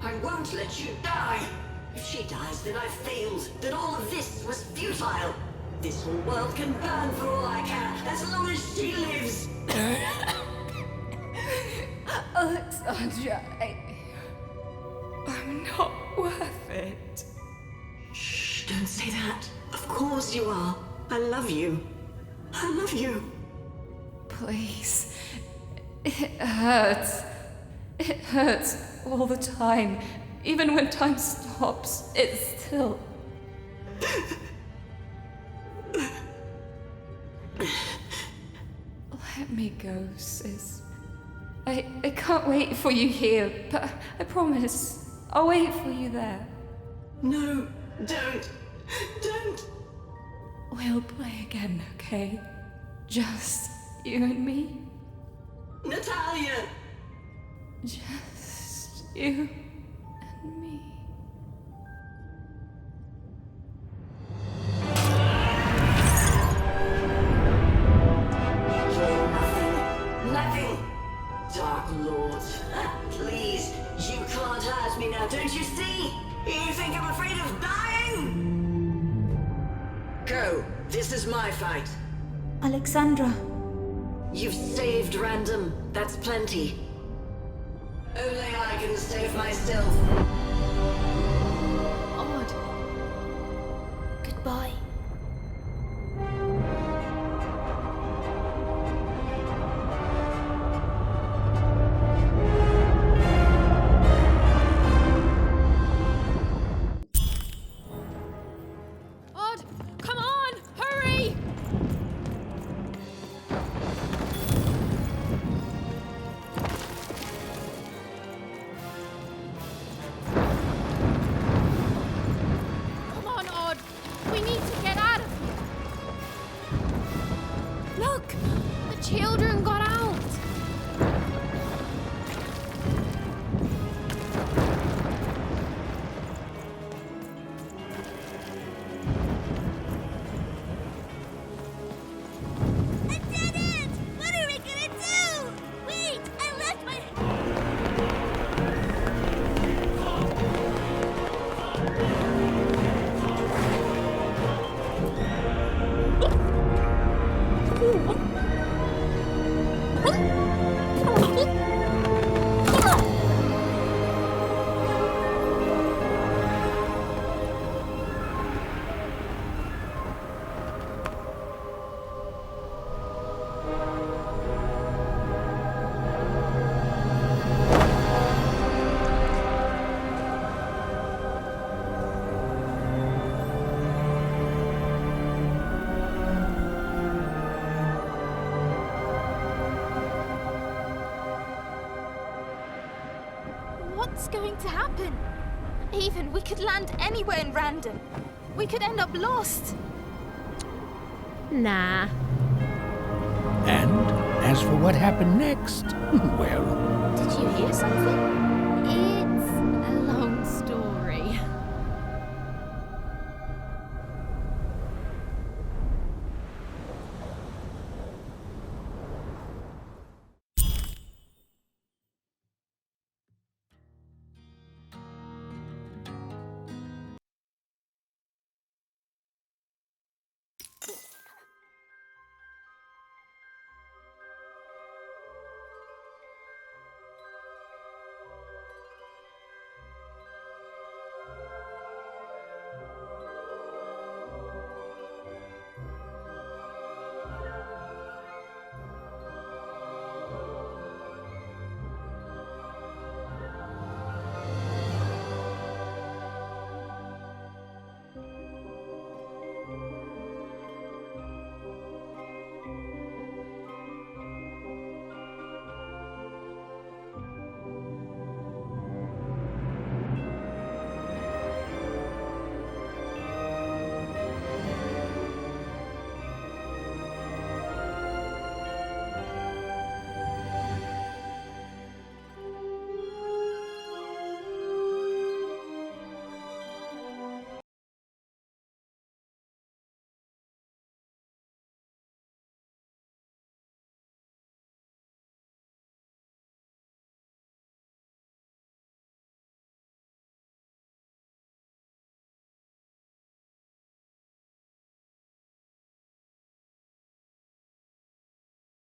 I won't let you die. If she dies, then I've failed. Then all of this was futile. This whole world can burn for all I care, as long as she lives. Alexandra, I'm not worth it. Shh, don't say that. Of course you are. I love you. I love you. Please. It hurts. It hurts all the time. Even when time stops, it still... Let me go, sis. I can't wait for you here, but I promise, I'll wait for you there. No, don't. Don't. We'll play again, okay? Just you and me. Natalia! Just you and me. Nothing. Dark Lord. Please, you can't hurt me now, don't you see? You think I'm afraid of dying? Go. This is my fight. Alexandra. You've saved Random. That's plenty. Only I can save myself. Odd. Goodbye. Odd, come on, hurry! Come on, Odd. We need to get out of here. Look, the children got out. I did it! What are we gonna do? Wait, I left my... What's going to happen? Even we could land anywhere in Random. We could end up lost. Nah. And as for what happened next, well... Did you hear something? It's a long story.